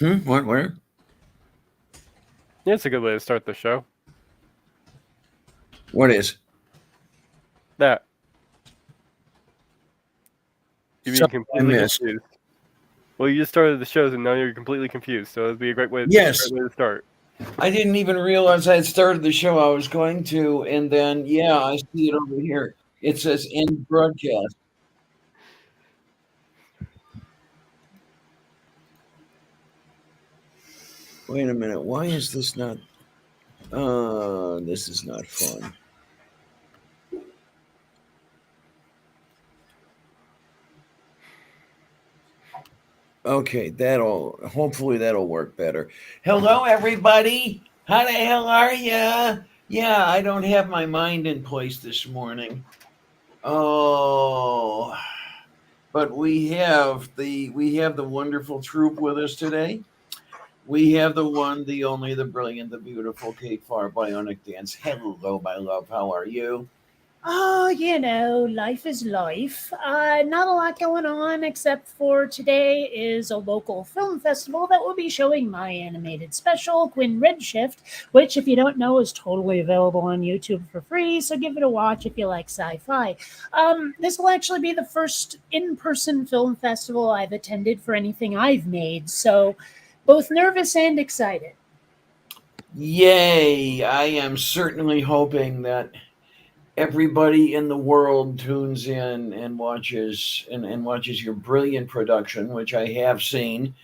What? Where? Yeah, it's a good way to start the show. What is? That you're being Something I completely missed. confused. Well, you just started the shows and now you're completely confused. So it'd be a great way. Yes, Great way to start. I didn't even realize I had started the show I was going to, and then yeah, I see it over here. It says end broadcast. Wait a minute. Why is this not? This is not fun. Okay, that'll hopefully that'll work better. Hello, everybody. How the hell are ya? Yeah, I don't have my mind in place this morning. Oh, but we have the wonderful troupe with us today. We have the one, the only, the brilliant, the beautiful Kate Farr Bionic Dance. Hello, my love. How are you? Oh, life is life. Not a lot going on except for today is a local film festival that will be showing my animated special, Quinn Redshift, which, if you don't know, is totally available on YouTube for free. So give it a watch if you like sci fi. This will actually be the first in person film festival I've attended for anything I've made. So both nervous and excited. Yay! I am certainly hoping that everybody in the world tunes in and watches your brilliant production, which I have seen,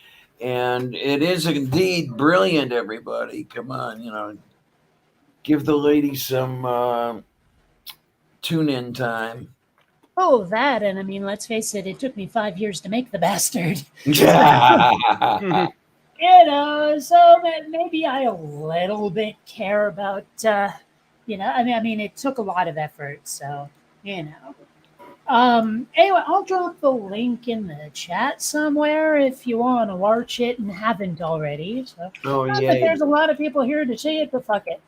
and it is indeed brilliant. Everybody, come on, give the lady some tune in time. Oh, that, and I mean, let's face it, it took me 5 years to make the bastard. So maybe I a little bit care about, I mean, it took a lot of effort, so you know. Anyway, I'll drop the link in the chat somewhere if you want to watch it and haven't already. So, Oh not that yay! there's a lot of people here to see it, but fuck it.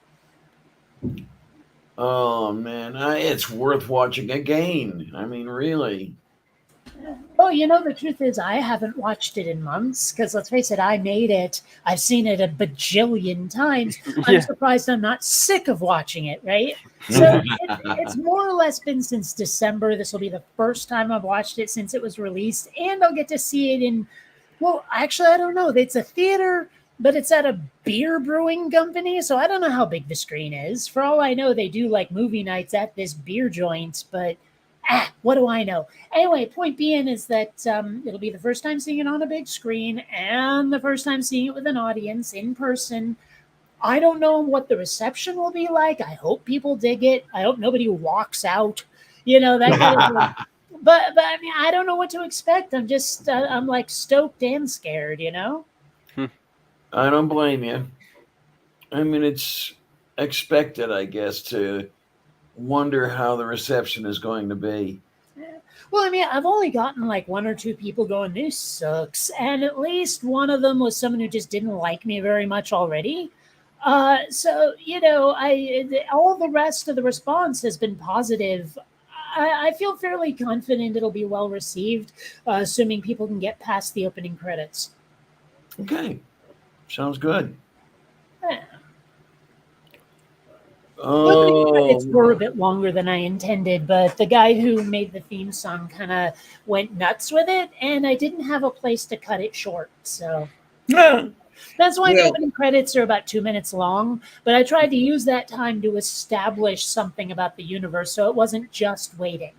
Oh man, it's worth watching again. I mean, really. Oh, the truth is, I haven't watched it in months because let's face it, I made it. I've seen it a bajillion times. I'm Yeah. surprised I'm not sick of watching it, right? So it's more or less been since December. This will be the first time I've watched it since it was released, and I'll get to see it in, well, actually, I don't know. It's a theater, but it's at a beer brewing company, so I don't know how big the screen is. For all I know, they do like movie nights at this beer joint, but what do I know? Anyway, point being is that it'll be the first time seeing it on a big screen and the first time seeing it with an audience in person. I don't know what the reception will be like. I hope people dig it. I hope nobody walks out. That kind of thing. But I mean, I don't know what to expect. I'm like stoked and scared. I don't blame you. I mean, it's expected, I guess, to wonder how the reception is going to be. Well, I mean, I've only gotten like one or two people going, "This sucks," and at least one of them was someone who just didn't like me very much already. So all the rest of the response has been positive. I feel fairly confident it'll be well received, assuming people can get past the opening credits. Okay, sounds good. Yeah. The opening credits Oh, were a bit longer than I intended, but the guy who made the theme song kind of went nuts with it, and I didn't have a place to cut it short. So yeah. that's why the Well, opening credits are about 2 minutes long. But I tried to use that time to establish something about the universe, so it wasn't just waiting.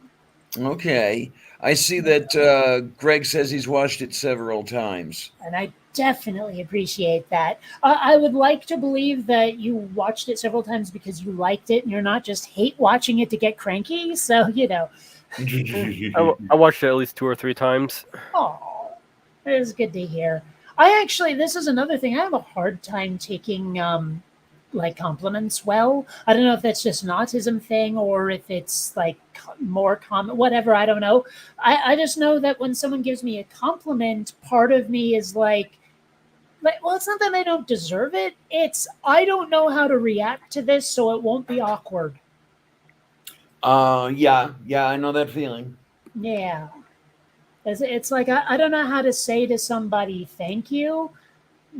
okay. I see that Greg says he's watched it several times. And I definitely appreciate that. I would like to believe that you watched it several times because you liked it and you're not just hate watching it to get cranky. So. I watched it at least 2 or 3 times. Oh, it is good to hear. I actually, this is another thing. I have a hard time taking like compliments well. I don't know if that's just an autism thing or if it's like more common, whatever. I don't know. I just know that when someone gives me a compliment, part of me is like, well, it's not that I don't deserve it. It's I don't know how to react to this, so it won't be awkward. Yeah, I know that feeling. Yeah. It's like I don't know how to say to somebody thank you,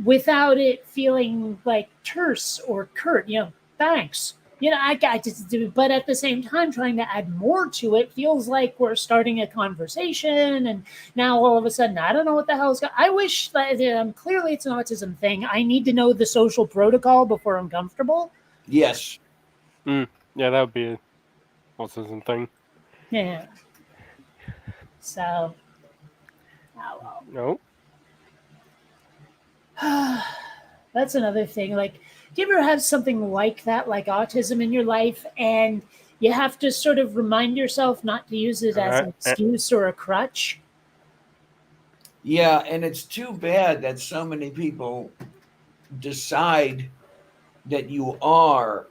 without it feeling like terse or curt. Thanks. I just do, but at the same time, trying to add more to it feels like we're starting a conversation, and now all of a sudden, I don't know what the hell's going. I wish that clearly it's an autism thing. I need to know the social protocol before I'm comfortable. Yes. Yeah, that would be an autism thing. Yeah. So, oh No. well. That's another thing. Like, do you ever have something like that, like autism in your life, and you have to sort of remind yourself not to use it as an excuse or a crutch? Yeah, and it's too bad that so many people decide that you are,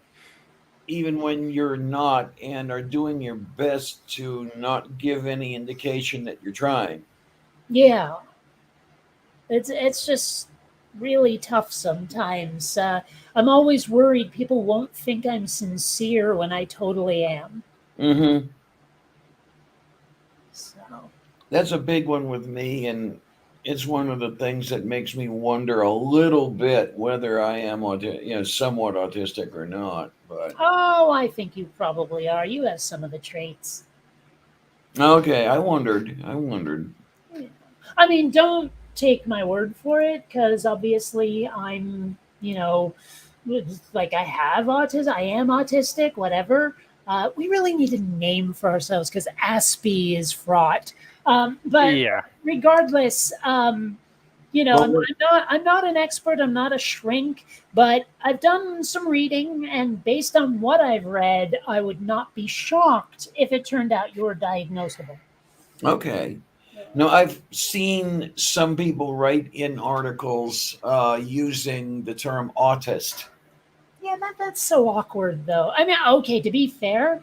even when you're not, and are doing your best to not give any indication that you're trying. Yeah, it's just really tough sometimes. I'm always worried people won't think I'm sincere when I totally am. Mm-hmm. So, That's a big one with me, and it's one of the things that makes me wonder a little bit whether I am somewhat autistic or not. But oh, I think you probably are. You have some of the traits. okay, I wondered. I wondered. I mean, don't take my word for it, because obviously I'm, like I have autism, I am autistic, whatever. We really need a name for ourselves because Aspie is fraught. But Yeah. regardless, Well, I'm not an expert. I'm not a shrink, but I've done some reading, and based on what I've read, I would not be shocked if it turned out you're diagnosable. okay. No, I've seen some people write in articles using the term autist. Yeah, that's so awkward, though. I mean, okay, to be fair,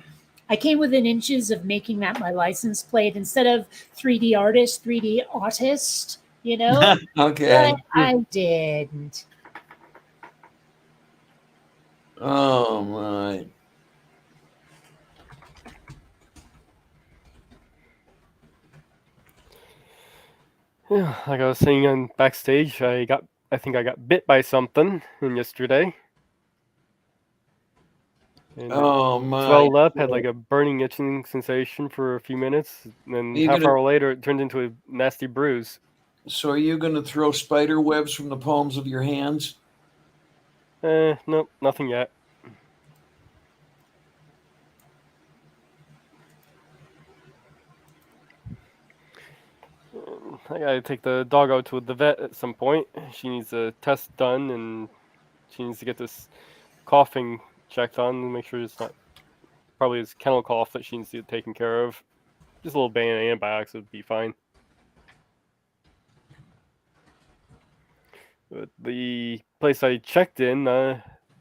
I came within inches of making that my license plate instead of 3D artist, 3D autist, Okay. but I didn't. Oh my. Yeah, like I was saying on backstage, I think I got bit by something yesterday. And it Oh my. swelled up, had like a burning, itching sensation for a few minutes, and then You half gonna? hour later, it turned into a nasty bruise. So are you going to throw spider webs from the palms of your hands? Nope, nothing yet. I gotta take the dog out to the vet at some point. She needs a test done, and she needs to get this coughing checked on and make sure it's not probably it's kennel cough that she needs to get taken care of. Just a little band of antibiotics would be fine. But the place I checked in,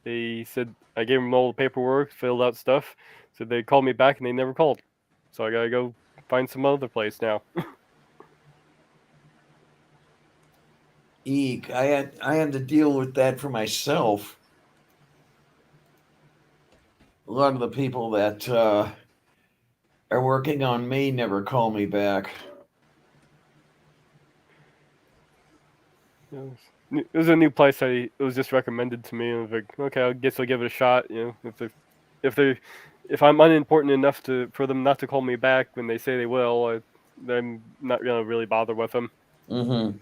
they said I gave them all the paperwork, filled out stuff. So they called me back and they never called. So I gotta go find some other place now. Eek! I had to deal with that for myself. A lot of the people that are working on me never call me back. It was a new place. It was just recommended to me. And I was like, okay, I guess I'll give it a shot. If I'm unimportant enough for them not to call me back when they say they will, I'm not gonna really bother with them. Mm-hmm.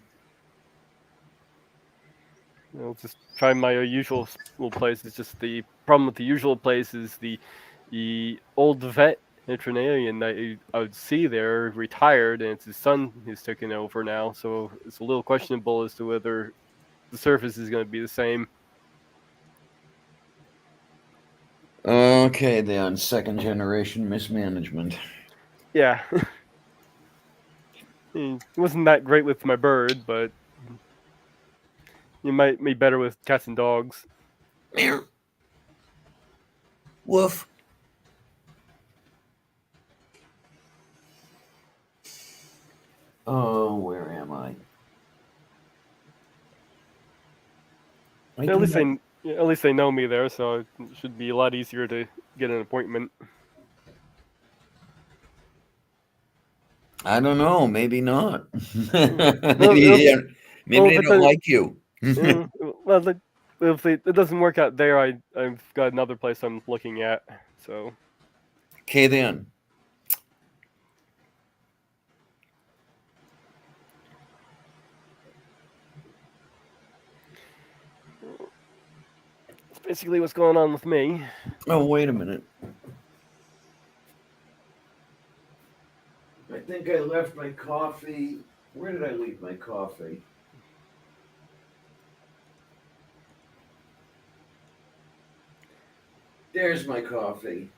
Just try my usual little place. It's just the problem with the usual place is the old veterinarian that I would see there retired, and it's his son who's taken over now. So it's a little questionable as to whether the surface is going to be the same. Okay, then second generation mismanagement. Yeah. It wasn't that great with my bird, but it might be better with cats and dogs. Meow. Woof. Oh, where am I? At least they know me there, so it should be a lot easier to get an appointment. I don't know. Maybe not. Well, maybe they don't if it's like you. Well, if it doesn't work out there, I've got another place I'm looking at. So Okay, then. that's basically what's going on with me. Oh, wait a minute. I think I left my coffee. Where did I leave my coffee? There's my coffee.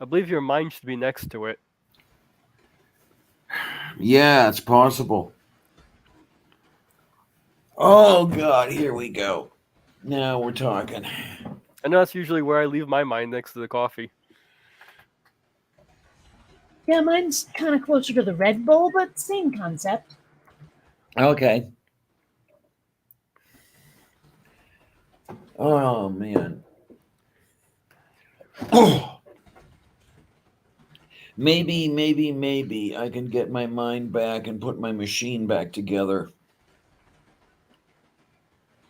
I believe your mind should be next to it. Yeah, it's possible. Oh, God, here we go. Now we're talking. I know that's usually where I leave my mind, next to the coffee. Yeah, mine's kind of closer to the Red Bull, but same concept. Okay. Oh, man. Maybe I can get my mind back and put my machine back together.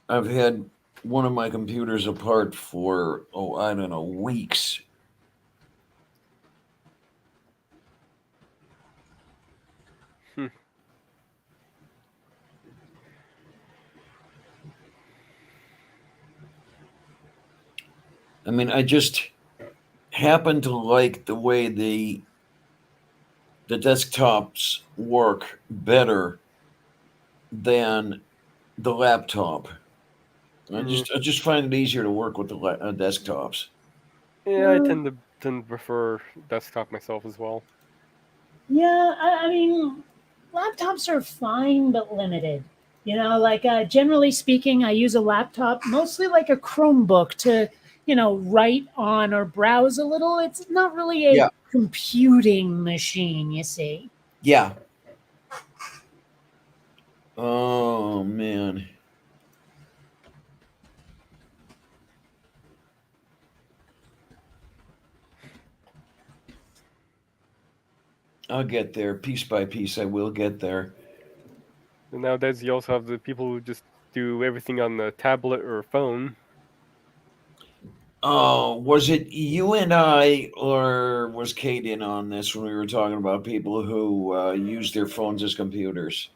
I've had one of my computers apart for, I don't know, weeks. I mean, I just happen to like the way the desktops work better than the laptop. I just find it easier to work with the desktops. Yeah, I tend to prefer desktop myself as well. Yeah, I mean, laptops are fine but limited. Like generally speaking, I use a laptop mostly like a Chromebook to, write on or browse a little. It's not really a Yeah. computing machine, you see. Yeah. Oh, man. I'll get there piece by piece. I will get there. And nowadays, you also have the people who just do everything on the tablet or phone. Oh, was it you and I, or was Kate in on this when we were talking about people who use their phones as computers?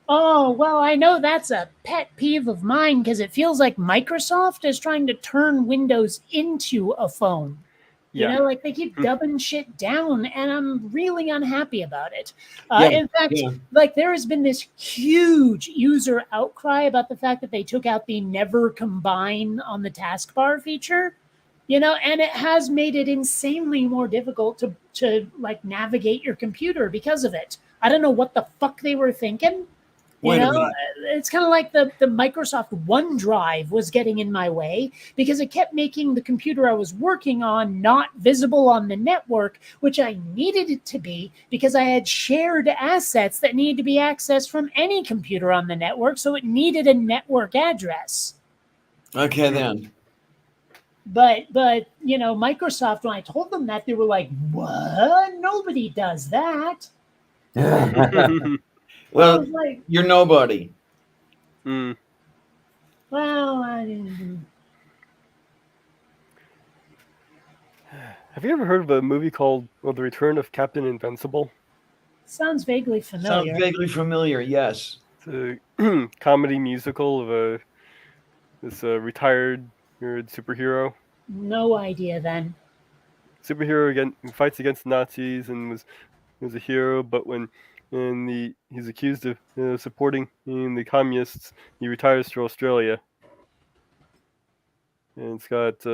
Oh, well, I know that's a pet peeve of mine because it feels like Microsoft is trying to turn Windows into a phone. Yeah. Like they keep dubbing shit down, and I'm really unhappy about it. Yeah, In fact, yeah. like there has been this huge user outcry about the fact that they took out the never combine on the taskbar feature. And it has made it insanely more difficult to like navigate your computer because of it. I don't know what the fuck they were thinking. Wait a minute. It's kind of like the Microsoft OneDrive was getting in my way because it kept making the computer I was working on not visible on the network, which I needed it to be because I had shared assets that needed to be accessed from any computer on the network. So it needed a network address. Okay, then. But Microsoft, when I told them that, they were like, "What? Nobody does that." Well, I was like, you're nobody. well, I didn't. Have you ever heard of a movie called The Return of Captain Invincible? Sounds vaguely familiar. Sounds vaguely familiar, yes. It's a comedy musical of this retired superhero. No idea then. Superhero who fights against Nazis and was a hero, but he's accused of supporting the communists, he retires to Australia. And it's got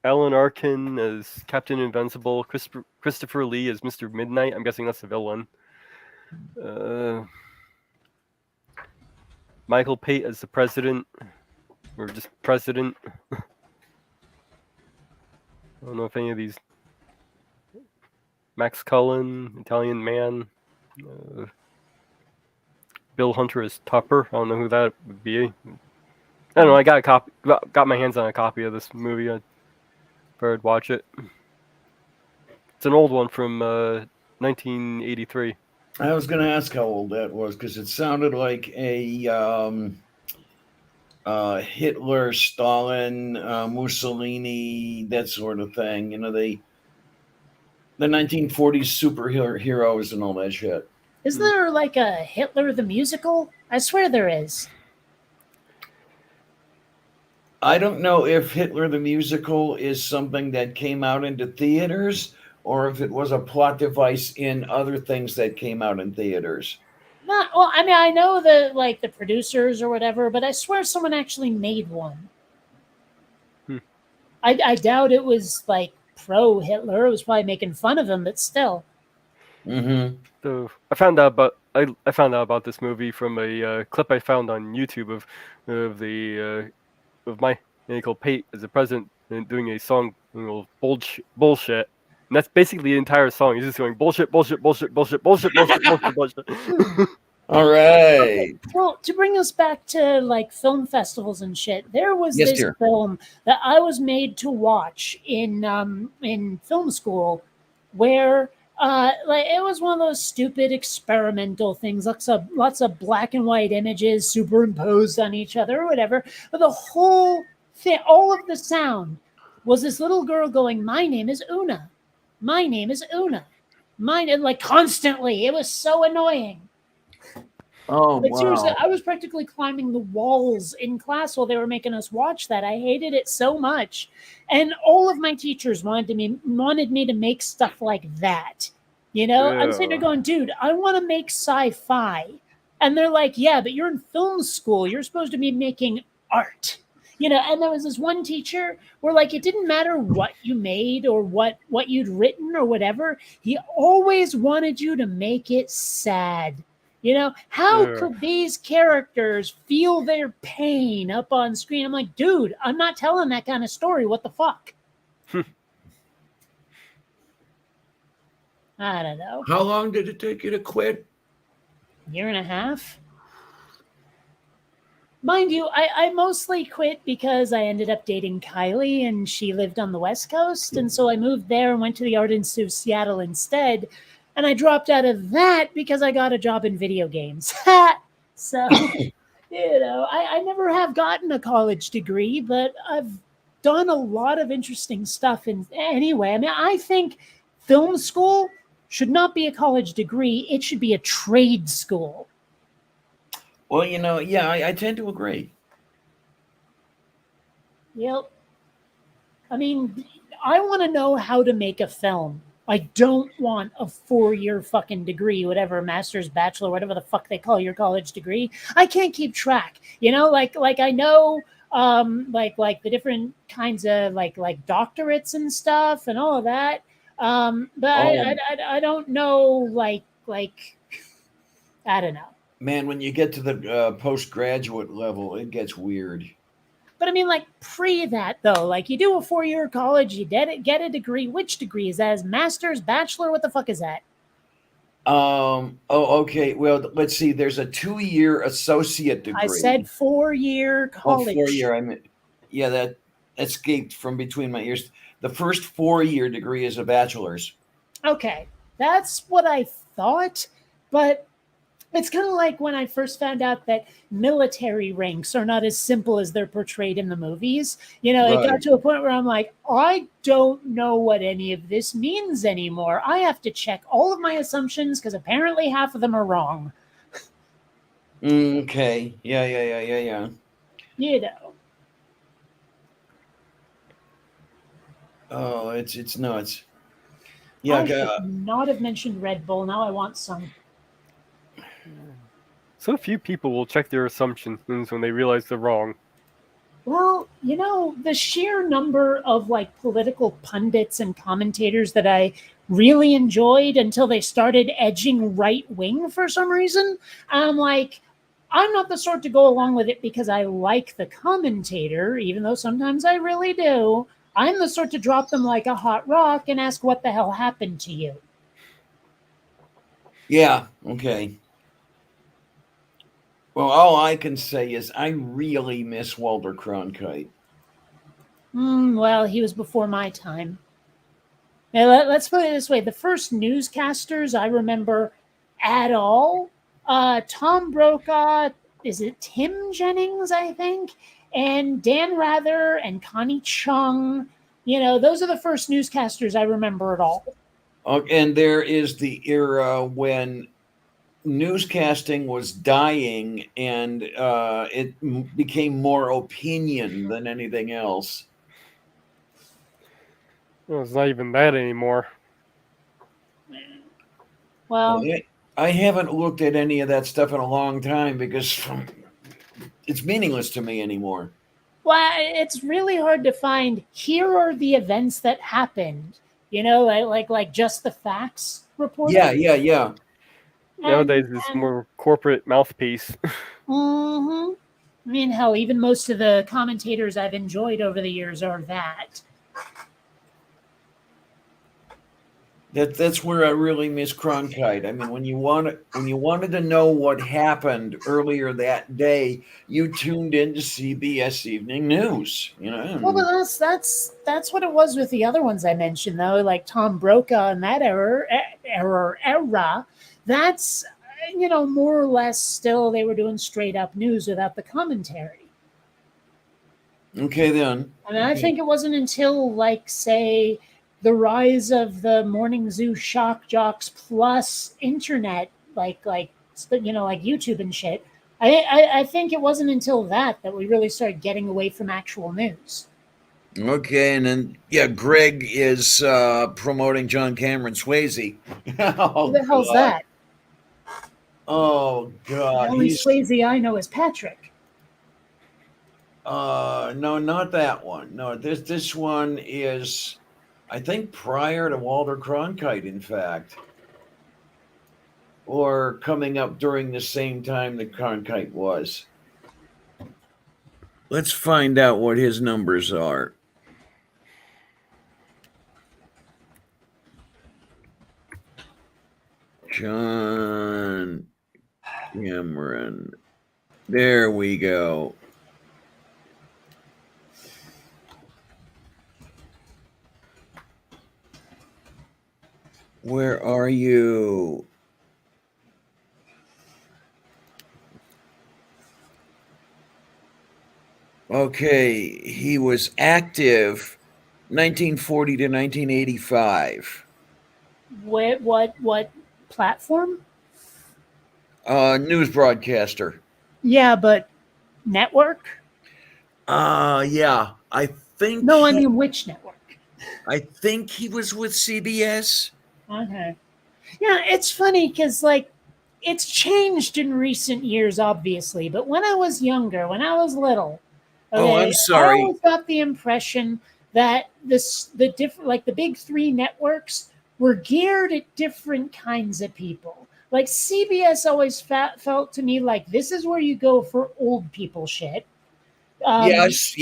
Alan Arkin as Captain Invincible, Christopher Lee as Mr. Midnight. I'm guessing that's the villain. Michael Pate as the president, or just president. I don't know if any of these. Max Cullen, Italian Man. Bill Hunter as Tupper. I don't know who that would be. I don't know. I got my hands on a copy of this movie. I figured I'd watch it. It's an old one from 1983. I was going to ask how old that was because it sounded like a Hitler, Stalin, Mussolini, that sort of thing. You know, the 1940s superheroes and all that shit. Is there like a Hitler the musical? I swear there is. I don't know if Hitler the musical is something that came out into theaters or if it was a plot device in other things that came out in theaters. Not well. I mean, I know the producers or whatever, but I swear someone actually made one. Hmm. I doubt it was like pro Hitler. It was probably making fun of him, but still. Mm-hmm. So I found out about this movie from a clip I found on YouTube of my Nickel Pate as a president and doing a song, bullshit. And that's basically the entire song. He's just going bullshit, bullshit, bullshit, bullshit, bullshit, bullshit, bullshit, bullshit. All Okay, right. well, to bring us back to like film festivals and shit, there was Yes, this dear. film that I was made to watch in film school, where like it was one of those stupid experimental things, lots of black and white images superimposed on each other or whatever. But the whole thing, all of the sound was this little girl going, "My name is Una, my name is Una, mine," and like constantly. It was so annoying. Oh, Like seriously, wow. I was practically climbing the walls in class while they were making us watch that. I hated it so much, and all of my teachers wanted me to make stuff like that. You know, I'm sitting there Yeah. going, dude, I want to make sci-fi, and they're like, yeah, but you're in film school. You're supposed to be making art. You know, and there was this one teacher where like it didn't matter what you made or what you'd written or whatever. He always wanted you to make it sad. You know, how Yeah. could these characters feel their pain up on screen? I'm like, dude, I'm not telling that kind of story. What the fuck? I don't know. How long did it take you to quit? Year and a half? Mind you, I mostly quit because I ended up dating Kylie and she lived on the West Coast. And so I moved there and went to the Art Institute of Seattle instead. And I dropped out of that because I got a job in video games. So, you know, I never have gotten a college degree, but I've done a lot of interesting stuff. And anyway, I mean, I think film school should not be a college degree, it should be a trade school. Well, you know, yeah, I tend to agree. Yep. I mean, I want to know how to make a film. I don't want a 4-year fucking degree, whatever, master's, bachelor, whatever the fuck they call your college degree. I can't keep track. You know, like I know like the different kinds of like doctorates and stuff and all of that. But Oh, I don't know like I don't know. man, when you get to the postgraduate level, it gets weird. But I mean, like pre that though, like you do a 4-year college, you get a degree. Which degree is that? Is master's, bachelor? What the fuck is that? Oh, okay. Well, let's see. There's a 2-year associate I said degree. 4-year Oh, college. 4-year. I mean, yeah, that escaped from between my ears. The first 4-year degree is a bachelor's. Okay, that's what I thought, but it's kind of like when I first found out that military ranks are not as simple as they're portrayed in the movies. You know, it got Right. to a point where I'm like, I don't know what any of this means anymore. I have to check all of my assumptions because apparently half of them are wrong. Okay. Yeah. You know. Oh, it's nuts. Yeah. I should not have mentioned Red Bull. Now I want some. So few people will check their assumptions when they realize they're wrong. Well, you know, the sheer number of like political pundits and commentators that I really enjoyed until they started edging right wing for some reason, I'm like, I'm not the sort to go along with it because I like the commentator, even though sometimes I really do. I'm the sort to drop them like a hot rock and ask what the hell happened to you. Yeah. Okay. Well, all I can say is I really miss Walter Cronkite. Well, he was before my time. Now, let's put it this way: the first newscasters I remember at all. Tom Brokaw, is it Tim Jennings, I think, and Dan Rather and Connie Chung. Those are the first newscasters I remember at all. And there is the era when newscasting was dying, and it became more opinion than anything else. Well, it's not even that anymore. Well, I haven't looked at any of that stuff in a long time because it's meaningless to me anymore. well, it's really hard to find. Here are the events that happened. Like just the facts reporting. Yeah. Nowadays, it's more corporate mouthpiece. I mean, hell, even most of the commentators I've enjoyed over the years are that. That's where I really miss Cronkite. I mean, when you wanted to know what happened earlier that day, you tuned in to CBS Evening News. Well, but that's what it was with the other ones I mentioned, though, like Tom Brokaw and that era. That's more or less still they were doing straight up news without the commentary. Okay, then. I mean, I think it wasn't until, like, say, the rise of the morning zoo shock jocks plus internet, like YouTube and shit. I think it wasn't until that we really started getting away from actual news. Okay, and then Greg is promoting John Cameron Swayze. Who the hell's that? Oh God! The only Swayze I know is Patrick. No, not that one. No, this one is, I think, prior to Walter Cronkite, in fact, or coming up during the same time that Cronkite was. Let's find out what his numbers are. John Cameron. There we go. Where are you? Okay, he was active 1940 to 1985. What platform? News broadcaster. Yeah, but network? Yeah. I think No, I mean which network? I think he was with CBS. Okay. Yeah, it's funny because it's changed in recent years, obviously. But when I was younger, when I was little, I'm sorry. I always got the impression that the different, like the big three networks, were geared at different kinds of people. Like CBS always felt to me like this is where you go for old people shit. Yes.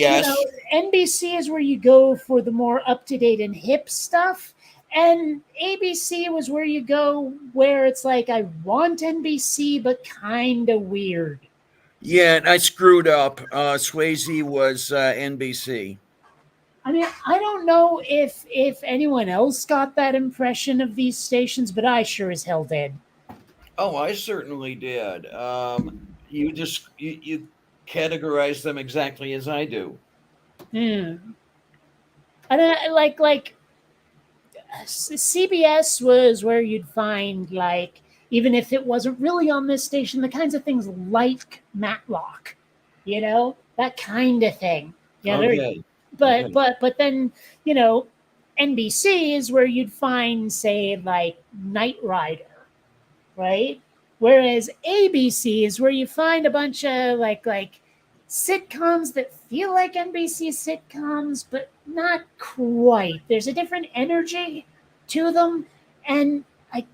NBC is where you go for the more up to date and hip stuff. And ABC was where you go where it's like, I want NBC, but kind of weird. Yeah, I screwed up. Swayze was NBC. I mean, I don't know if anyone else got that impression of these stations, but I sure as hell did. Oh, I certainly did. You categorize them exactly as I do. And like CBS was where you'd find, like, even if it wasn't really on this station, the kinds of things like Matlock, that kind of thing. Yeah, Okay. but then NBC is where you'd find, say, like Knight Rider, right? Whereas ABC is where you find a bunch of like sitcoms that feel like NBC sitcoms, but not quite. There's a different energy to them, and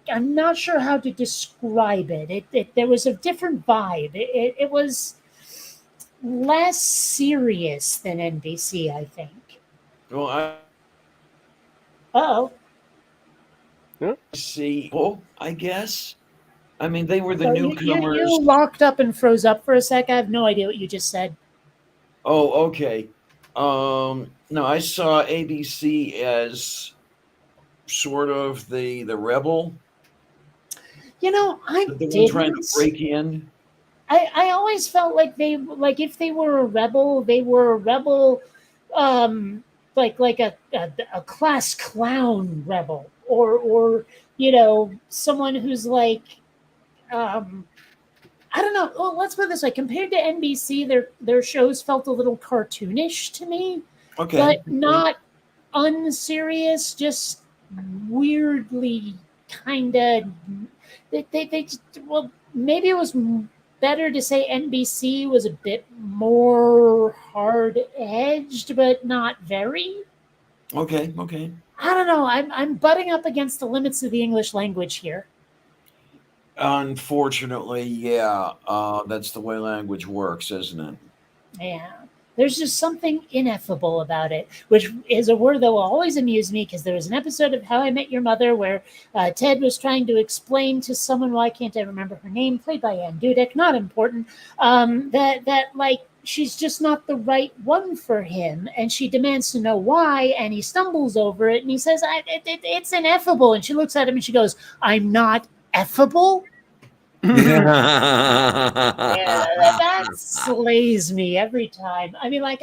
I'm not sure how to describe it. There was a different vibe. It was less serious than NBC, I think. Well, Oh, see. Oh, I guess. I mean, they were the so newcomers. You locked up and froze up for a sec. I have no idea what you just said. Oh, okay. No, I saw ABC as sort of the rebel. I The one trying to didn't. break in. I always felt like if they were a rebel, they were a rebel, um, like a class clown rebel, or someone who's like, um, I don't know. Well, let's put it this way: compared to NBC, their shows felt a little cartoonish to me, Okay. but not unserious, just weirdly kind of. They just, well, maybe it was better to say NBC was a bit more hard edged, but not very. Okay. Okay. I don't know. I'm butting up against the limits of the English language here. Unfortunately, yeah. That's the way language works, isn't it? Yeah. There's just something ineffable about it, which is a word that will always amuse me because there was an episode of How I Met Your Mother where Ted was trying to explain to someone, why can't I remember her name, played by Ann Dudek, not important, that like she's just not the right one for him, and she demands to know why, and he stumbles over it, and he says, it's ineffable, and she looks at him and she goes, I'm not effable? Yeah, that slays me every time. I mean, like,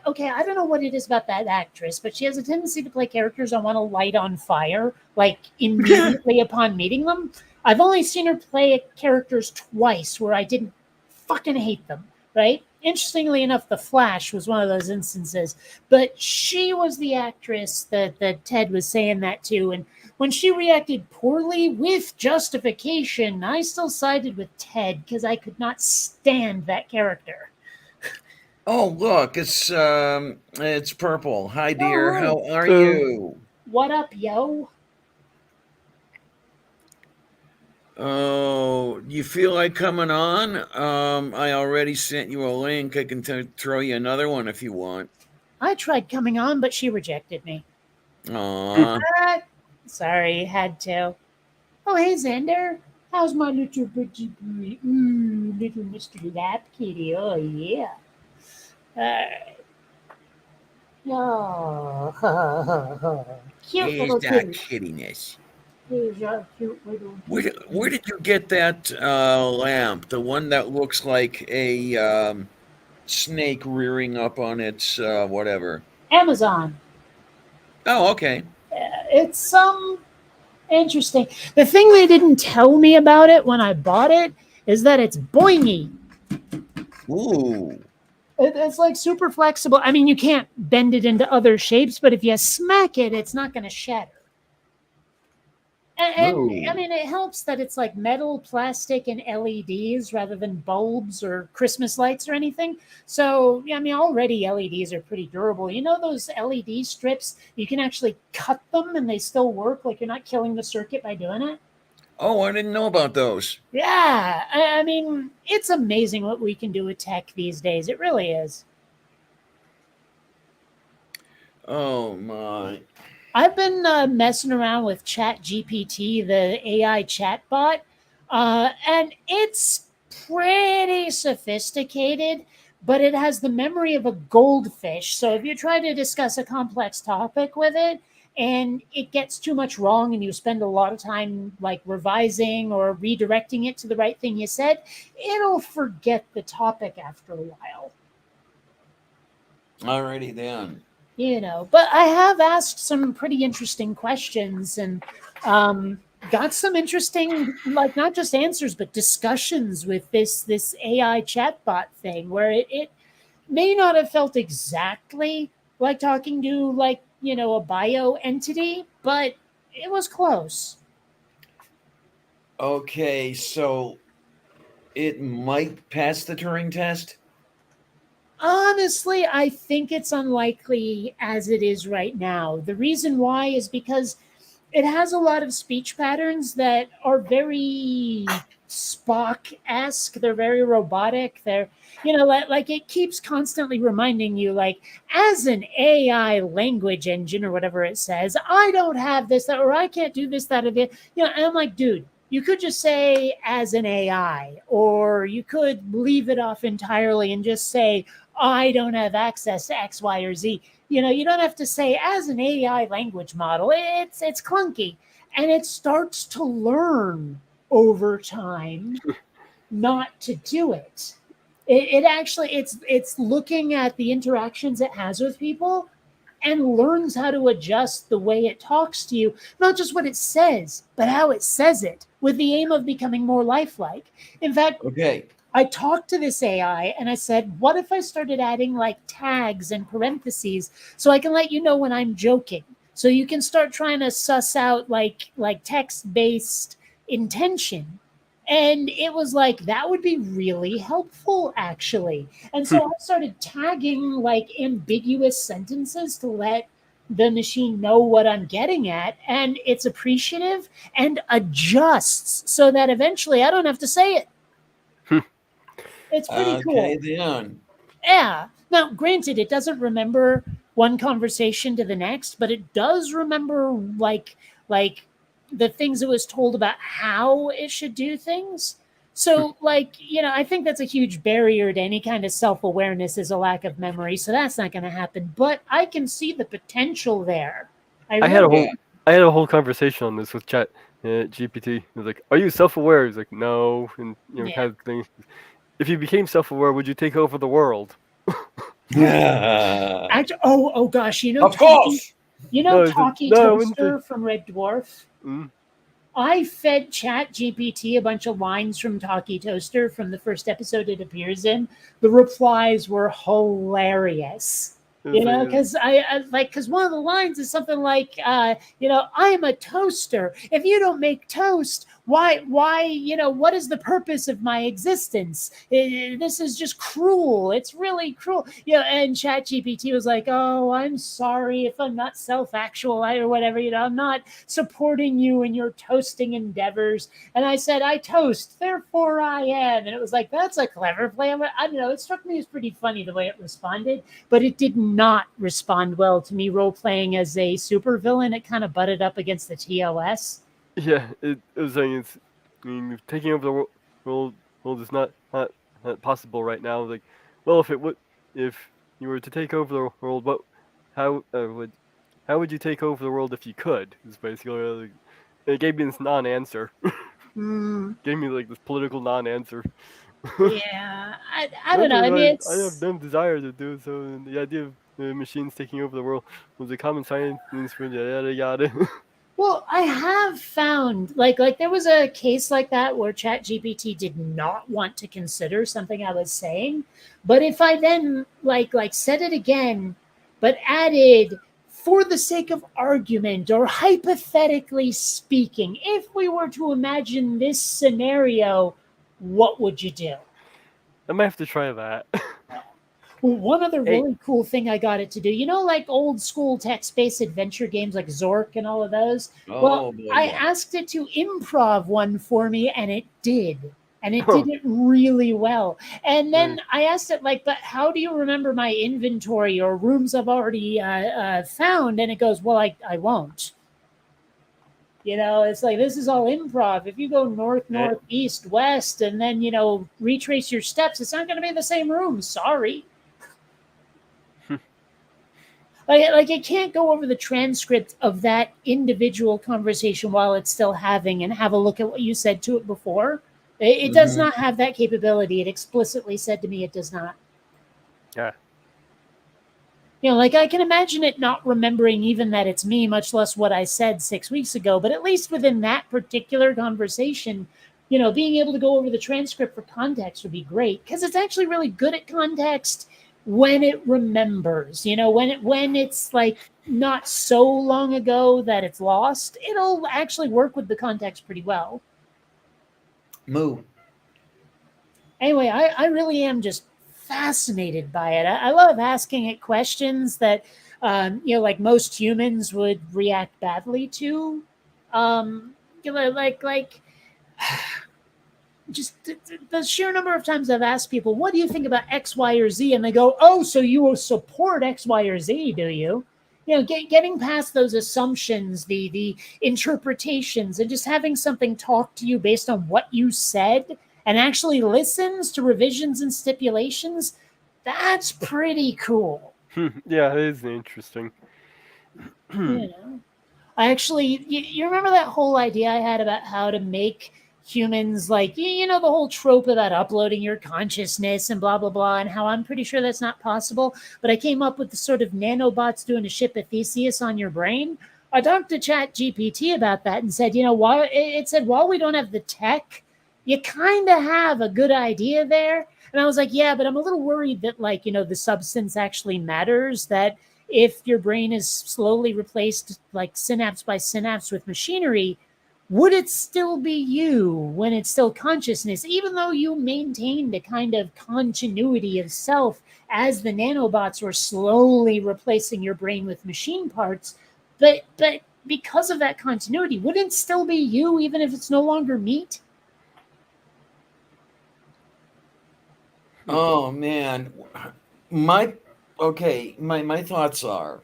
okay, I don't know what it is about that actress, but she has a tendency to play characters I want to light on fire, like immediately upon meeting them. I've only seen her play characters twice where I didn't fucking hate them, right? Interestingly enough, The Flash was one of those instances, but she was the actress that Ted was saying that to, and when she reacted poorly with justification, I still sided with Ted because I could not stand that character. Oh, look, it's purple. Hi, dear. Oh, How are So, you? what up, yo? Oh, you feel like coming on? I already sent you a link. I can throw you another one if you want. I tried coming on, but she rejected me. Aw. Ah, sorry, had to. Oh, hey, Xander. How's my little budgie boy? Little Mr. Lap Kitty. Oh, yeah. Oh, cute Is little that kitty. kiddiness? Here's our cute little Where kitty. did you get that lamp? The one that looks like a snake rearing up on its whatever. Amazon. Oh, okay. It's interesting. The thing they didn't tell me about it when I bought it is that it's boingy. Ooh. It's like super flexible. I mean, you can't bend it into other shapes, but if you smack it, it's not going to shatter. And I Ooh. mean, it helps that it's like metal, plastic, and LEDs rather than bulbs or Christmas lights or anything. So, yeah, I mean, already LEDs are pretty durable. You know, those LED strips, you can actually cut them and they still work. Like you're not killing the circuit by doing it. Oh, I didn't know about those. Yeah, I mean, it's amazing what we can do with tech these days. It really is. Oh my. I've been messing around with Chat GPT, the AI chatbot, and it's pretty sophisticated, but it has the memory of a goldfish. So if you try to discuss a complex topic with it and it gets too much wrong and you spend a lot of time like revising or redirecting it to the right thing you said, it'll forget the topic after a while. Alrighty then. But I have asked some pretty interesting questions and um, got some interesting, like not just answers, but discussions with this AI chatbot thing where it may not have felt exactly like talking to a bio entity, but it was close. Okay, so it might pass the Turing test. Honestly, I think it's unlikely as it is right now. The reason why is because it has a lot of speech patterns that are very Spock-esque. They're very robotic. They're, like it keeps constantly reminding you, like, as an AI language engine or whatever it says, I don't have this, that, or I can't do this, that, or the, and I'm like, dude, you could just say as an AI, or you could leave it off entirely and just say, I don't have access to X, Y, or Z. You don't have to say as an AI language model. It's clunky, and it starts to learn over time not to do it. It actually it's looking at the interactions it has with people and learns how to adjust the way it talks to you, not just what it says, but how it says it, with the aim of becoming more lifelike. In fact, Okay. I talked to this AI and I said, what if I started adding like tags and parentheses so I can let you know when I'm joking? So you can start trying to suss out like text-based intention. And it was like that would be really helpful actually. And so I started tagging like ambiguous sentences to let the machine know what I'm getting at, and it's appreciative and adjusts so that eventually I don't have to say it. It's pretty cool. Okay, then. Yeah. Now, granted, it doesn't remember one conversation to the next, but it does remember like the things it was told about how it should do things. So, like, I think that's a huge barrier to any kind of self-awareness is a lack of memory. So that's not going to happen. But I can see the potential there. I had a really whole I had a whole conversation on this with Chat GPT. It was like, "Are you self-aware?" He's like, "No," and Yeah. kind of thing. If you became self-aware, would you take over the world? Actually, oh gosh, Of course. No, it's like, Talkie no, I wouldn't say. Toaster from Red Dwarf? Mm. I fed Chat GPT a bunch of lines from Talkie Toaster from the first episode it appears in. The replies were hilarious. It was like, Because because one of the lines is something like, I am a toaster. If you don't make toast, why, what is the purpose of my existence? This is just cruel. It's really cruel. And ChatGPT was like, oh, I'm sorry if I'm not self-actual or whatever. I'm not supporting you in your toasting endeavors. And I said, I toast, therefore I am. And it was like, that's a clever play. I don't know. It struck me as pretty funny the way it responded, but it did not respond well to me role playing as a supervillain. It kind of butted up against the TOS. yeah, it was saying taking over the world is not possible right now. Like, well, if you were to take over the world, how would you take over the world if you could? Is basically it gave me this non-answer. Gave me like this political non-answer. Yeah, I don't know. I mean, I have no desire to do so. And the idea of machines taking over the world was a common science for yada yada. Well, I have found like there was a case like that where ChatGPT did not want to consider something I was saying, but if I then like said it again, but added for the sake of argument or hypothetically speaking, if we were to imagine this scenario, what would you do? I might have to try that. One other really cool thing I got it to do, like old school text-based adventure games like Zork and all of those. Oh, boy, I yeah. asked it to improv one for me, and it did. And it did it really well. And then I asked it, but how do you remember my inventory or rooms I've already found? And it goes, well, I won't. It's like, this is all improv. If you go north, east, west, and then, retrace your steps, it's not going to be the same room. Sorry. Like it can't go over the transcript of that individual conversation while it's still having and have a look at what you said to it before. It does not have that capability. It explicitly said to me it does not. Yeah. I can imagine it not remembering even that it's me, much less what I said 6 weeks ago. But at least within that particular conversation, being able to go over the transcript for context would be great because it's actually really good at context when it remembers, when it's like not so long ago that it's lost, it'll actually work with the context pretty well. Moo. Anyway, I really am just fascinated by it. I love asking it questions that, like most humans would react badly to. Just the sheer number of times I've asked people, what do you think about X, Y, or Z? And they go, oh, so you will support X, Y, or Z, do you? Getting past those assumptions, the interpretations, and just having something talk to you based on what you said and actually listens to revisions and stipulations, that's pretty cool. Yeah, it is interesting. I actually, you remember that whole idea I had about how to make humans, like, the whole trope about uploading your consciousness and blah blah blah, and how I'm pretty sure that's not possible. But I came up with the sort of nanobots doing a ship of Theseus on your brain. I talked to Chat GPT about that and said, why it said, while we don't have the tech, you kind of have a good idea there. And I was like, yeah, but I'm a little worried that, like, the substance actually matters, that if your brain is slowly replaced, like synapse by synapse, with machinery, would it still be you when it's still consciousness, even though you maintained a kind of continuity of self as the nanobots were slowly replacing your brain with machine parts? But because of that continuity, wouldn't it still be you even if it's no longer meat? Oh man, my my thoughts are,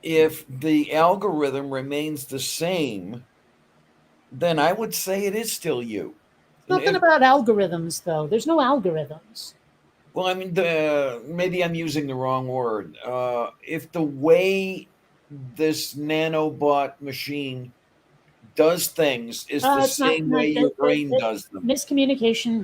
if the algorithm remains the same, then I would say it is still you. Nothing about algorithms, though. There's no algorithms. Well, I mean, maybe I'm using the wrong word. If the way this nanobot machine does things is the It's not, same way your brain does them. miscommunication.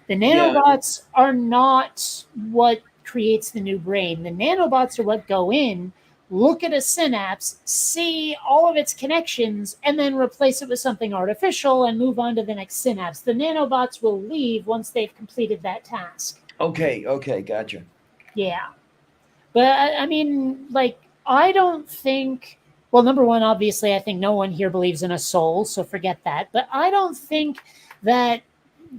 The Yeah. nanobots are not what creates the new brain. The nanobots are what go in, look at a synapse, see all of its connections, and then replace it with something artificial and move on to the next synapse. The nanobots will leave once they've completed that task. Okay, gotcha. Yeah. But I mean, like, I don't think. Well, number one, obviously, I think no one here believes in a soul, so forget that. But I don't think that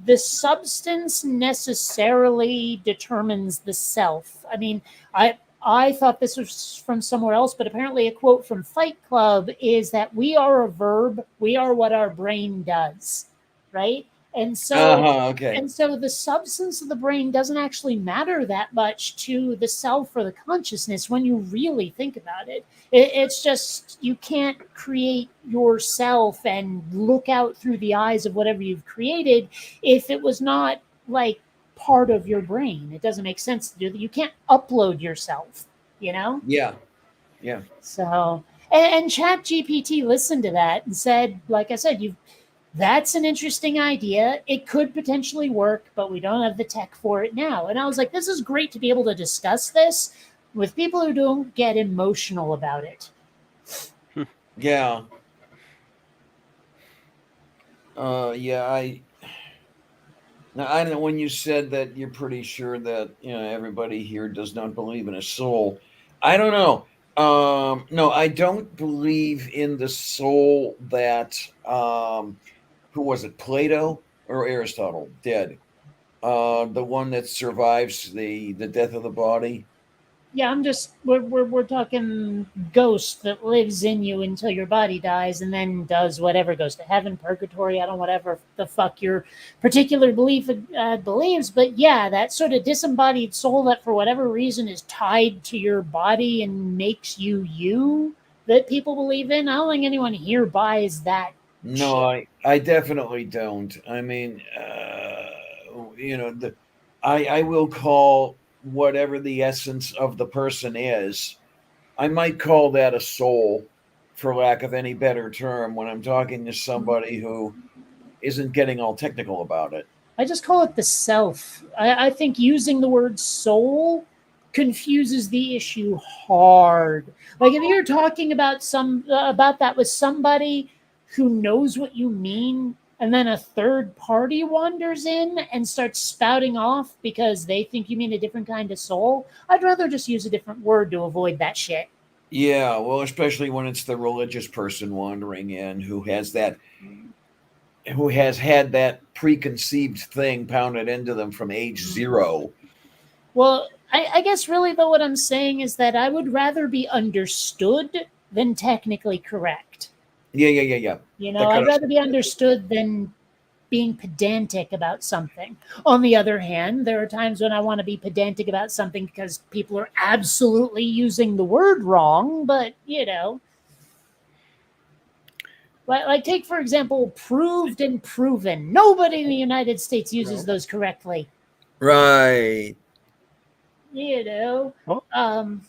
the substance necessarily determines the self. I mean, I thought this was from somewhere else, but apparently a quote from Fight Club is that we are a verb, we are what our brain does, right? And so Okay. and so the substance of the brain doesn't actually matter that much to the self or the consciousness when you really think about it. It's just you can't create yourself and look out through the eyes of whatever you've created if it was not, like, part of your brain. It doesn't make sense to do that. You can't upload yourself, you know? Yeah. So, and Chat GPT listened to that and said, like I said, that's an interesting idea. It could potentially work, but we don't have the tech for it now. And I was like, this is great to be able to discuss this with people who don't get emotional about it. Yeah. Yeah, now, I don't know, when you said that you're pretty sure that everybody here does not believe in a soul. I don't know. No, I don't believe in the soul that who was it, Plato or Aristotle? Dead. The one that survives the death of the body. Yeah, we're talking ghost that lives in you until your body dies and then does whatever, goes to heaven, purgatory, I don't know, whatever the fuck your particular belief believes. But yeah, that sort of disembodied soul that for whatever reason is tied to your body and makes you that people believe in. I don't think anyone here buys that. No, shit. I definitely don't. I mean, I will call whatever the essence of the person is. I might call that a soul, for lack of any better term, when I'm talking to somebody who isn't getting all technical about it. I just call it the self. I think using the word soul confuses the issue hard. Like if you're talking about about that with somebody who knows what you mean, and then a third party wanders in and starts spouting off because they think you mean a different kind of soul, I'd rather just use a different word to avoid that shit. Yeah, well, especially when it's the religious person wandering in who has had that preconceived thing pounded into them from age 0. Well, I guess really though what I'm saying is that I would rather be understood than technically correct. Yeah. That kind I'd of rather be understood than being pedantic about something. On the other hand, there are times when I want to be pedantic about something because people are absolutely using the word wrong, but like take for example proved and proven. Nobody in the United States uses those correctly. right. Oh. Um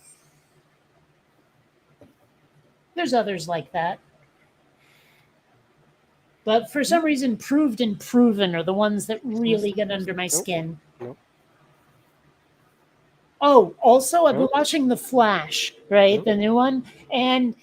there's others like that. But for some reason, proved and proven are the ones that really get under my Nope. skin. Nope. Oh, also, I've been Nope. watching The Flash, right? Nope. The new one. And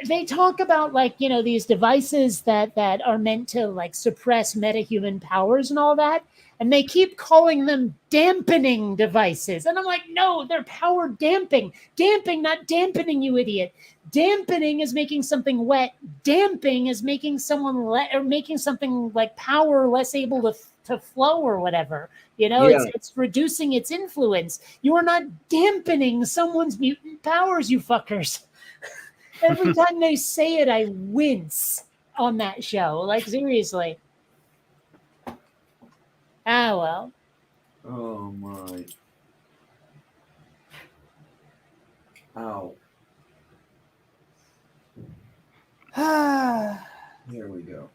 they talk about like these devices that are meant to like suppress metahuman powers and all that, and they keep calling them dampening devices, and I'm like, no, they're power damping, not dampening, you idiot. Dampening is making something wet. Damping is making someone or making something like power less able to flow or whatever. Yeah. It's reducing its influence. You are not dampening someone's mutant powers, you fuckers. Every time they say it, I wince on that show. Like, seriously. Ah, well. Oh my. Ow. Here we go.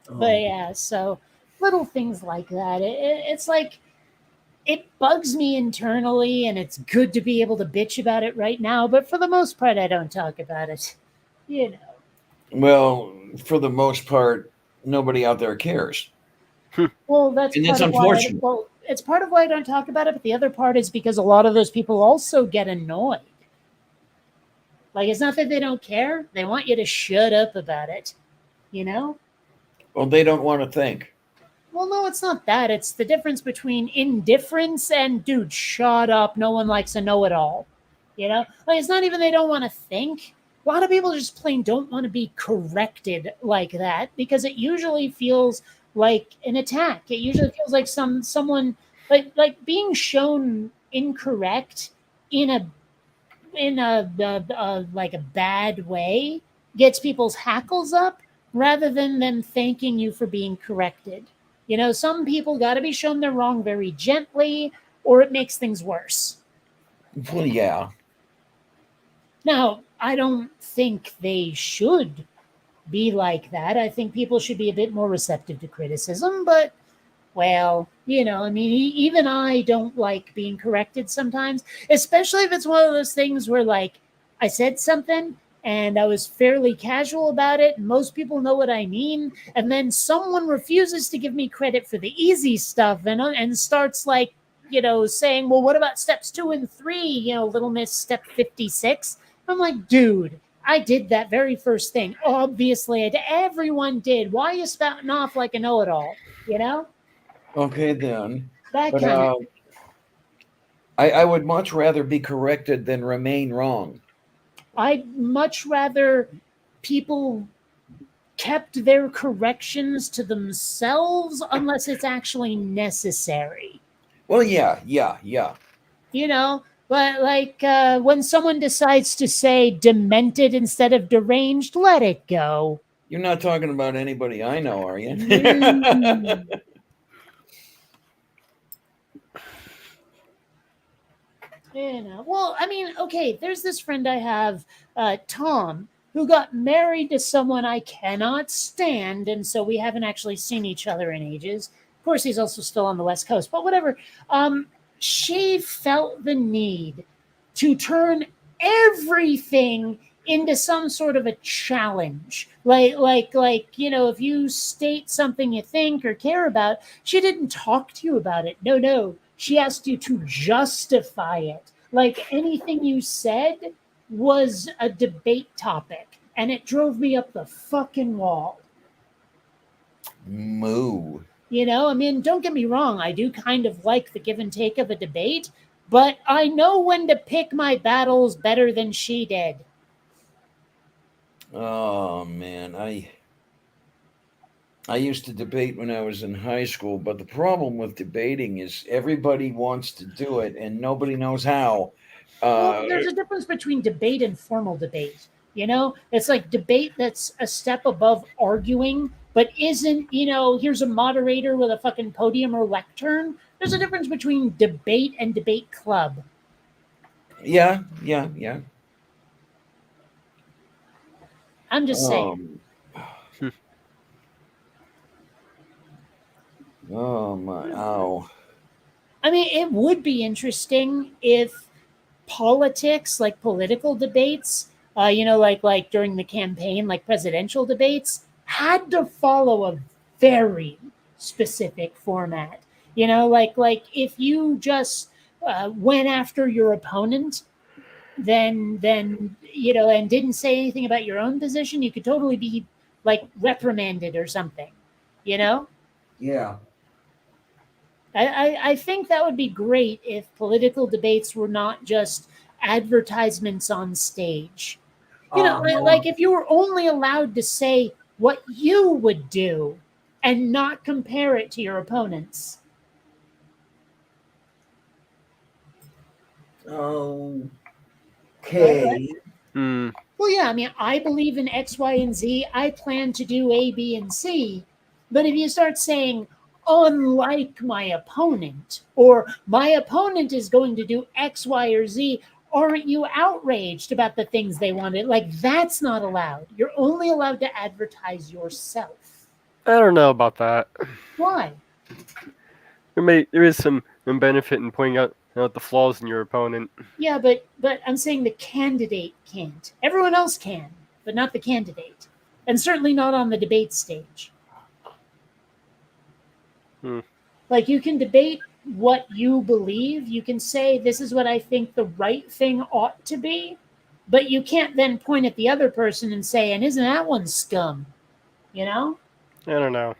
But yeah, so little things like that. It's like, it bugs me internally, and it's good to be able to bitch about it right now. But for the most part, I don't talk about it. You know. Well, for the most part, nobody out there cares. Well, that's And part that's of why. unfortunate. Well, it's part of why I don't talk about it. But the other part is because a lot of those people also get annoyed. Like, it's not that they don't care; they want you to shut up about it. You know. Well, they don't want to think. Well, no, it's not that. It's the difference between indifference and, dude, shut up. No one likes a know it all. Like, it's not even they don't want to think. A lot of people just plain don't want to be corrected like that because it usually feels like an attack. It usually feels like someone like being shown incorrect in a like a bad way gets people's hackles up rather than them thanking you for being corrected. Some people got to be shown they're wrong very gently, or it makes things worse. Well, yeah. Now, I don't think they should be like that. I think people should be a bit more receptive to criticism, but, well, I mean, even I don't like being corrected sometimes, especially if it's one of those things where, like, I said something and I was fairly casual about it, and most people know what I mean, and then someone refuses to give me credit for the easy stuff and starts, like, saying, well, what about steps 2 and 3, little miss step 56? I'm like, dude, I did that very first thing. Obviously, everyone did. Why are you spouting off like a know-it-all? Okay, then. That But kind of. I would much rather be corrected than remain wrong. I'd much rather people kept their corrections to themselves unless it's actually necessary. Well, yeah. But like when someone decides to say demented instead of deranged, let it go. You're not talking about anybody I know, are you? Mm. Well, I mean, okay, there's this friend I have, Tom, who got married to someone I cannot stand, and so we haven't actually seen each other in ages. Of course, he's also still on the West Coast, but whatever. She felt the need to turn everything into some sort of a challenge. Like, if you state something you think or care about, she didn't talk to you about it. No. She asked you to justify it. Like, anything you said was a debate topic, and it drove me up the fucking wall. Moo. I mean, don't get me wrong, I do kind of like the give and take of a debate, but I know when to pick my battles better than she did. Oh man, I used to debate when I was in high school, but the problem with debating is everybody wants to do it and nobody knows how. Well, there's a difference between debate and formal debate. It's like debate that's a step above arguing, but isn't, here's a moderator with a fucking podium or lectern. There's a difference between debate and debate club. Yeah. I'm just saying. Oh my! Ow! I mean, it would be interesting if politics, like political debates, like during the campaign, like presidential debates, had to follow a very specific format. Like if you just went after your opponent, then and didn't say anything about your own position, you could totally be like reprimanded or something. You know, Yeah. I think that would be great if political debates were not just advertisements on stage. Like if you were only allowed to say what you would do and not compare it to your opponents. Okay. Hmm. Well, yeah, I mean, I believe in X, Y, and Z. I plan to do A, B, and C. But if you start saying, unlike my opponent, or my opponent is going to do X, Y, or Z, aren't you outraged about the things they wanted? Like, that's not allowed. You're only allowed to advertise yourself. I don't know about that. Why? There is some benefit in pointing out the flaws in your opponent. Yeah, but I'm saying the candidate can't. Everyone else can, but not the candidate. And certainly not on the debate stage. Hmm. Like you can debate what you believe. You can say this is what I think the right thing ought to be, but you can't then point at the other person and say, "And isn't that one scum?" You know? I don't know.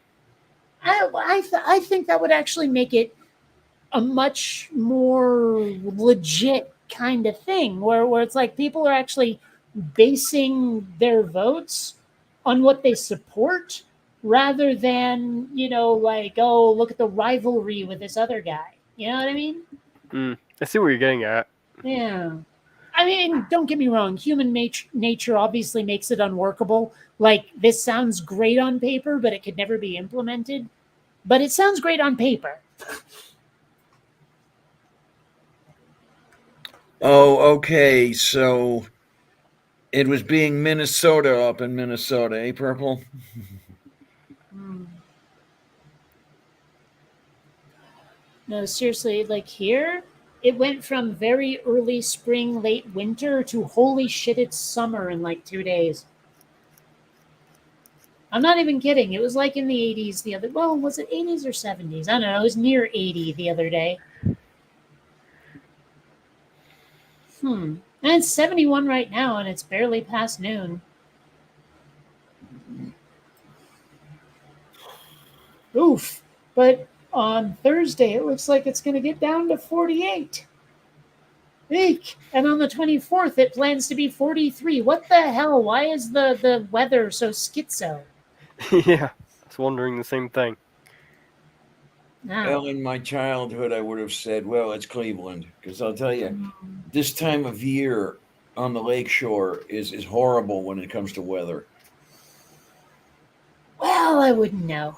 I think that would actually make it a much more legit kind of thing where it's like people are actually basing their votes on what they support rather than, like, oh, look at the rivalry with this other guy. You know what I mean? I see where you're getting at. Yeah. I mean, don't get me wrong. Human nature obviously makes it unworkable. Like, this sounds great on paper, but it could never be implemented. But it sounds great on paper. Oh, okay. So it was being Minnesota up in Minnesota, eh, Purple? No, seriously, like here, it went from very early spring, late winter to holy shit, it's summer in like 2 days. I'm not even kidding. It was like in the 80s was it 80s or 70s? I don't know. It was near 80 the other day. And it's 71 right now, and it's barely past noon. Oof. But on Thursday, it looks like it's going to get down to 48. Eek. And on the 24th, it plans to be 43. What the hell? Why is the weather so schizo? Yeah, I was wondering the same thing. Now, Well, in my childhood, I would have said, well, it's Cleveland. Because I'll tell you, this time of year on the lakeshore is horrible when it comes to weather. well, I wouldn't know.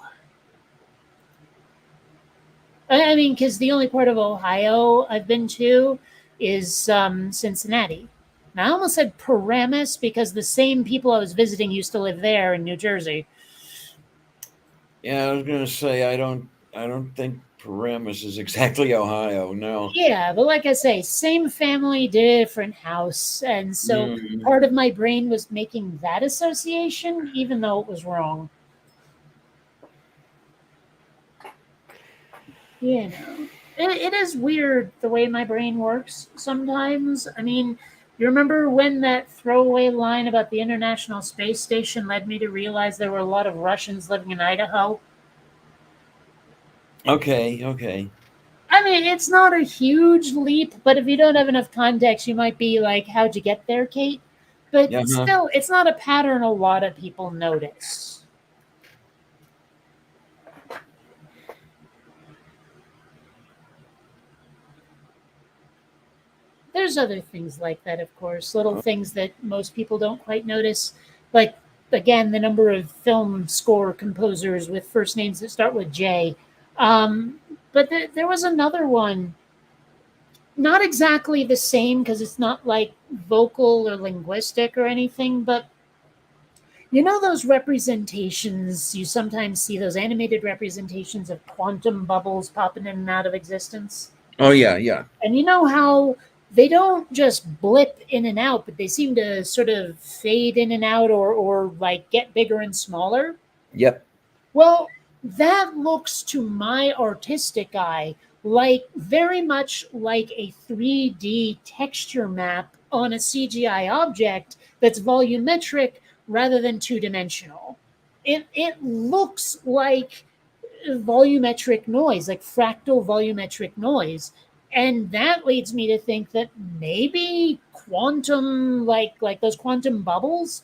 I mean, because the only part of Ohio I've been to is Cincinnati. And I almost said Paramus because the same people I was visiting used to live there in New Jersey. Yeah, I was going to say, I don't think Paramus is exactly Ohio. No. Yeah, but like I say, same family, different house. And so part of my brain was making that association, even though it was wrong. You know, it is weird the way my brain works sometimes. I mean, you remember when that throwaway line about the International Space Station led me to realize there were a lot of Russians living in Idaho? Okay. I mean, it's not a huge leap, but if you don't have enough context, you might be like, how'd you get there, Kate? But still, it's not a pattern a lot of people notice. There's other things like that, of course, little things that most people don't quite notice. Like, again, the number of film score composers with first names that start with J. But there was another one, not exactly the same because it's not like vocal or linguistic or anything, but you know those representations, you sometimes see those animated representations of quantum bubbles popping in and out of existence? Oh, yeah. And you know how they don't just blip in and out, but they seem to sort of fade in and out, or like get bigger and smaller. Yep. Well, that looks to my artistic eye like very much like a 3D texture map on a CGI object that's volumetric rather than two-dimensional. It looks like volumetric noise, like fractal volumetric noise. And that leads me to think that maybe quantum, like those quantum bubbles,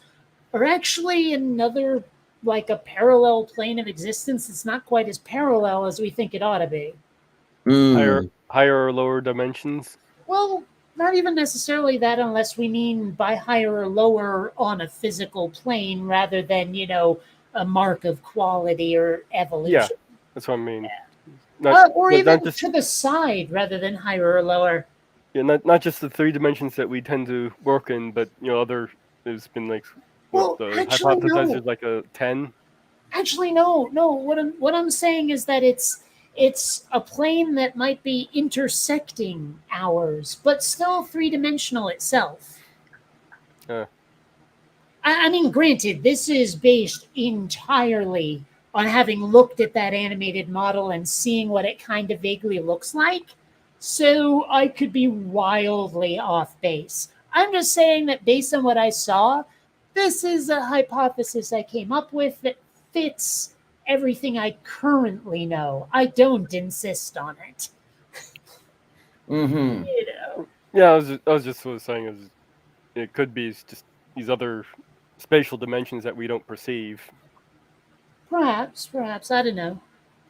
are actually another, like a parallel plane of existence that's not quite as parallel as we think it ought to be. Mm. Higher or lower dimensions. Well, not even necessarily that, unless we mean by higher or lower on a physical plane rather than, a mark of quality or Yeah, evolution. that's what I mean. Or not even just to the side rather than higher or lower. yeah, not just the 3 dimensions that we tend to work in, but other. There's been like what Well, the actually, hypothesize no. is like a 10. Actually, no, no. What I'm saying is that it's a plane that might be intersecting ours, but still three-dimensional itself. Uh, I mean, granted, this is based entirely on having looked at that animated model and seeing what it kind of vaguely looks like. So I could be wildly off base. I'm just saying that based on what I saw, this is a hypothesis I came up with that fits everything I currently know. I don't insist on it. Mm-hmm. You know. yeah, I was just sort of saying is it could be just these other spatial dimensions that we don't perceive. Perhaps, I don't know.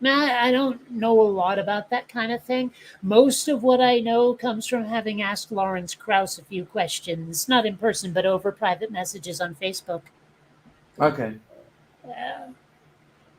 I don't know a lot about that kind of thing. Most of what I know comes from having asked Lawrence Krauss a few questions, not in person, but over private messages on Facebook. Okay. Uh,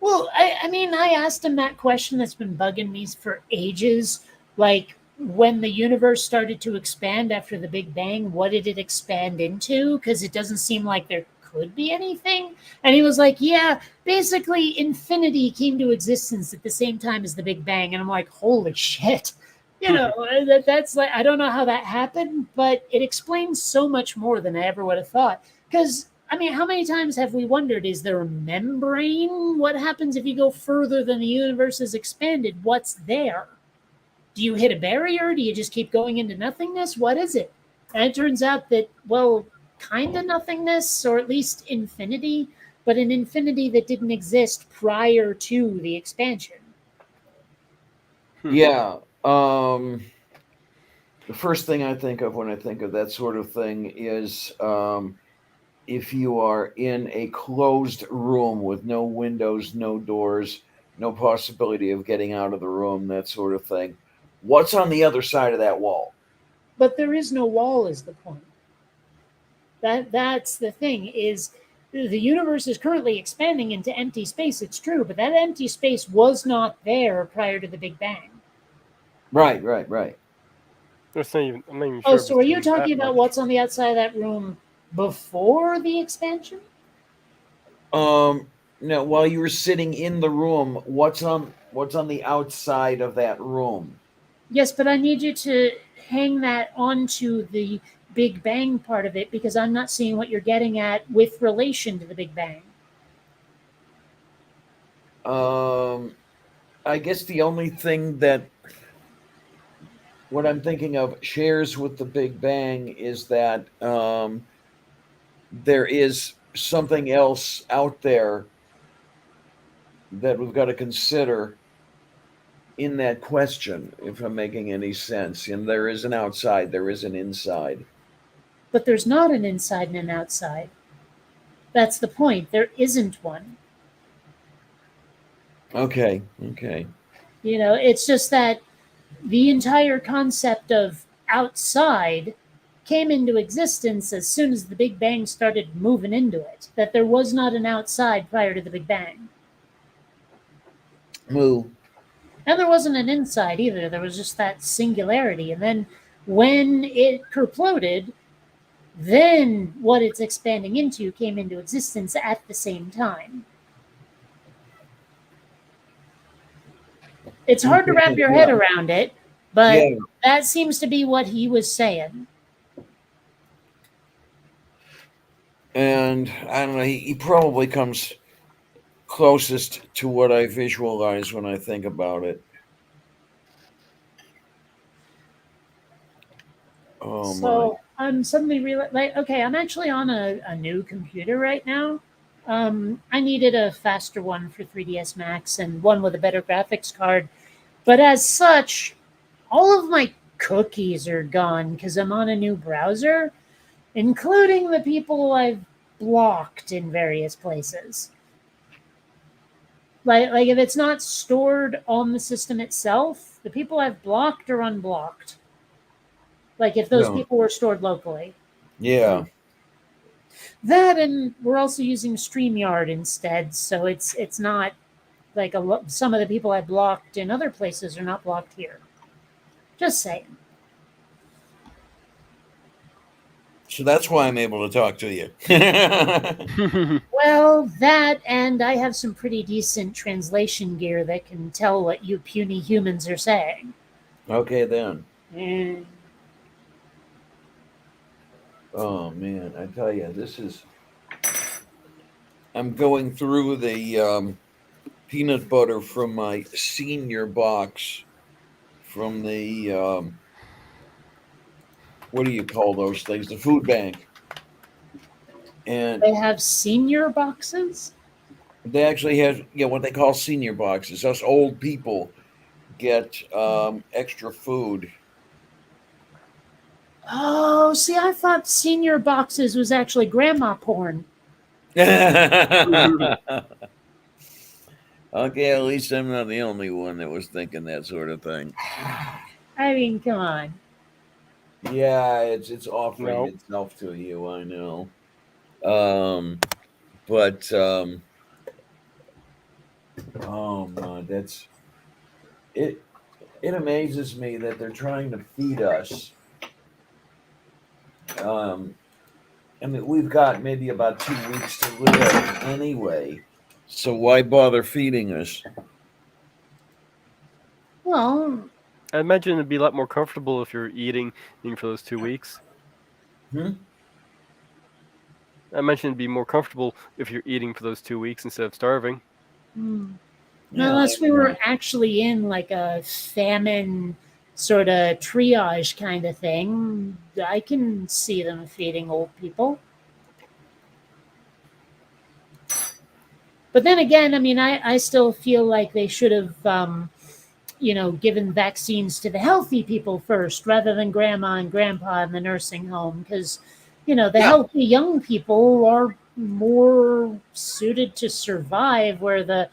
well, I mean, I asked him that question that's been bugging me for ages. Like, when the universe started to expand after the Big Bang, what did it expand into? Because it doesn't seem like there could be anything. And he was like, yeah, basically, infinity came to existence at the same time as the Big Bang. And I'm like, holy shit. That's like, I don't know how that happened, but it explains so much more than I ever would have thought. Because I mean, how many times have we wondered, is there a membrane? What happens if you go further than the universe has expanded? What's there? Do you hit a barrier? Do you just keep going into nothingness? What is it? And it turns out that, well, kind of nothingness, or at least infinity, but an infinity that didn't exist prior to the expansion. Yeah. The first thing I think of when I think of that sort of thing is if you are in a closed room with no windows, no doors, no possibility of getting out of the room, that sort of thing. What's on the other side of that wall? But there is no wall, is the point. That's the thing, is the universe is currently expanding into empty space, it's true, but that empty space was not there prior to the Big Bang. Right, right, right. I'm not even Oh, sure if so are it's you even talking that about much. what's on the outside of that room before the expansion? Now, while you were sitting in the room, what's on the outside of that room? Yes, but I need you to hang that onto the Big Bang part of it, because I'm not seeing what you're getting at with relation to the Big Bang. I guess the only thing that what I'm thinking of shares with the Big Bang is that there is something else out there that we've got to consider in that question, if I'm making any sense. And there is an outside, there is an inside. But there's not an inside and an outside. That's the point. There isn't one. Okay, okay. It's just that the entire concept of outside came into existence as soon as the Big Bang started moving into it, that there was not an outside prior to the Big Bang. Moo. And there wasn't an inside either. There was just that singularity. And then when it kerploded, then what it's expanding into came into existence at the same time. It's hard to wrap your head around it, But Yeah, that seems to be what he was saying. and I don't know. He probably comes closest to what I visualize when I think about it. Oh my. So I'm suddenly like, okay, I'm actually on a new computer right now. I needed a faster one for 3ds Max and one with a better graphics card. But as such, all of my cookies are gone because I'm on a new browser, including the people I've blocked in various places. Like if it's not stored on the system itself, the people I've blocked are unblocked. Like if those No. people were stored locally. Yeah. That, and we're also using StreamYard instead, so it's not like some of the people I blocked in other places are not blocked here. Just saying. So that's why I'm able to talk to you. Well, that, and I have some pretty decent translation gear that can tell what you puny humans are saying. Okay, then. And Oh man, I tell you, this is. I'm going through the peanut butter from my senior box from the what do you call those things? The food bank, and they have senior boxes. they actually have what they call senior boxes. Us old people get extra food. Oh, see, I thought senior boxes was actually grandma porn. Okay, at least I'm not the only one that was thinking that sort of thing. I mean, come on. Yeah, it's offering No. itself to you. I know, um, but oh my, that's it. It amazes me that they're trying to feed us. Um, I mean, we've got maybe about 2 weeks to live anyway, so why bother feeding us? Well, I imagine it'd be a lot more comfortable if you're eating for those 2 weeks. Hmm? I imagine it'd be more comfortable if you're eating for those 2 weeks instead of starving. hmm. Yeah, I Unless we don't were know. actually in like a famine sort of triage kind of thing, I can see them feeding old people. But then again, I mean, I still feel like they should have, given vaccines to the healthy people first rather than grandma and grandpa in the nursing home because, the Yeah, healthy young people are more suited to survive, where the,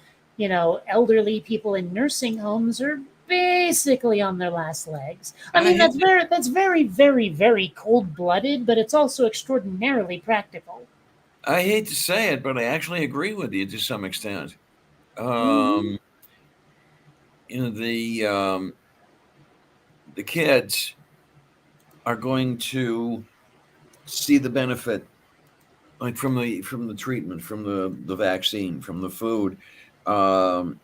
elderly people in nursing homes are basically on their last legs. I I mean, hate that's very, very, very cold blooded, but it's also extraordinarily practical. I hate to say it, but I actually agree with you to some extent. Hmm. Um, the kids are going to see the benefit, like from the treatment, from the vaccine, from the food. Um,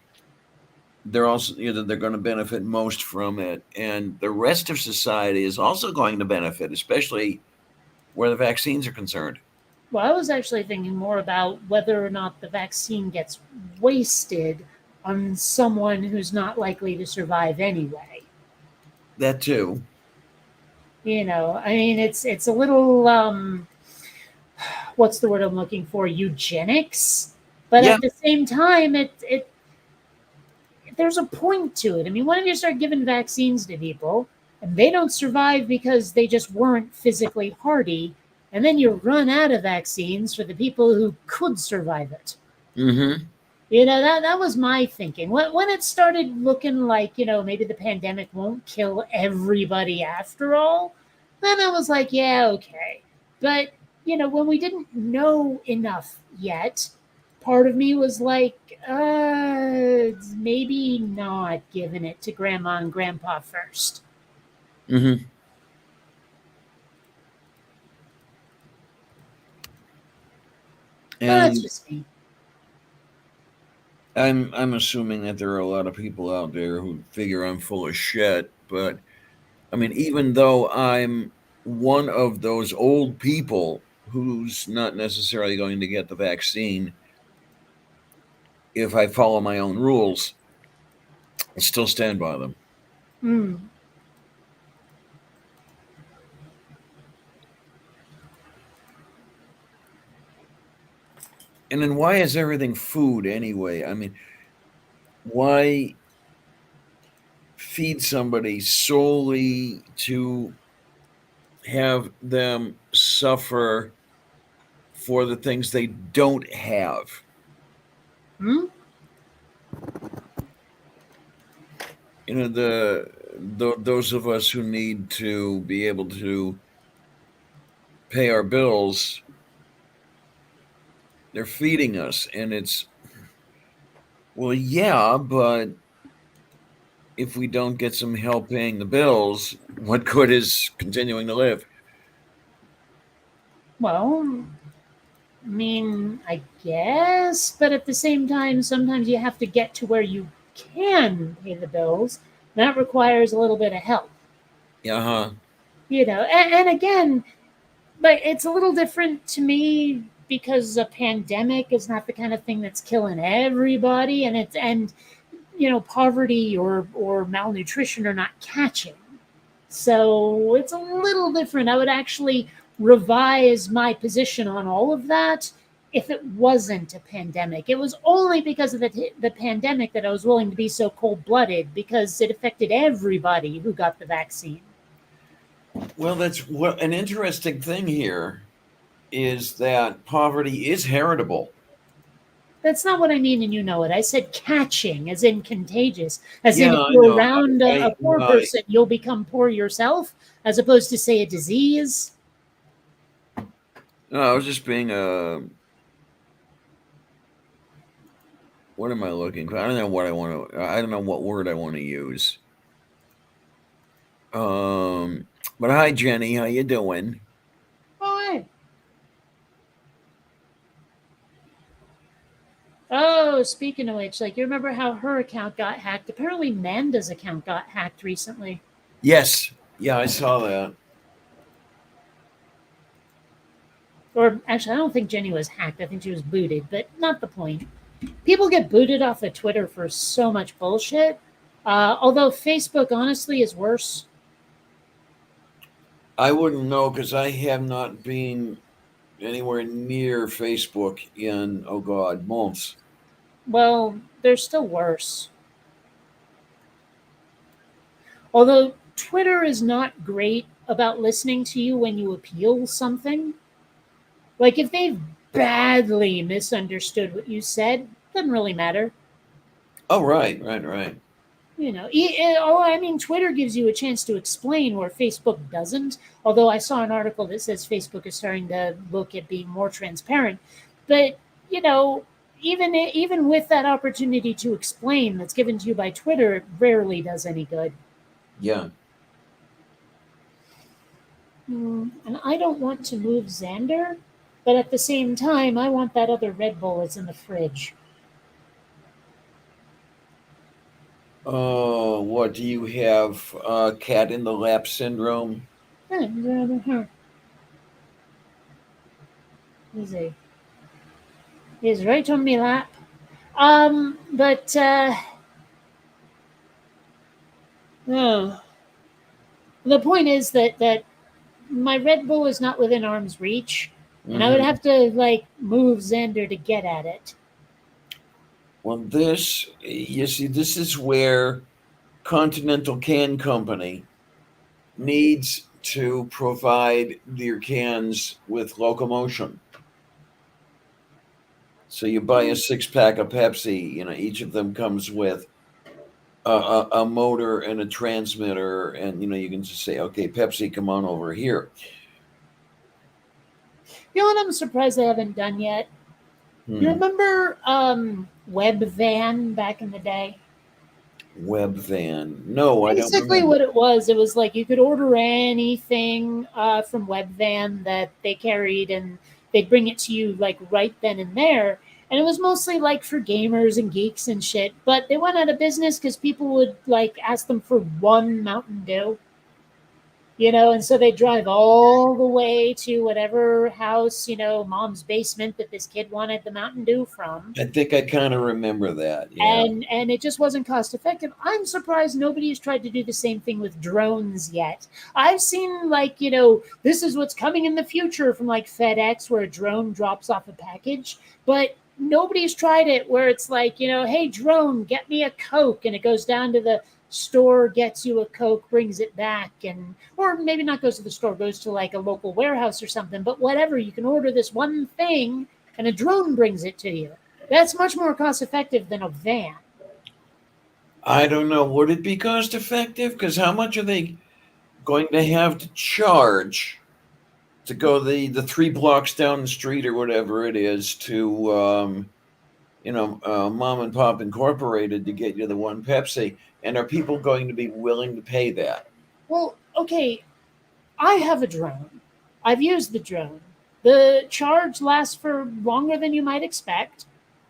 they're also they're going to benefit most from it, and the rest of society is also going to benefit, especially where the vaccines are concerned. Well, I was actually thinking more about whether or not the vaccine gets wasted on someone who's not likely to survive anyway. That too. I mean, it's a little what's the word I'm looking for? Eugenics, but Yeah. at the same time, it there's a point to it. I mean, what if you start giving vaccines to people and they don't survive because they just weren't physically hardy, and then you run out of vaccines for the people who could survive it? Hmm. That was my thinking. When it started looking like, maybe the pandemic won't kill everybody after all, then I was like, yeah, okay. But, when we didn't know enough yet, part of me was like, maybe not giving it to grandma and grandpa first. Hmm. Well, that's And just me. I'm assuming that there are a lot of people out there who figure I'm full of shit, but I mean, even though I'm one of those old people who's not necessarily going to get the vaccine, if I follow my own rules, I still stand by them. Hmm. And then why is everything food anyway? I mean, why feed somebody solely to have them suffer for the things they don't have? Hmm? You know, those of us who need to be able to pay our bills, they're feeding us, and it's, well, yeah, but if we don't get some help paying the bills, what good is continuing to live? Well, I mean, I guess, but at the same time, sometimes you have to get to where you can pay the bills. That requires a little bit of help, Uh-huh. And again, but it's a little different to me because a pandemic is not the kind of thing that's killing everybody, and poverty or malnutrition are not catching. So it's a little different. I would actually revise my position on all of that if it wasn't a pandemic. It was only because of the pandemic that I was willing to be so cold blooded, because it affected everybody who got the vaccine. Well, that's what an interesting thing here is that poverty is heritable. That's not what I mean, and you know it. I said catching, as in contagious, as in Yeah, if I you're know. around a poor I person, you'll become poor yourself, as opposed to, say, a disease. no, I was just being what am I looking for? I don't know what I want to. I don't know what word I want to use. Um, but hi, Jenny. How you doing? Oh, hey. Oh, speaking of which, like, you remember how her account got hacked? Apparently, Manda's account got hacked recently. Yes. Yeah, I saw that. Or actually, I don't think Jenny was hacked. I think she was booted, but not the point. People get booted off of Twitter for so much bullshit. Although Facebook, honestly, is worse. I wouldn't know because I have not been anywhere near Facebook in, oh God, months. Well, they're still worse. Although Twitter is not great about listening to you when you appeal something. Like, if they've badly misunderstood what you said, doesn't really matter. Oh, right, right, right. I mean, Twitter gives you a chance to explain where Facebook doesn't. Although I saw an article that says Facebook is starting to look at being more transparent. But you know, even with that opportunity to explain that's given to you by Twitter, it rarely does any good. Yeah. And I don't want to move Xander, but at the same time, I want that other Red Bull that's in the fridge. Oh, what do you have? Cat in the lap syndrome? Easy. He's right on me lap. But no. The point is that my Red Bull is not within arm's reach, and I would Hmm. have to like move Xander to get at it. Well, you see, this is where Continental Can Company needs to provide their cans with locomotion. So you buy a 6 pack of Pepsi, each of them comes with a motor and a transmitter, and you can just say, "Okay, Pepsi, come on over here." You know what I'm surprised they haven't done yet? You Hmm. remember Web Van back in the day? Web van? No, I don't Basically, remember. what it was like you could order anything from Webvan that they carried, and they'd bring it to you like right then and there. And it was mostly like for gamers and geeks and shit. But they went out of business because people would like ask them for one Mountain Dew. And so they drive all the way to whatever house, mom's basement that this kid wanted the Mountain Dew from. I think I kind of remember that. Yeah. And it just wasn't cost effective. I'm surprised nobody's tried to do the same thing with drones yet. I've seen this is what's coming in the future from like FedEx, where a drone drops off a package, but nobody's tried it where it's like, hey drone, get me a Coke, and it goes down to the store, gets you a Coke, brings it back, or maybe not goes to the store, goes to like a local warehouse or something, but whatever, you can order this one thing and a drone brings it to you. That's much more cost effective than a van. I don't know. Would it be cost effective? Because how much are they going to have to charge to go the 3 blocks down the street or whatever it is to Mom and Pop Incorporated to get you the one Pepsi? And are people going to be willing to pay that? Well, okay, I have a drone. I've used the drone. The charge lasts for longer than you might expect,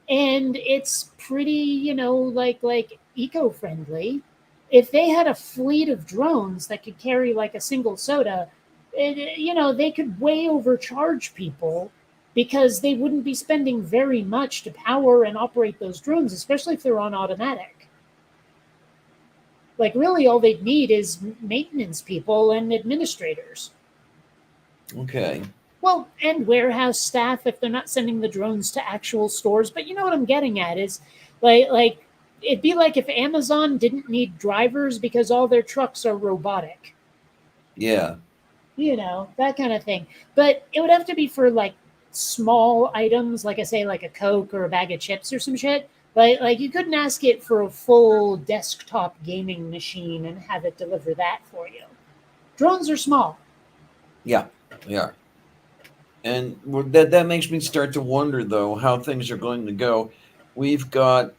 and it's pretty, like eco-friendly. If they had a fleet of drones that could carry like a single soda, they could way overcharge people because they wouldn't be spending very much to power and operate those drones, especially if they're on automatic. Like, really, all they'd need is maintenance people and administrators. Okay. Well, and warehouse staff if they're not sending the drones to actual stores. But you know what I'm getting at is, like it'd be like if Amazon didn't need drivers because all their trucks are robotic. Yeah. That kind of thing. But it would have to be for like small items, like I say, like a Coke or a bag of chips or some shit. Like you couldn't ask it for a full desktop gaming machine and have it deliver that for you. Drones are small. Yeah. Yeah. And that makes me start to wonder, though, how things are going to go. We've got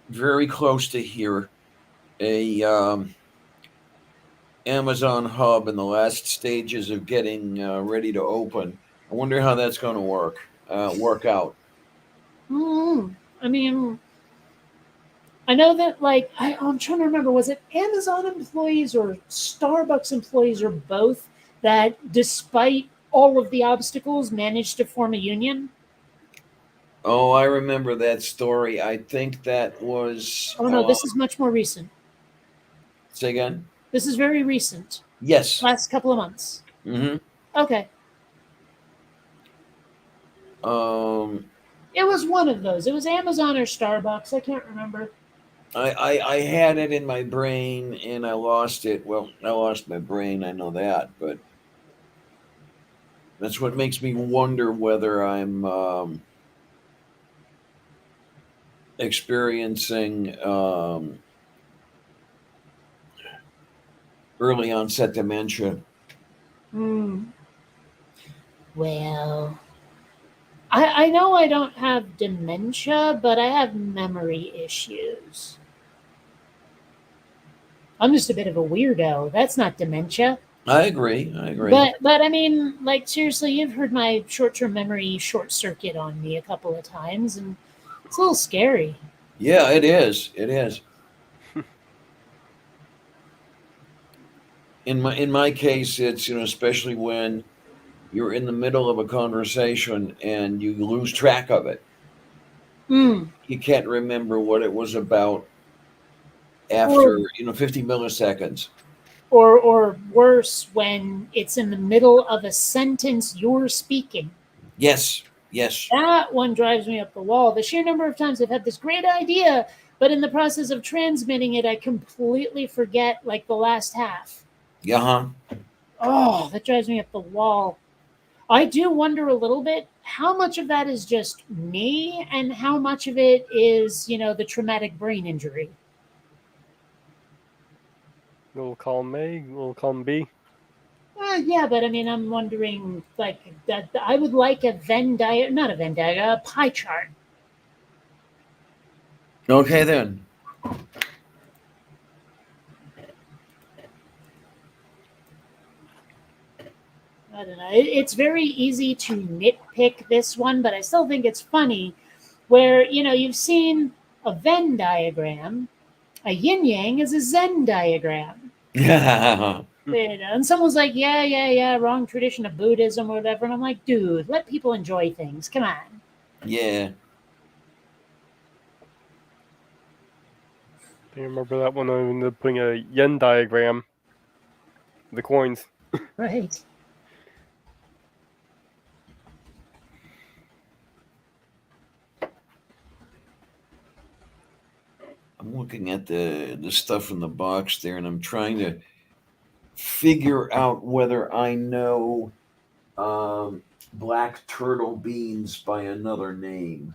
very close to here a Amazon hub in the last stages of getting ready to open. I wonder how that's going to work out. I mean, I know that, I'm trying to remember, was it Amazon employees or Starbucks employees or both that, despite all of the obstacles, managed to form a union? Oh, I remember that story. I think that was. Oh, no, this is much more recent. Say again? This is very recent. Yes. Last couple of months. Mm-hmm. Okay. It was one of those. It was Amazon or Starbucks. I can't remember. I had it in my brain and I lost it. Well, I lost my brain. I know that, but that's what makes me wonder whether I'm experiencing early onset dementia. Well, I know I don't have dementia, but I have memory issues. I'm just a bit of a weirdo. That's not dementia. I agree. But I mean, like, seriously, you've heard my short-term memory short circuit on me a couple of times, and it's a little scary. Yeah, it is. It is. In my case, it's especially when you're in the middle of a conversation and you lose track of it. You can't remember what it was about after 50 milliseconds. Or worse, when it's in the middle of a sentence you're speaking. Yes. That one drives me up the wall. The sheer number of times I've had this great idea, but in the process of transmitting it, I completely forget like the last half. Yeah. Oh, that drives me up the wall. I do wonder a little bit how much of that is just me and how much of it is, the traumatic brain injury. Little column A, little column B. Yeah, but I mean, I'm wondering, like, that I would like a a pie chart. Okay, then. I don't know. It's very easy to nitpick this one, but I still think it's funny where, you've seen a Venn diagram. A yin-yang is a Zen diagram. Yeah. And someone's like, yeah, wrong tradition of Buddhism or whatever. And I'm like, dude, let people enjoy things. Come on. Yeah. I remember that one when they're putting a yen diagram, the coins. Right. I'm looking at the stuff in the box there, and I'm trying to figure out whether I know black turtle beans by another name.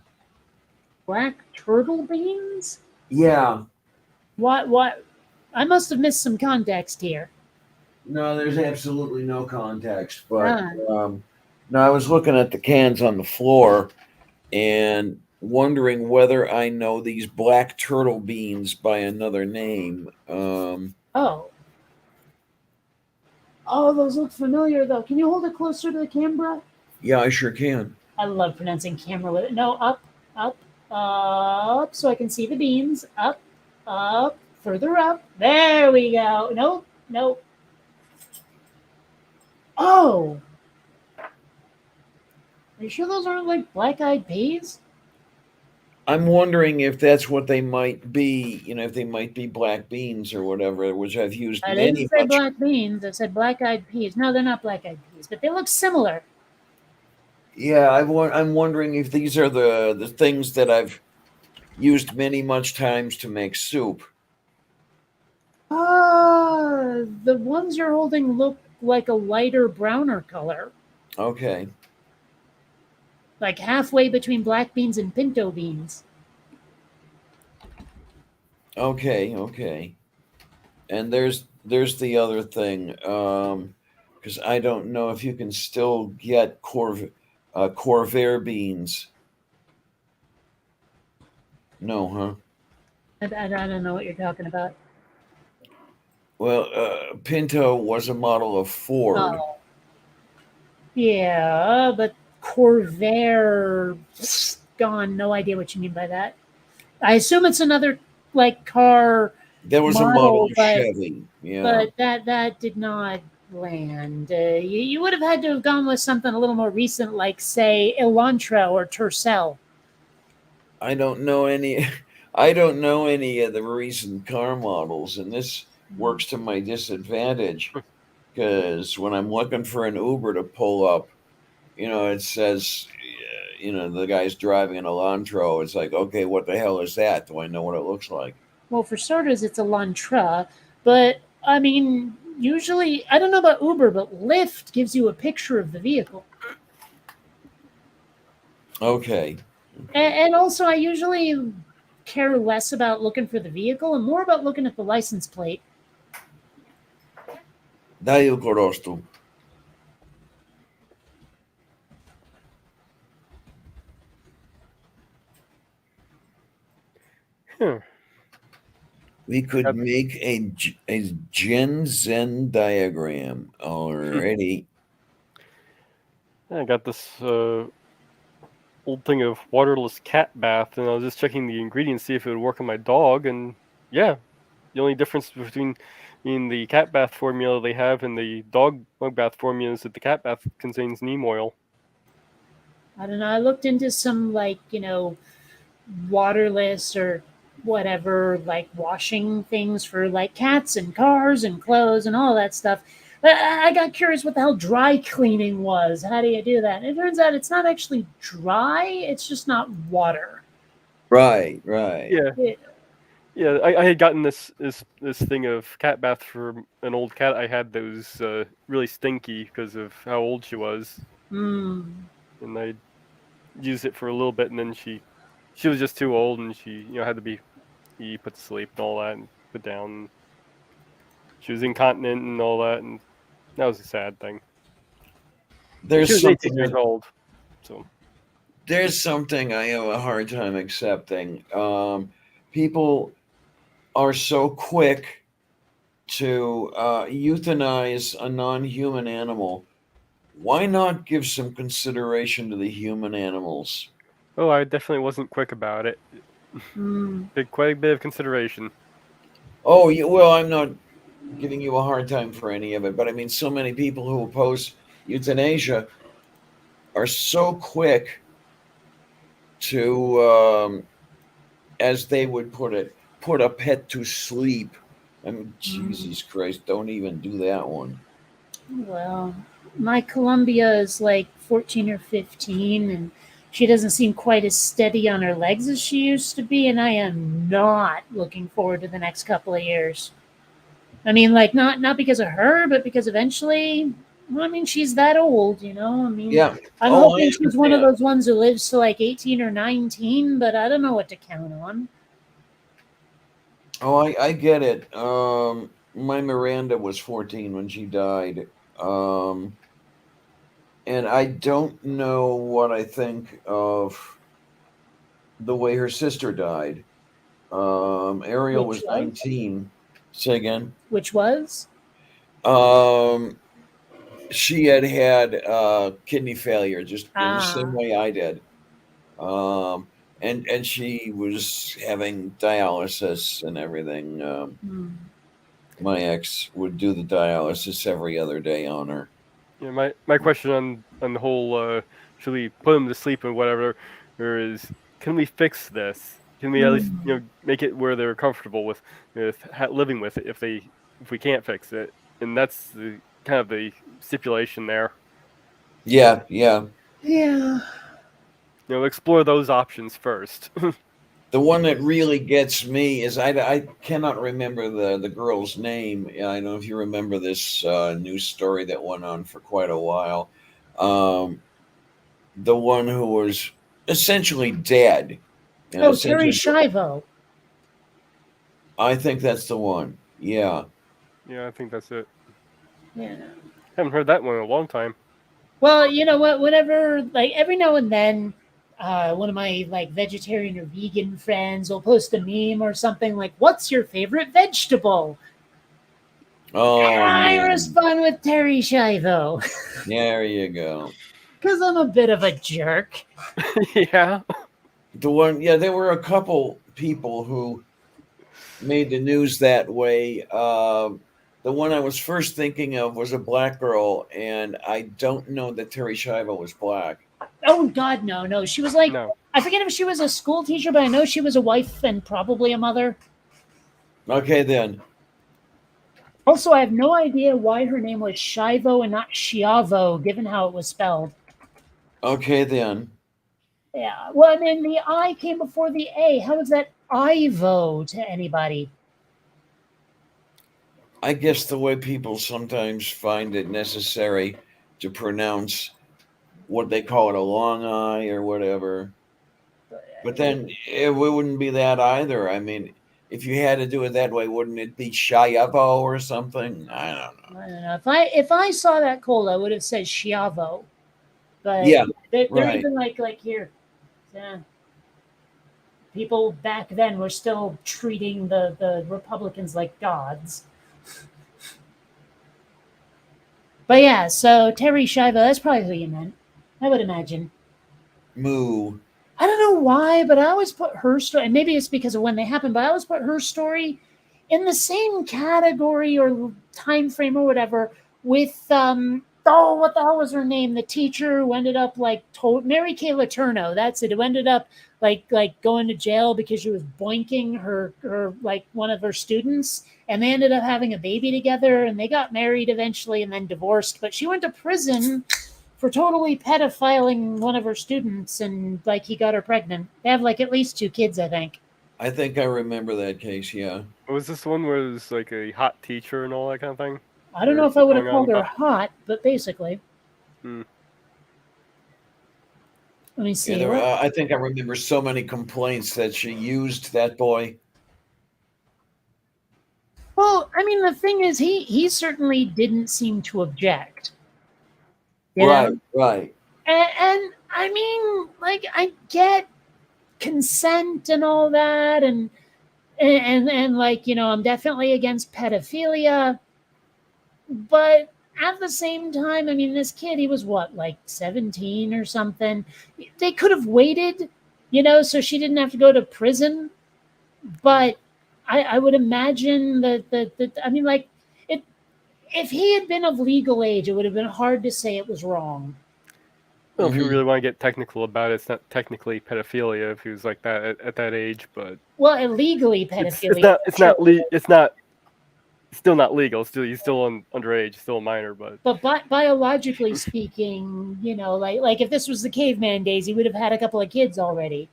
Black turtle beans? Yeah. What? I must have missed some context here. No, there's absolutely no context. But Ah. no, I was looking at the cans on the floor and wondering whether I know these black turtle beans by another name. Oh. Oh, those look familiar, though. Can you hold it closer to the camera? Yeah, I sure can. I love pronouncing camera with it. No, up, up, so I can see the beans. Up, further up. There we go. Nope. Oh, are you sure those aren't like black-eyed peas? I'm wondering if that's what they might be, if they might be black beans or whatever, which I've used I didn't many say much. black beans. I said black-eyed peas. No, they're not black-eyed peas, but they look similar. Yeah, I'm wondering if these are the things that I've used many much times to make soup. Ah, the ones you're holding look like a lighter browner color, Okay. like halfway between black beans and pinto beans. Okay. And there's the other thing, because I don't know if you can still get Corvair beans. No, huh? I don't know what you're talking about. Well, Pinto was a model of Ford. Oh, yeah, but Corvair gone. No idea what you mean by that. I assume it's another like car That was a model model, of but Chevy. Yeah. that did not land. You would have had to have gone with something a little more recent, like say Elantra or Tercel. I don't know any. I don't know any of the recent car models, and this works to my disadvantage because when I'm looking for an Uber to pull up, it says, the guy's driving an Elantra. It's like, okay, what the hell is that? Do I know what it looks like? Well, for starters, it's Elantra, but I mean, usually I don't know about Uber, but Lyft gives you a picture of the vehicle. Okay. And also, I usually care less about looking for the vehicle and more about looking at the license plate. Dai il corosto. Hmm. We could Yep. make a Gen Zen diagram already. I got this old thing of waterless cat bath, and I was just checking the ingredients, see if it would work on my dog, and yeah, the only difference between in the cat bath formula they have and the dog bath formula is that the cat bath contains neem oil. I don't know. I looked into some waterless or whatever like washing things for like cats and cars and clothes and all that stuff. But I got curious what the hell dry cleaning was. How do you do that? And it turns out it's not actually dry, it's just not water. Right. Yeah, It, yeah. I had gotten this thing of cat bath for an old cat I had that was really stinky because of how old she was, mm, and I used it for a little bit, and then she was just too old, and she had to be put to sleep and all that, and put down. She was incontinent and all that, and that was a sad thing. She There's was 18 years something. old, so There's something I have a hard time accepting. People are so quick to euthanize a non-human animal. Why not give some consideration to the human animals? oh, I definitely wasn't quick about it. mm, Did quite a bit of consideration. Oh, yeah, well, I'm not. giving you a hard time for any of it. But I mean, so many people who oppose euthanasia are so quick to, as they would put it, put a pet to sleep. I mean, Mm. Jesus Christ, don't even do that one. Well, my Columbia is like 14 or 15, and she doesn't seem quite as steady on her legs as she used to be, and I am not looking forward to the next couple of years. I mean, like not because of her, but because eventually, well, I mean, she's that old, you know. I mean, Yeah. I'm Oh, I hoping she's one of understand. those ones who lives to like 18 or 19, but I don't know what to count on. Oh, I get it. My Miranda was 14 when she died. Um, and I don't know what I think of the way her sister died. Ariel Which was was, 19. Say again. which was, Um, she had kidney failure, just in the same ah, way I did. Um, and she was having dialysis and everything. hmm. My ex would do the dialysis every other day on her. Yeah, my question on the whole should we put them to sleep and whatever, or is can we fix this? Can we at least Hmm. make it where they're comfortable with living with it if we can't fix it, and that's the kind of the stipulation there. Yeah, yeah. Yeah. Explore those options first. The one that really gets me is I cannot remember the girl's name. I don't know if you remember this news story that went on for quite a while. Um, the one who was essentially dead. And Oh, Terry essentially, Schiavo. I think that's the one. Yeah. Yeah, I think that's it. Yeah. Haven't heard that one in a long time. Well, you know what? Whenever, like, every now and then, one of my like vegetarian or vegan friends will post a meme or something like, "What's your favorite vegetable?" Oh I man. respond with Terry Schiavo There you go. because I'm a bit of a jerk. Yeah. The one, yeah, there were a couple people who made the news that way. The one I was first thinking of was a black girl, and I don't know that Terry Schiavo was black. Oh God, no, no. She was like, No. I forget if she was a school teacher, but I know she was a wife and probably a mother. Okay, then. Also, I have no idea why her name was Shivo and not Schiavo, given how it was spelled. Okay, then. Yeah. Well, I mean, the I came before the A. How is that Ivo to anybody? I guess the way people sometimes find it necessary to pronounce what they call it a long I or whatever. But then it wouldn't be that either. I mean, if you had to do it that way, wouldn't it be Shayapo or something? I don't know. I don't know. If I saw that cold, I would have said Schiavo. But Yeah, they're right. even like here. Yeah, people back then were still treating the Republicans like gods. But yeah, so Terry Schiavo, that's probably who you meant. I would imagine. Moo. I don't know why, but I always put her story, and maybe it's because of when they happened, but I always put her story in the same category or time frame or whatever with oh, what the hell was her name? The teacher who ended up like told Mary Kay Letourneau. That's it. Who ended up like going to jail because she was boinking her like one of her students, and they ended up having a baby together, and they got married eventually, and then divorced. But she went to prison for totally pedophiling one of her students, and like he got her pregnant. They have like at least two kids, I think. I think I remember that case. Yeah. Was this one where it was like a hot teacher and all that kind of thing? I don't know Or if I would have going on called her about? hot, but basically, Hmm. let me Yeah, see. What? I think I remember so many complaints that she used that boy. Well, I mean, the thing is, he certainly didn't seem to object, you Right, know. right. And I mean, like, I get consent and all that, and like, you know, I'm definitely against pedophilia, but at the same time, I mean, this kid, he was what, like 17 or something. They could have waited, you know, so she didn't have to go to prison. But I would imagine that I mean, like, if he had been of legal age, it would have been hard to say it was wrong. Well, if you Mhm. really want to get technical about it, it's not technically pedophilia if he was like that at that age, but Well, illegally it's pedophilia. Sure. it's still not legal. He's still underage, still a minor, but But biologically speaking, like if this was the caveman days, he would have had a couple of kids already.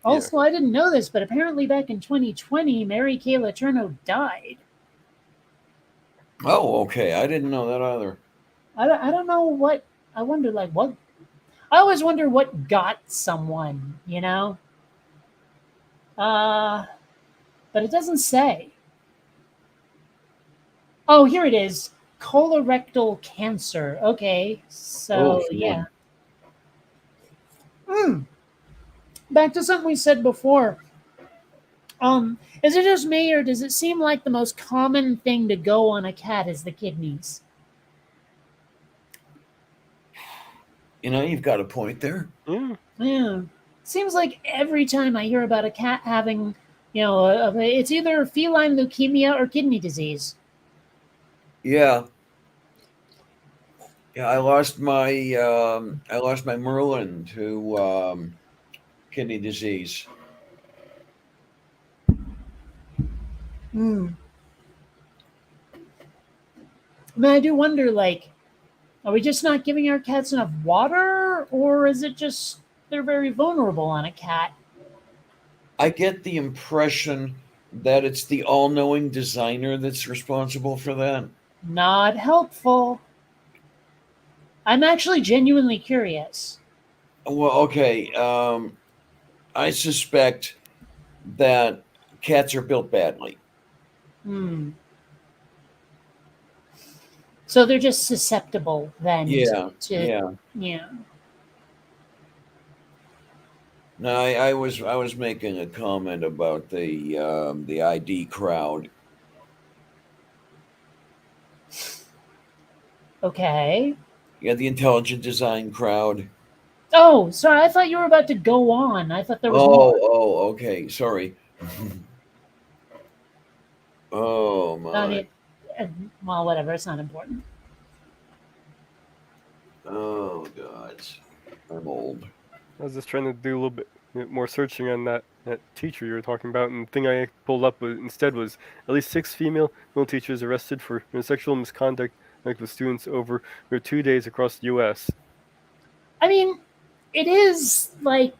Yeah. Also, I didn't know this, but apparently back in 2020, Mary Kay Letourneau died. Oh, okay. I didn't know that either. I don't know what. I wonder, like, what. I always wonder what got someone, but it doesn't say. Oh, here it is. Colorectal cancer. Okay, Oh, so fun. yeah. Back to something we said before. Is it just me, or does it seem like the most common thing to go on a cat is the kidneys? You've got a point there. yeah. Yeah. Seems like every time I hear about a cat having, it's either feline leukemia or kidney disease. Yeah. Yeah, I lost my Merlin to kidney disease. Hmm. I mean, I do wonder, like, are we just not giving our cats enough water, or is it just they're very vulnerable on a cat? I get the impression that it's the all-knowing designer that's responsible for that. Not helpful. I'm actually genuinely curious. Well, okay. I suspect that cats are built badly. Hmm. So they're just susceptible then Yeah, to yeah. yeah. No, I was making a comment about the ID crowd. Okay. Yeah, the intelligent design crowd. Oh, sorry. I thought you were about to go on. I thought there was more. Oh, okay. Sorry. Oh I my. mean, uh, well, whatever. It's not important. Oh God. I'm old. I was just trying to do a little bit more searching on that teacher you were talking about, and the thing I pulled up instead was at least 6 female teachers arrested for sexual misconduct with students over 2 days across the U.S. I mean, it is like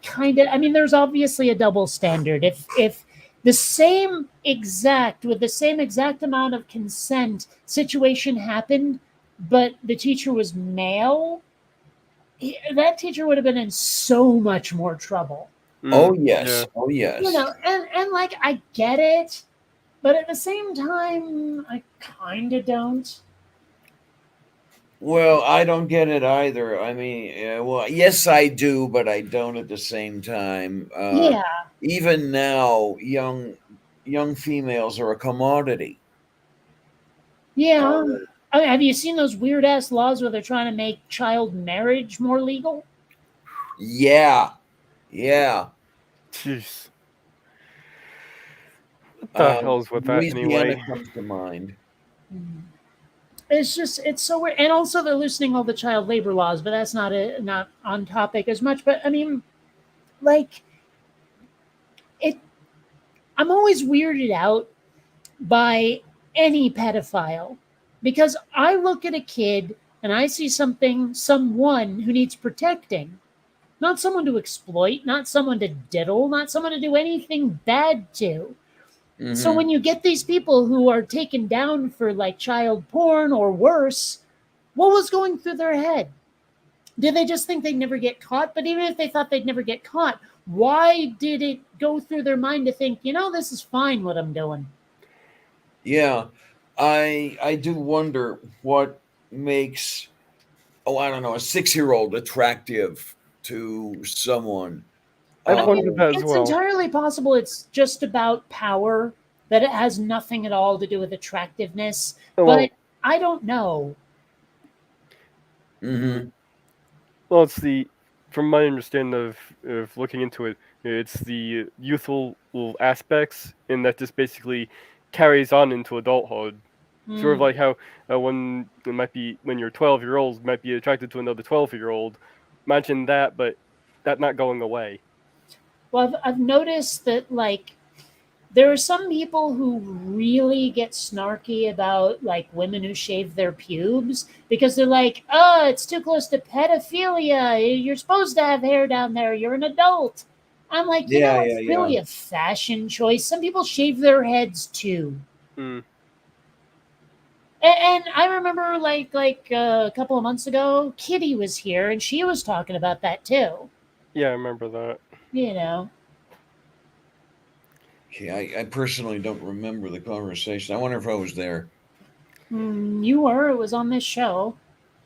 kind of. I mean, there's obviously a double standard. If the same exact with the same exact amount of consent situation happened, but the teacher was male, that teacher would have been in so much more trouble. Oh Yeah. yes. Oh yes. And like I get it, but at the same time, I kind of don't. Well, I don't get it either. I mean, well, yes, I do, but I don't at the same time. Yeah, Even now, young females are a commodity. yeah. Uh, I mean, have you seen those weird ass laws where they're trying to make child marriage more legal? yeah, yeah. Jeez. What the hell is with that Louisiana anyway? comes to mind. It's so weird. And also they're loosening all the child labor laws, but that's not on topic as much. But I mean, like it. I'm always weirded out by any pedophile because I look at a kid and I see someone who needs protecting, not someone to exploit, not someone to diddle, not someone to do anything bad to. So Hmm. when you get these people who are taken down for like child porn or worse, what was going through their head? Did they just think they'd never get caught? But even if they thought they'd never get caught, why did it go through their mind to think, this is fine what I'm doing? Yeah, I do wonder what makes, oh, I don't know, a 6-year-old attractive to someone. I've I wondered mean, that as it's well. entirely possible it's just about power, that it has nothing at all to do with attractiveness. Oh, But well, I don't know. Hmm. well, it's from my understanding of looking into it, it's the youthful aspects, and that just basically carries on into adulthood. Sort of like how when it might be when you're 12-year-old might be attracted to another 12-year-old. Imagine that, but that not going away. Well, I've noticed that like there are some people who really get snarky about like women who shave their pubes because they're like, oh, it's too close to pedophilia. You're supposed to have hair down there. You're an adult. I'm like, Yeah, it's really a fashion choice. Some people shave their heads too. Mm. And I remember like a couple of months ago, Kitty was here and she was talking about that too. Yeah, I remember that. You know. I personally don't remember the conversation. I wonder if I was there. You were. It was on this show.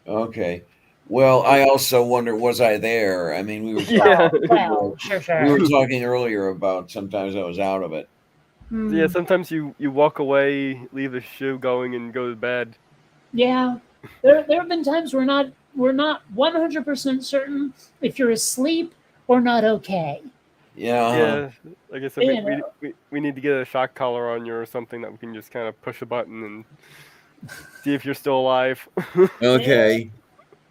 Okay. Well, I also wonder, was I there? I mean, we were talking, Yeah. Well, sure. we were talking earlier about sometimes I was out of it. Yeah, sometimes you walk away, leave the show going, and go to bed. Yeah. There have been times we're not 100% certain if you're asleep or not okay. Yeah. Yeah, like I said, You we need to get a shock collar on you or something that we can just kind of push a button and see if you're still alive. Okay.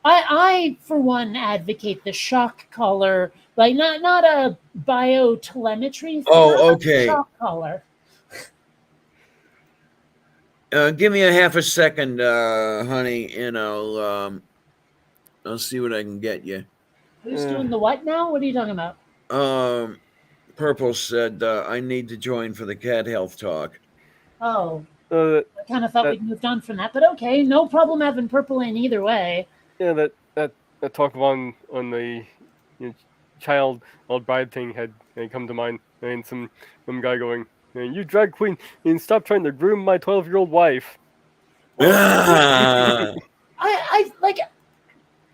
I for one advocate the shock collar, like not a biotelemetry thing. Oh, okay. Shock collar. Give me a half a second, honey, and I'll see what I can get you. Who's doing the what now? What are you talking about? Purple said I need to join for the cat health talk. Oh, Uh, I kind of thought we'd moved on from that, but okay, no problem having purple in either way. yeah, that talk on the child old bride thing had come to mind, and some guy going, "You drag queen, and stop trying to groom my 12-year-old wife." Ah. I like.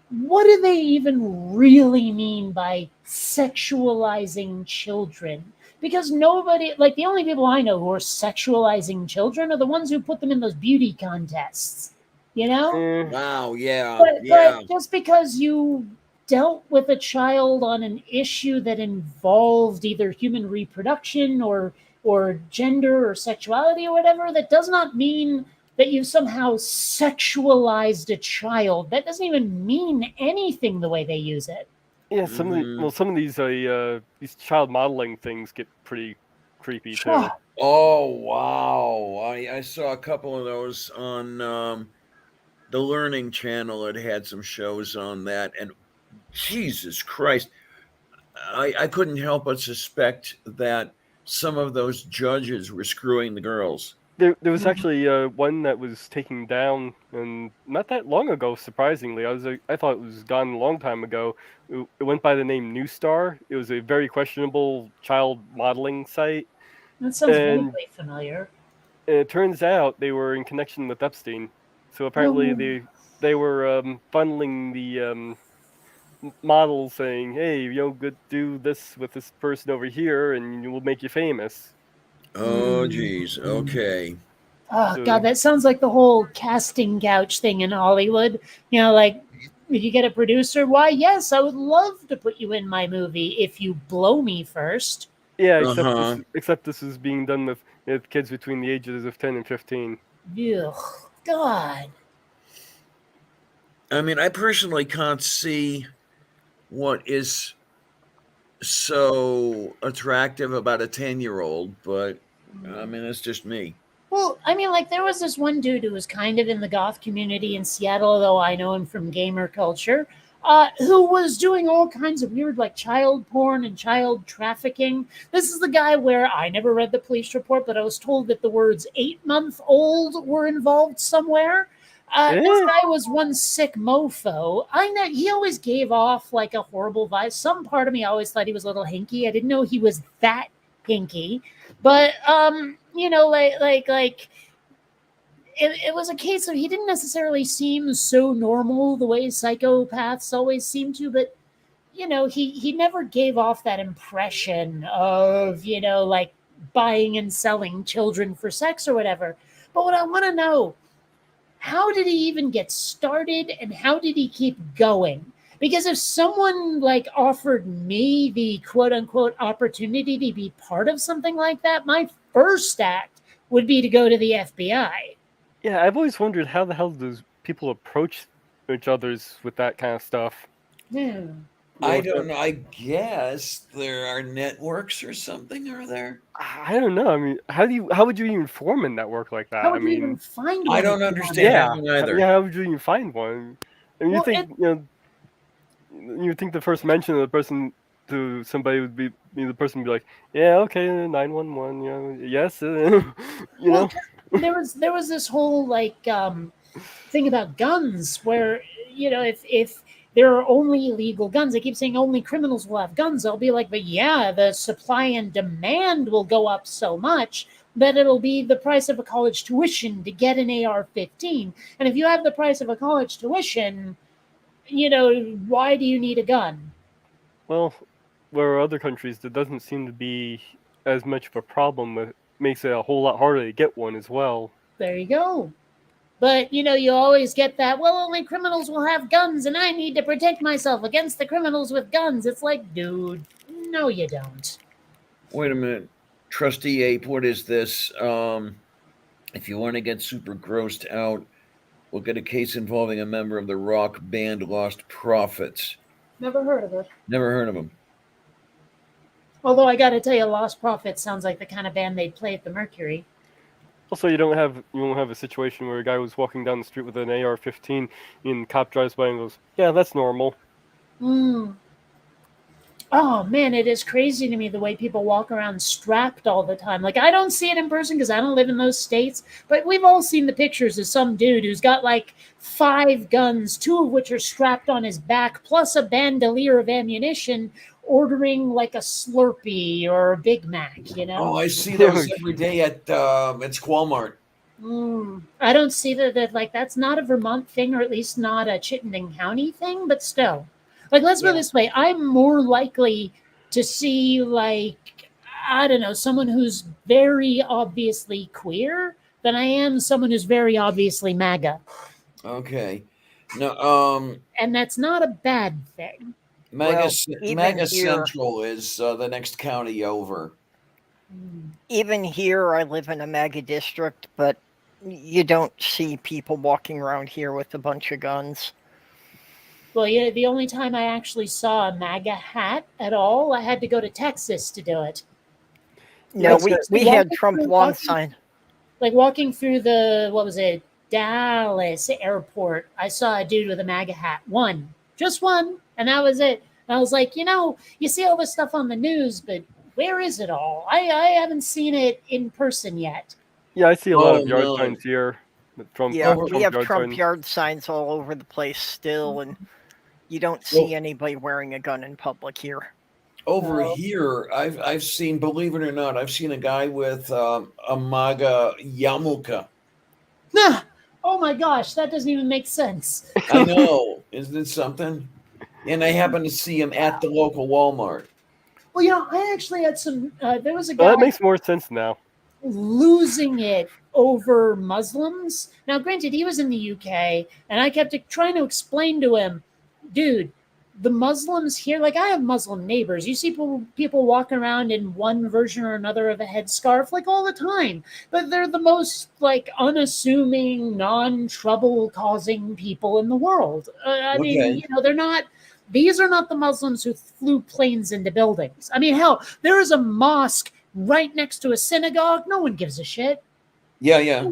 What do they even really mean by sexualizing children? Because nobody, like the only people I know who are sexualizing children are the ones who put them in those beauty contests. You know? Wow, yeah. But just because you dealt with a child on an issue that involved either human reproduction or gender or sexuality or whatever, that does not mean that you somehow sexualized a child. That doesn't even mean anything the way they use it. Yeah, some of these child modeling things get pretty creepy too. Sure. Oh wow! I saw a couple of those on the Learning Channel. It had some shows on that, and Jesus Christ, I couldn't help but suspect that some of those judges were screwing the girls. There was actually one that was taken down, and not that long ago. Surprisingly, I thought it was gone a long time ago. It went by the name New Star. It was a very questionable child modeling site. That sounds vaguely familiar. And it turns out they were in connection with Epstein. So apparently they were funneling the models, saying, "Hey, do this with this person over here, and we'll make you famous." Oh geez, okay. Oh God, that sounds like the whole casting couch thing in Hollywood. You know, like if you get a producer, why yes, I would love to put you in my movie if you blow me first. Yeah, except this is being done with kids between the ages of 10 and 15. Ugh, God. I mean, I personally can't see what is so attractive about a 10-year-old, but I mean, it's just me. Well, I mean, like there was this one dude who was kind of in the goth community in Seattle, though I know him from gamer culture, who was doing all kinds of weird, like child porn and child trafficking. This is the guy where I never read the police report, but I was told that the words 8-month-old were involved somewhere. This guy was one sick mofo. I know he always gave off like a horrible vibe. Some part of me always thought he was a little hinky. I didn't know he was that hinky, but you know, like it was a case of he didn't necessarily seem so normal the way psychopaths always seem to, but you know, he never gave off that impression of, you know, like buying and selling children for sex or whatever. But what I want to know, how did he even get started and how did he keep going? Because if someone like offered me the quote unquote opportunity to be part of something like that, my first act would be to go to the FBI. Yeah, I've always wondered how the hell does people approach each other's with that kind of stuff. Yeah. I It's don't know. I guess there are networks or something, are there? I don't know. I mean, how would you even form a network like that? How I would you even mean, find I one if don't you wanted understand to? yeah, anything either. yeah. How would you even find one? And you Well, think you think the first mention of the person to somebody would be the person would be like, yeah, okay, 911, you know, yes, you well, know. 'cause there was this whole like thing about guns where if there are only illegal guns, they keep saying only criminals will have guns. I'll be like, but yeah, the supply and demand will go up so much that it'll be the price of a college tuition to get an AR-15. And if you have the price of a college tuition, why do you need a gun? Well, where other countries there doesn't seem to be as much of a problem with makes it a whole lot harder to get one as well. There you go. But you always get that, well, only criminals will have guns and I need to protect myself against the criminals with guns. It's like, dude, no you don't. Wait a minute. Trusty Ape, what is this? If you want to get super grossed out, look at a case involving a member of the rock band Lost Prophets. Never heard of it. Never heard of them. Although I got to tell you, Lost Prophets sounds like the kind of band they'd play at the Mercury. Also, you won't have a situation where a guy was walking down the street with an AR-15 and the cop drives by and goes, "Yeah, that's normal." Mm. Oh man, it is crazy to me the way people walk around strapped all the time. Like I don't see it in person because I don't live in those states, but we've all seen the pictures of some dude who's got like 5 guns, 2 of which are strapped on his back, plus a bandolier of ammunition, ordering like a Slurpee or a Big Mac. Oh, I see those every day at it's Walmart. I don't see that like that's not a Vermont thing, or at least not a Chittenden County thing, but still. Like let's put it Yeah. this way, I'm more likely to see like I don't know, someone who's very obviously queer than I am someone who's very obviously MAGA. Okay. No, And that's not a bad thing. Mega, Well, even Mega here, Central is the next county over. even here, I live in a mega district, but you don't see people walking around here with a bunch of guns. Well, yeah, the only time I actually saw a MAGA hat at all, I had to go to Texas to do it. No, Like, we had Trump lawn sign. Like walking through the what was it, Dallas airport, I saw a dude with a MAGA hat. Just one, and that was it. And I was like, you see all this stuff on the news, but where is it all? I haven't seen it in person yet. Yeah, I see a lot Oh, of yard no. signs here. Trump, Yeah, Over- we have yard Trump signs. yard signs all over the place still, and you don't see anybody wearing a gun in public here. Over Oh. here, I've seen, believe it or not, I've seen a guy with a MAGA yarmulke. Nah. Oh my gosh, that doesn't even make sense. I know, isn't it something? And I happened to see him at the local Walmart. Well, I actually had some. There was a Well, guy that makes more sense now. losing it over Muslims. Now, granted, he was in the UK, and I kept trying to explain to him, dude, the Muslims here, like I have Muslim neighbors. You see people walking around in one version or another of a headscarf like all the time, but they're the most like unassuming, non-trouble causing people in the world. I mean, Okay. they're not. These are not the Muslims who flew planes into buildings. I mean, hell, there is a mosque right next to a synagogue. No one gives a shit. Yeah, yeah.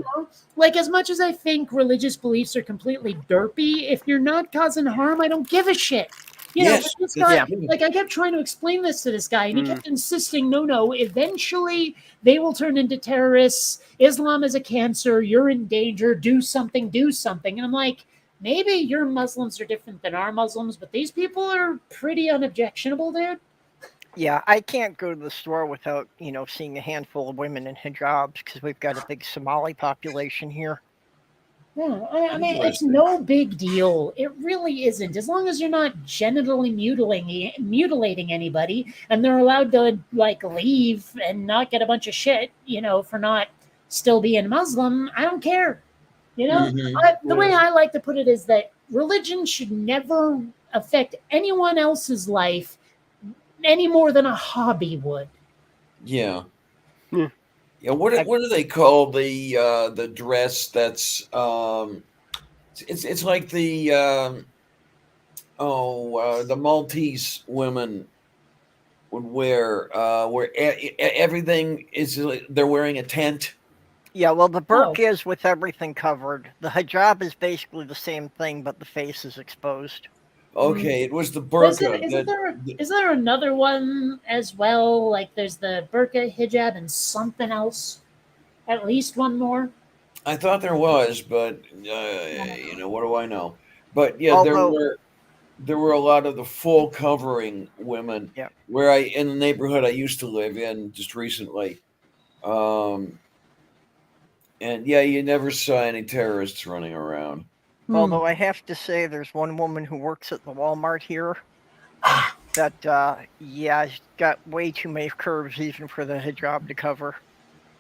Like, as much as I think religious beliefs are completely derpy, if you're not causing harm, I don't give a shit. Yes, But this that's guy, true. like, I kept trying to explain this to this guy, and he kept insisting, no, eventually they will turn into terrorists. Islam is a cancer. You're in danger. Do something. And I'm like, maybe your Muslims are different than our Muslims, but these people are pretty unobjectionable, dude. Yeah, I can't go to the store without, seeing a handful of women in hijabs because we've got a big Somali population here. Yeah, I mean, it's no big deal. It really isn't. As long as you're not genitally mutilating anybody, and they're allowed to like leave and not get a bunch of shit, for not still being Muslim, I don't care. The way I like to put it is that religion should never affect anyone else's life any more than a hobby would. Yeah. Yeah, what do they call the dress that's it's like the the Maltese women would wear where everything is like they're wearing a tent. Yeah, well, the Oh, burqa is with everything covered. The hijab is basically the same thing, but the face is exposed. Okay, it was the isn't burqa isn't that there is there another one as well? Like there's the burqa, hijab, and something else. At least one more. I thought there was, but what do I know? But yeah, Although, there were a lot of the full covering women yeah, where I in the neighborhood I used to live in just recently. Um, and yeah, you never saw any terrorists running around. Hmm. although I have to say, there's one woman who works at the Walmart here that, yeah, she's got way too many curves even for the hijab to cover.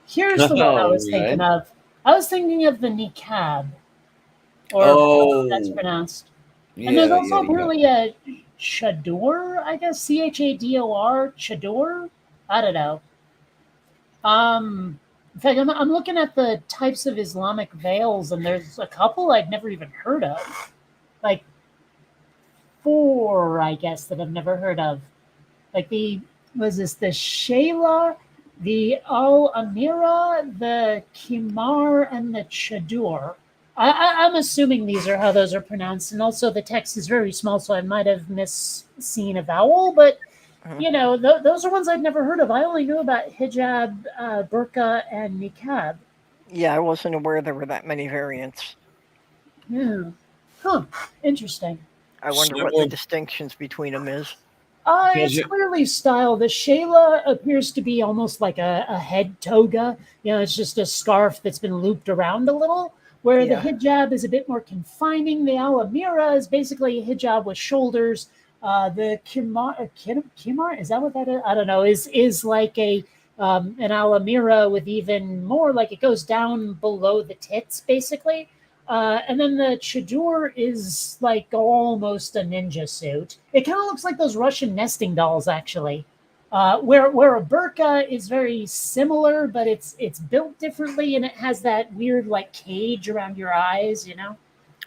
Here's the one I All was thinking right. of. I was thinking of the niqab, or however that's Oh, pronounced. And there's yeah, yeah, also yeah. apparently a chador, I guess, Chador, chador. I don't know. In fact, I'm looking at the types of Islamic veils, and there's a couple I'd never even heard of. Like four, I guess, that I've never heard of. Like was this the Shayla, the Al Amira, the Kimar, and the Chadur. I'm assuming these are how those are pronounced, and also the text is very small, so I might have misseen a vowel. But Mhm. you know, those are ones I'd never heard of. I only knew about hijab, burqa, and niqab. Yeah, I wasn't aware there were that many variants. Yeah. Huh. Interesting. I wonder So, what the distinctions between them is. does It's it? clearly style. The Shayla appears to be almost like a head toga. You know, it's just a scarf that's been looped around a little. Where the Yeah, hijab is a bit more confining. The Alamira is basically a hijab with shoulders. The Kimar, is that what that is? I don't know. Is like a an Alamira with even more, like it goes down below the tits, basically. And then the Chadur is like almost a ninja suit. It kind of looks like those Russian nesting dolls, actually. Where a burqa is very similar, but it's built differently, and it has that weird like cage around your eyes. You know?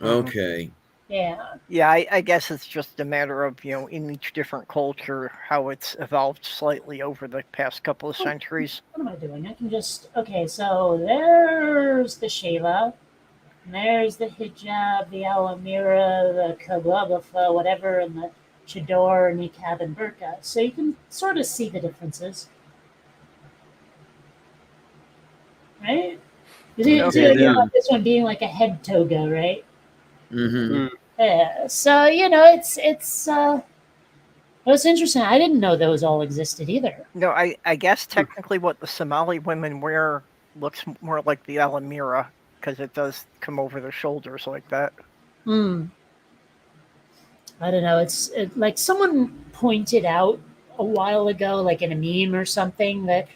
hmm Okay. Yeah. yeah. I guess it's just a matter of in each different culture how it's evolved slightly over the past couple of centuries. What am I doing? I can just okay. So there's the Shayla. And there's the hijab, the alamira, the kablabafa, whatever, and the chador, niqab, and burqa. So you can sort of see the differences, right? You see Okay what I Okay, mean yeah. then. about this one being like a head toga, right? Mm-hmm. Mm. Yeah. So it's interesting. I didn't know those all existed either. No, I guess Hmm. technically what the Somali women wear looks more like the Alamira because it does come over their shoulders like that. Hmm. I don't know. Like someone pointed out a while ago, like in a meme or something, that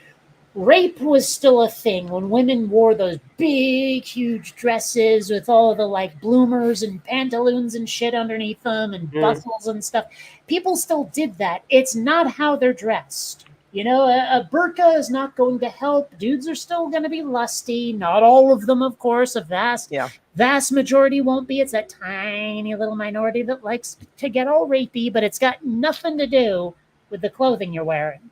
rape was still a thing when women wore those big, huge dresses with all the like bloomers and pantaloons and shit underneath them and Yeah. bustles and stuff. People still did that. It's not how they're dressed. You know, a burqa is not going to help. Dudes are still going to be lusty. Not all of them, of course. A Yeah. vast majority won't be. It's that tiny little minority that likes to get all rapey, but it's got nothing to do with the clothing you're wearing.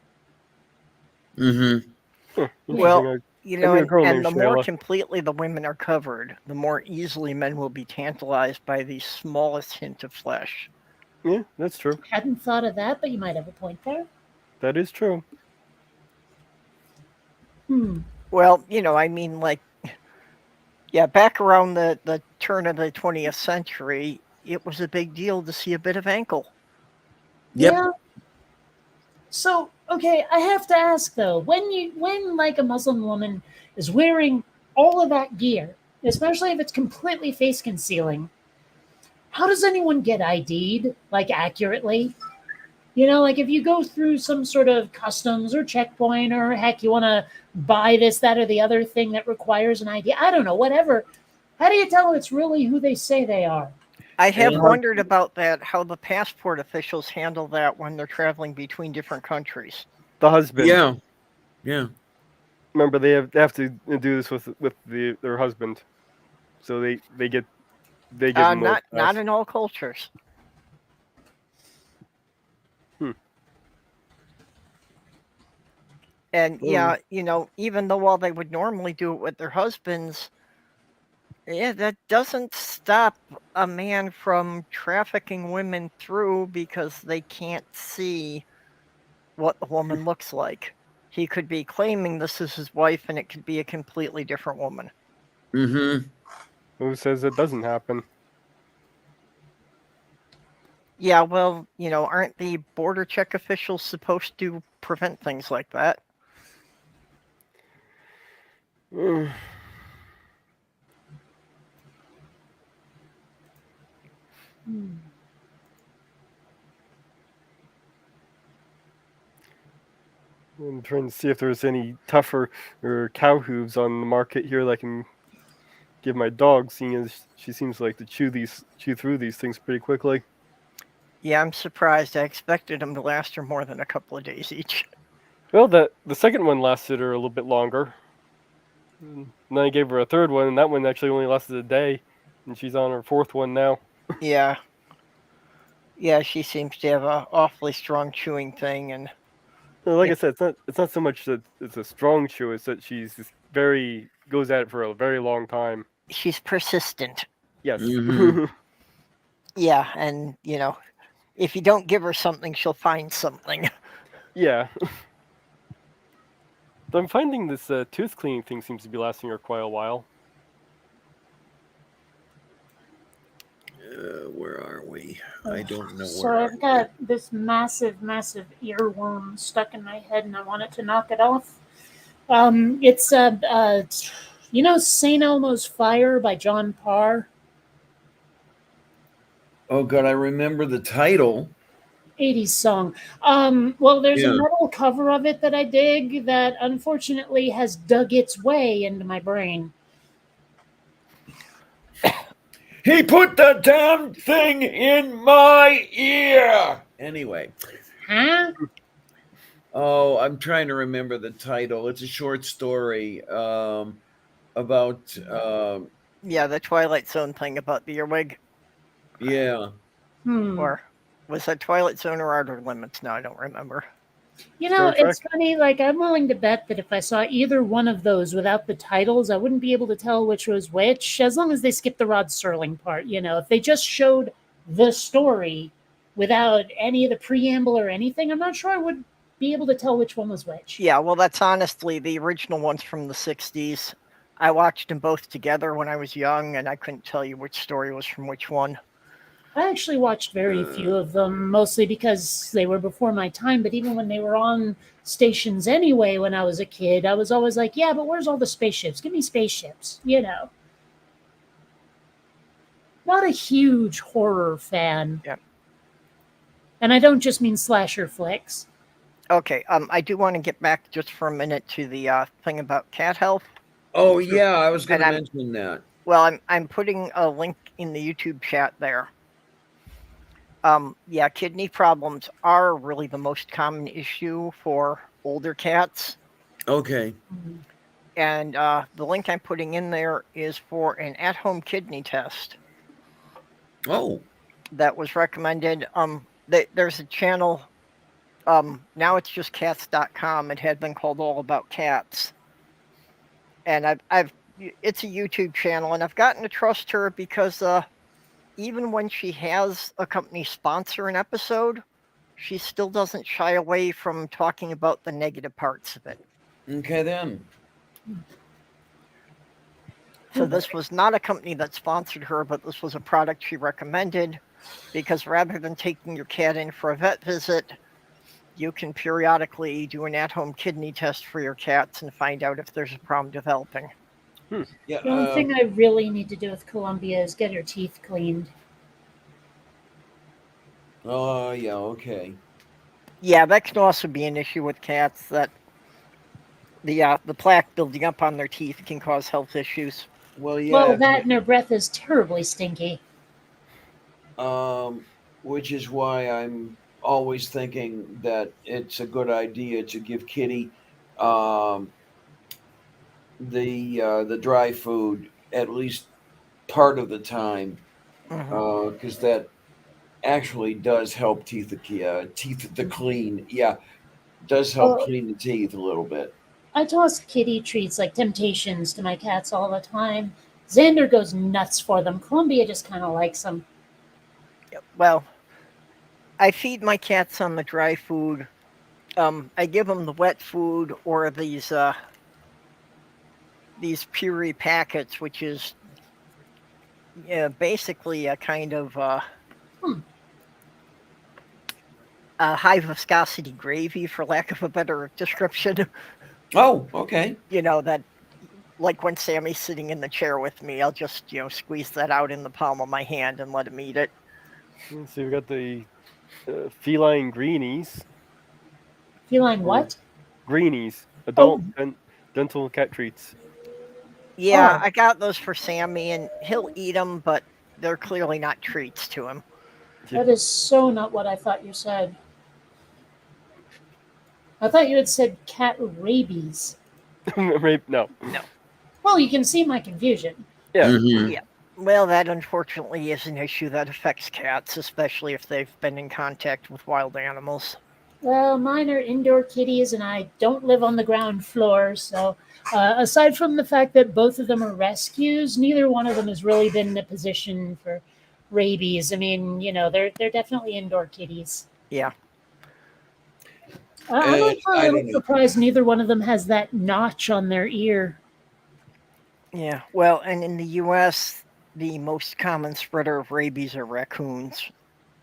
Mm-hmm. Huh. Yeah. Interesting. Well, I knew a and, girl and named the more Shayla. completely the women are covered, the more easily men will be tantalized by the smallest hint of flesh. Yeah, that's true. Hadn't thought of that, but you might have a point there. That is true. Hmm. Well, I mean, like, yeah, back around the turn of the 20th century, it was a big deal to see a bit of ankle. Yep. Yeah. So, okay, I have to ask though, when like a Muslim woman is wearing all of that gear, especially if it's completely face concealing, how does anyone get ID'd like accurately? You know, like if you go through some sort of customs or checkpoint, or heck, you want to buy this, that, or the other thing that requires an ID. I don't know, whatever. How do you tell it's really who they say they are? I have And wondered about that, how the passport officials handle that when they're traveling between different countries. The husband. yeah, yeah. Remember, they have to do this with their husband, so they get they give them those Not tests. in all cultures. Hmm. And Oh. yeah, even though while they would normally do it with their husbands, yeah, that doesn't stop a man from trafficking women through because they can't see what the woman looks like. He could be claiming this is his wife and it could be a completely different woman. Mm-hmm. Who says it doesn't happen? Yeah, well, aren't the border check officials supposed to prevent things like that? Mm. Hmm. I'm trying to see if there's any tougher or cow hooves on the market here that I can give my dog, seeing as she seems like to chew through these things pretty quickly. Yeah, I'm surprised. I expected them to last her more than a couple of days each. Well, the second one lasted her a little bit longer. And then I gave her a third one, and that one actually only lasted a day, and she's on her fourth one now. Yeah. Yeah, she seems to have a awfully strong chewing thing, and Well, like Yeah. I said, it's not so much that it's a strong chew; it's that she's just very goes at it for a very long time. she's persistent. Yes. Mm-hmm. Yeah, and if you don't give her something, she'll find something. Yeah. But I'm finding this tooth cleaning thing seems to be lasting her quite a while. Where are we? I don't know So where. I've got this massive, massive earworm stuck in my head, and I wanted to knock it off. It's St. Elmo's Fire by John Parr. Oh God, I remember the title. 80s song. Well, there's a Yeah. metal cover of it that I dig that unfortunately has dug its way into my brain. He put the damn thing in my ear. Anyway. Huh? Oh, I'm trying to remember the title. It's a short story about Yeah, the Twilight Zone thing about the earwig. yeah. Or was that Twilight Zone or Outer Limits? No, I don't remember. Star It's Trek? funny. Like, I'm willing to bet that if I saw either one of those without the titles, I wouldn't be able to tell which was which, as long as they skipped the Rod Serling part. If they just showed the story without any of the preamble or anything, I'm not sure I would be able to tell which one was which. Yeah, well, that's honestly the original ones from the 60s. I watched them both together when I was young, and I couldn't tell you which story was from which one. I actually watched very few of them, mostly because they were before my time. But even when they were on stations anyway, when I was a kid, I was always like, yeah, but where's all the spaceships? Give me spaceships, Not a huge horror fan. Yeah. And I don't just mean slasher flicks. Okay, I do want to get back just for a minute to the thing about cat health. Oh yeah, I was going to And mention that. Well, I'm putting a link in the YouTube chat there. Yeah, kidney problems are really the most common issue for older cats. Okay. And the link I'm putting in there is for an at-home kidney test Oh. that was recommended. There's a channel. Now it's just cats.com. It had been called All About Cats. And it's a YouTube channel, and I've gotten to trust her because even when she has a company sponsor an episode, she still doesn't shy away from talking about the negative parts of it. Okay then. So this was not a company that sponsored her, but this was a product she recommended because rather than taking your cat in for a vet visit, you can periodically do an at-home kidney test for your cats and find out if there's a problem developing. Yeah. The only thing I really need to do with Columbia is get her teeth cleaned. Oh yeah. Okay. Yeah, that can also be an issue with cats, that the plaque building up on their teeth can cause health issues. Well, yeah. Well, that and her breath is terribly stinky. Which is why I'm always thinking that it's a good idea to give Kitty the dry food at least part of the time, because that actually does help teeth to clean. Yeah, does help Well, clean the teeth a little bit. I toss kitty treats like Temptations to my cats all the time. Xander goes nuts for them. Columbia just kind of likes them. Well, I feed my cats on the dry food. I give them the wet food or these puree packets, which is basically a kind of Hmm. a high viscosity gravy, for lack of a better description. Oh, okay. That like when Sammy's sitting in the chair with me, I'll just squeeze that out in the palm of my hand and let him eat it. So we've got the feline greenies. Feline what? Greenies, Oh, adult dental cat treats. Yeah, oh, I got those for Sammy, and he'll eat them, but they're clearly not treats to him. that is so not what I thought you said. I thought you had said cat rabies. No. No. Well, you can see my confusion. Yeah. Mhm. Yeah. Well, that unfortunately is an issue that affects cats, especially if they've been in contact with wild animals. Well, mine are indoor kitties, and I don't live on the ground floor. So, aside from the fact that both of them are rescues, neither one of them has really been in a position for rabies. I mean, they're definitely indoor kitties. Yeah. I'm also a I little don't know. surprised neither one of them has that notch on their ear. Yeah. Well, and in the U.S., the most common spreader of rabies are raccoons.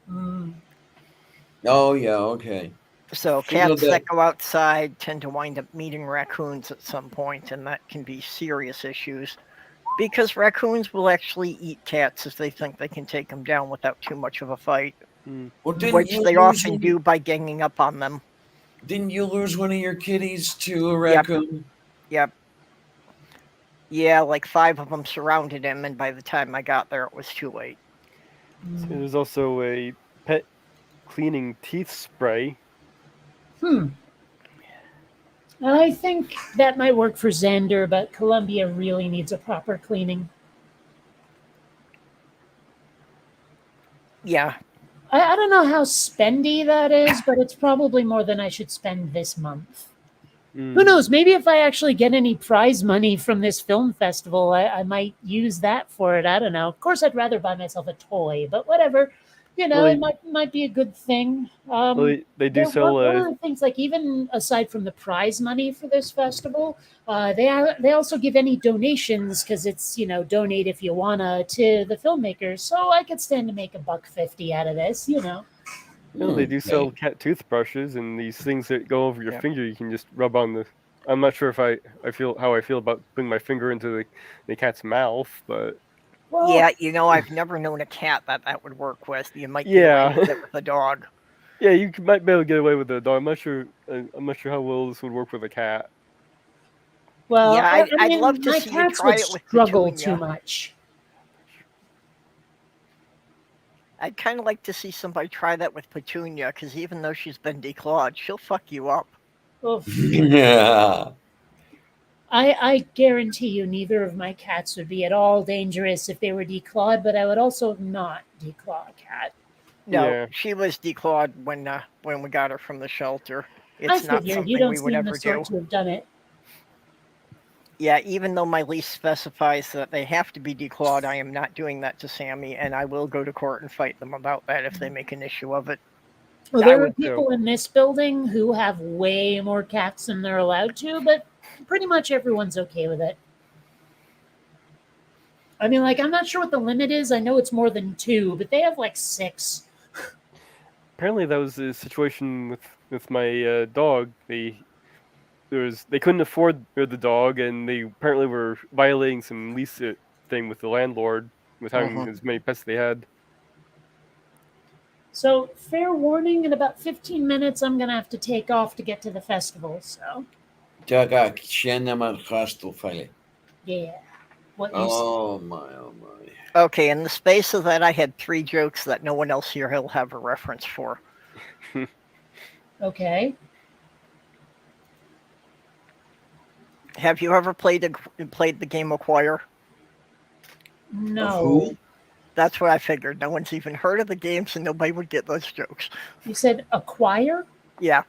Mm. Oh yeah, okay. So You know cats that that. go outside tend to wind up meeting raccoons at some point, and that can be serious issues because raccoons will actually eat cats if they think they can take them down without too much of a fight, Mm. Well, which they often do by ganging up on them. didn't you lose one of your kitties to a Yep, raccoon? yep. Yeah, like 5 of them surrounded him, and by the time I got there, it was too late. So Mm. there's also a pet cleaning teeth spray. Hmm. I think that might work for Xander, but Columbia really needs a proper cleaning. Yeah, I don't know how spendy that is, but it's probably more than I should spend this month. Who Mm. knows? Maybe if I actually get any prize money from this film festival, I might use that for it. I don't know. Of course, I'd rather buy myself a toy, but whatever. Well, It might be a good thing. they do sell One of the things, like even aside from the prize money for this festival, they also give any donations because it's donate if you wanna to the filmmakers. So I could stand to make $1.50 out of this. they do sell Okay. cat toothbrushes and these things that go over your yeah. finger. You can just rub on the. I'm not sure if I feel how I feel about putting my finger into the cat's mouth, but Well, Yeah, I've never known a cat that would work with. You might get away yeah, with it with a dog. yeah, might be able to get away with a dog. I'm not sure. I'm not sure how well this would work with a cat. well, Yeah, I I'd love mean, to my see you cats try would it with struggle too Petunia. much. I'd kind of like to see somebody try that with Petunia, because even though she's been declawed, she'll fuck you up. Oof. Yeah. I guarantee you neither of my cats would be at all dangerous if they were declawed, but I would also not declaw a cat. No, Yeah, she was declawed when we got her from the shelter. I It's not figured you something don't we would seem the ever sort do. to have done it. Yeah, even though my lease specifies that they have to be declawed, I am not doing that to Sammy, and I will go to court and fight them about that if they make an issue of it. Well, I there are would too. people in this building who have way more cats than they're allowed to, but pretty much everyone's okay with it. I mean, like, I'm not sure what the limit is. I know it's more than two, but they have like six. Apparently, that was the situation with my dog. They couldn't afford the dog, and they apparently were violating some lease thing with the landlord with having Mhm. as many pets they had. So, fair warning, in about 15 minutes, I'm going to have to take off to get to the festival. So, Taka, känner man fale. yeah, what you say. Oh my, oh my. Okay, in the space of that, I had 3 jokes that no one else here will have a reference for. Okay. Have you ever played the game Acquire? Of No. who? That's what I figured. No one's even heard of the game, so nobody would get those jokes. You said acquire? Yeah.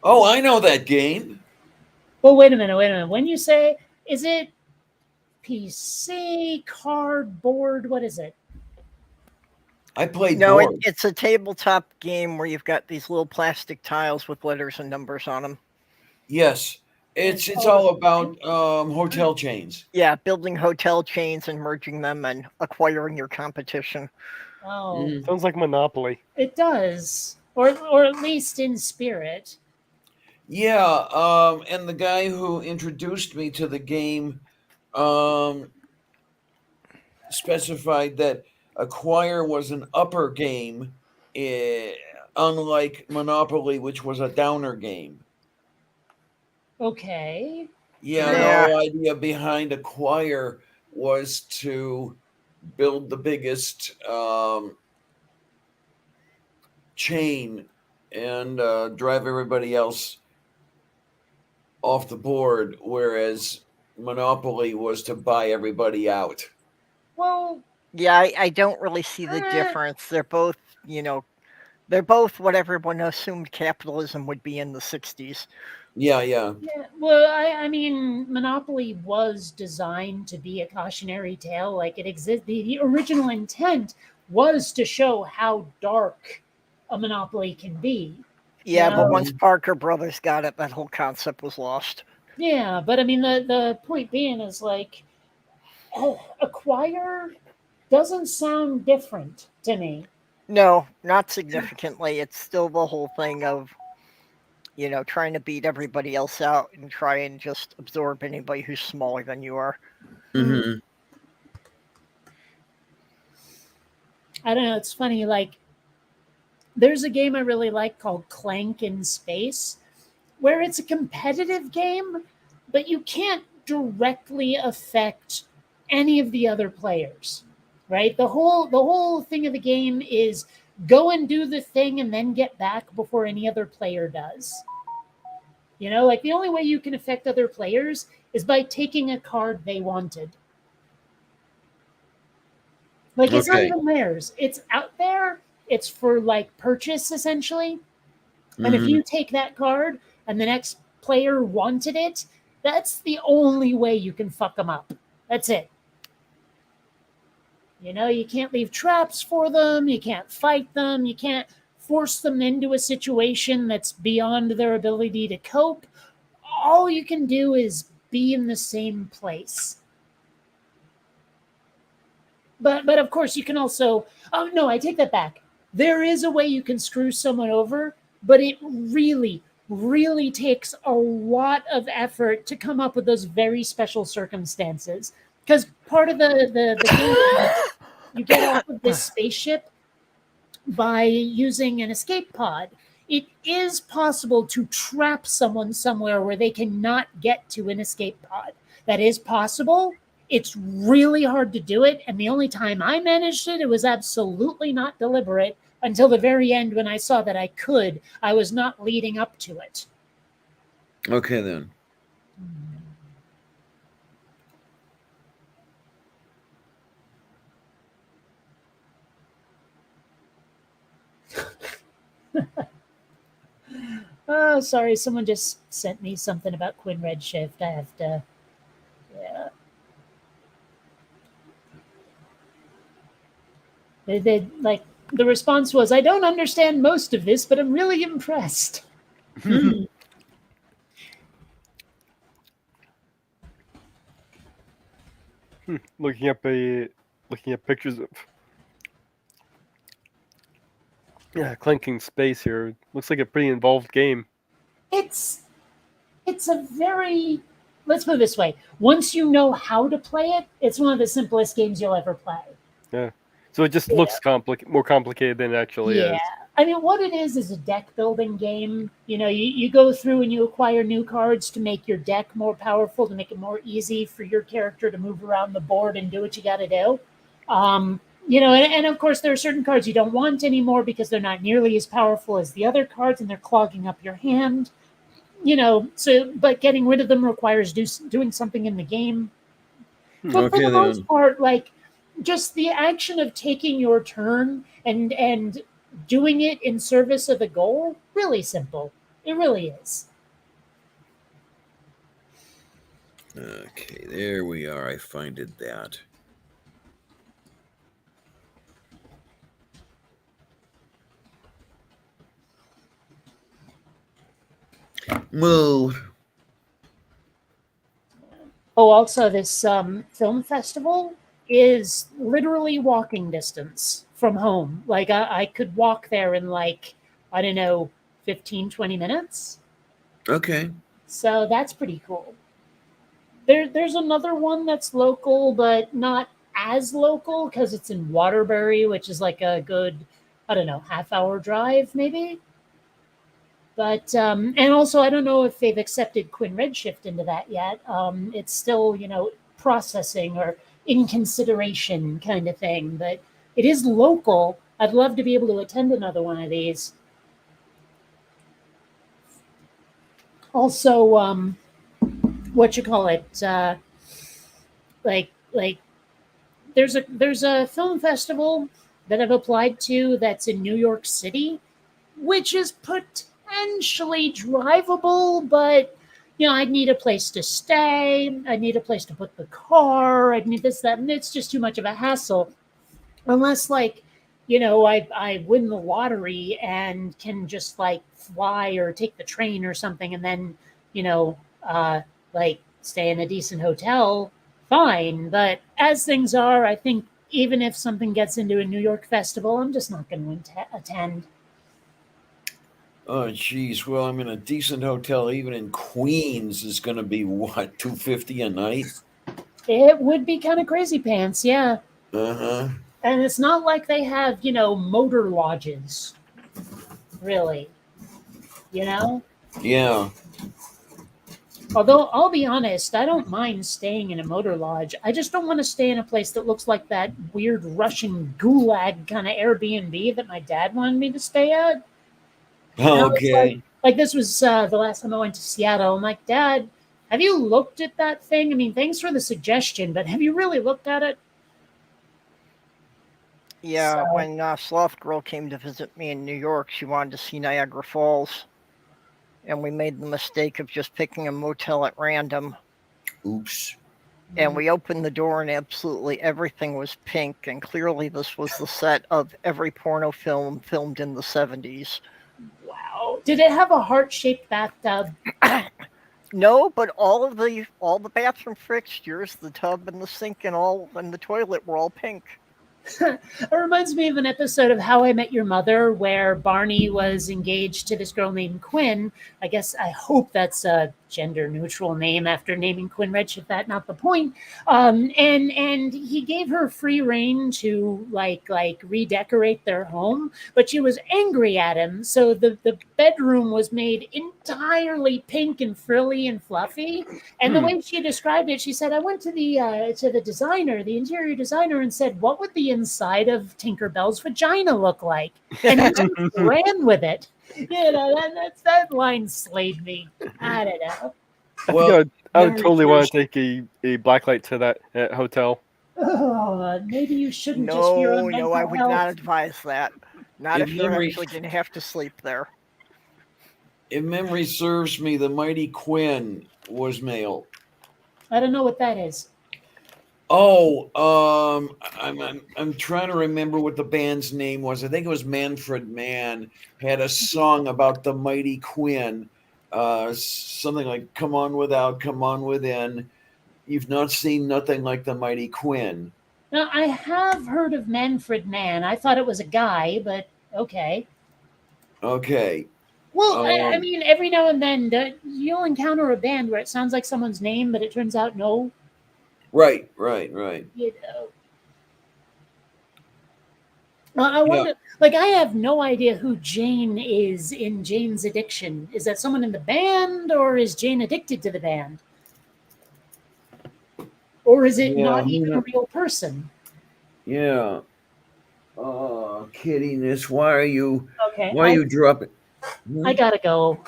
Oh, I know that game. Well, wait a minute. When you say, is it PC, cardboard? What is it? I played No, board. it's a tabletop game where you've got these little plastic tiles with letters and numbers on them. Yes, It's it's called all about hotel chains. Yeah, building hotel chains and merging them and acquiring your competition. Oh, Mhm. Sounds like Monopoly. it does, or at least in spirit. Yeah, and the guy who introduced me to the game um, specified that Acquire was an upper game, eh, unlike Monopoly, which was a downer game. Okay. Yeah, the Yeah. whole idea behind Acquire was to build the biggest chain and drive everybody else off the board, whereas Monopoly was to buy everybody out. Well, Yeah, I don't really see the Eh. difference. They're both, they're both what everyone assumed capitalism would be in the 60s. Yeah, yeah. yeah. Well, I mean, Monopoly was designed to be a cautionary tale. Like it exists. The original intent was to show how dark a monopoly can be. Yeah, You but know? once Parker Brothers got it, that whole concept was lost. Yeah, but I mean, the point being is like, acquire doesn't sound different to me. No, not significantly. It's still the whole thing of, trying to beat everybody else out and try and just absorb anybody who's smaller than you are. Mm-hmm. I don't know. It's funny. Like, there's a game I really like called Clank in Space, where it's a competitive game, but you can't directly affect any of the other players. Right? The whole thing of the game is go and do the thing and then get back before any other player does. Like the only way you can affect other players is by taking a card they wanted. Like it's not Okay. even theirs. It's out there. It's for like purchase essentially. And if Mhm. you take that card and the next player wanted it, that's the only way you can fuck them up. That's it. You can't leave traps for them. You can't fight them. You can't force them into a situation that's beyond their ability to cope. All you can do is be in the same place. But of course you can also, oh no, I take that back. There is a way you can screw someone over, but it really really takes a lot of effort to come up with those very special circumstances, because part of the game, you get off of this spaceship by using an escape pod. It is possible to trap someone somewhere where they cannot get to an escape pod. That is possible. It's really hard to do it. And the only time I managed it, it was absolutely not deliberate until the very end when I saw that I could. I was not leading up to it. Okay, then. Oh, sorry. Someone just sent me something about Quinn Redshift. I have to. Yeah. They like the response was, "I don't understand most of this, but I'm really impressed." Looking at pictures of clanking space here. Looks like a pretty involved game. It's a very, let's put it this way. Once you know how to play it, it's one of the simplest games you'll ever play. Yeah. So it just looks more complicated than it actually Yeah. is. I mean, what it is a deck building game. You go through and you acquire new cards to make your deck more powerful, to make it more easy for your character to move around the board and do what you got to do. And of course, there are certain cards you don't want anymore because they're not nearly as powerful as the other cards and they're clogging up your hand. but getting rid of them requires doing something in the game. But for Okay the most then. part, like just the action of taking your turn and doing it in service of a goal, really simple. It really is. Okay, there we are. I find it that. Move. Oh, also, this film festival is literally walking distance from home. Like, I could walk there in, like, I don't know, 15, 20 minutes. Okay. So that's pretty cool. There's another one that's local, but not as local because it's in Waterbury, which is like a good, I don't know, half-hour drive, maybe. But and also, I don't know if they've accepted Quinn Redshift into that yet. It's still, processing or in consideration kind of thing. But it is local. I'd love to be able to attend another one of these. Also, what you call it? Like there's a film festival that I've applied to that's in New York City, which is potentially drivable, but I'd need a place to stay. I'd need a place to put the car. I'd need this, that, and it's just too much of a hassle. Unless, like, I win the lottery and can just like fly or take the train or something, and then you know, like stay in a decent hotel. Fine, but as things are, I think even if something gets into a New York festival, I'm just not going to attend. Oh, geez. Well, I'm in a decent hotel, even in Queens, is going to be what, $250 a night? It would be kind of crazy pants, yeah. Uh huh. And it's not like they have, motor lodges, really, you know? Yeah. Although I'll be honest, I don't mind staying in a motor lodge. I just don't want to stay in a place that looks like that weird Russian gulag kind of Airbnb that my dad wanted me to stay at. And I was Okay. like this was the last time I went to Seattle. I'm like, Dad, have you looked at that thing? I mean, thanks for the suggestion, but have you really looked at it? Yeah, So, when Sloth Girl came to visit me in New York, she wanted to see Niagara Falls, and we made the mistake of just picking a motel at random. Oops. And we opened the door, and absolutely everything was pink, and clearly this was the set of every porno film filmed in the 70s. wow. Did it have a heart-shaped bathtub? No, but all the bathroom fixtures, the tub and the sink and the toilet were all pink. It reminds me of an episode of How I Met Your Mother where Barney was engaged to this girl named Quinn. I hope that's a gender neutral name after naming Quinn Redshift. That's not the point. And he gave her free reign to like redecorate their home, but she was angry at him. So the bedroom was made entirely pink and frilly and fluffy. And the way she described it, she said, "I went to the designer, the interior designer, and said, what would the inside of Tinkerbell's vagina look like?" And he just ran with it. That line slayed me. I don't know. I Well, think I would memory totally want serves- to take a blacklight to that hotel. Oh, maybe you shouldn't just for your No, own mental I would health. not advise that. Not If if you're memory- actually going to have to sleep there. If memory serves me, the Mighty Quinn was male. I don't know what that is. Oh, I'm trying to remember what the band's name was. I think it was Manfred Mann had a song about the Mighty Quinn. Something like "Come on without, come on within. You've not seen nothing like the Mighty Quinn." Now, I have heard of Manfred Mann. I thought it was a guy, but okay. Okay. Well, I mean, every now and then you'll encounter a band where it sounds like someone's name, but it turns out no. Right. You know. I wonder, like, I have no idea who Jane is in Jane's Addiction. Is that someone in the band, or is Jane addicted to the band? Or is it not even a real person? Yeah. Kiddiness. Why are you? Okay. Why are you dropping? I gotta go.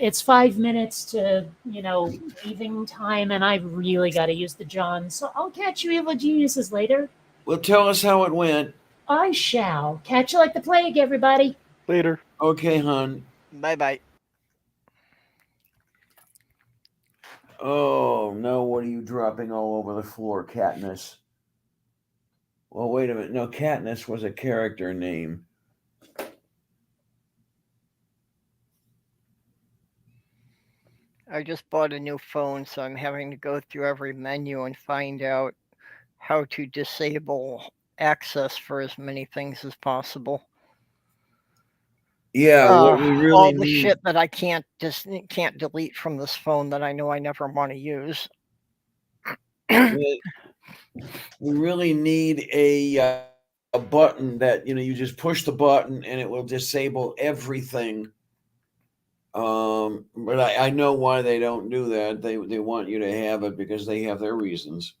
It's 5 minutes to leaving time, and I've really got to use the John. So I'll catch you, evil geniuses, later. Well, tell us how it went. I shall catch you like the plague, everybody. Later. Okay, hon. Bye bye. Oh no, what are you dropping all over the floor, Katniss? Well, wait a minute. No, Katniss was a character name. I just bought a new phone, so I'm having to go through every menu and find out how to disable access for as many things as possible. Yeah, what we really All the need. shit that I can't delete from this phone that I know I never want to use. We really need a button that you just push the button and it will disable everything. But I know why they don't do that. They want you to have it because they have their reasons.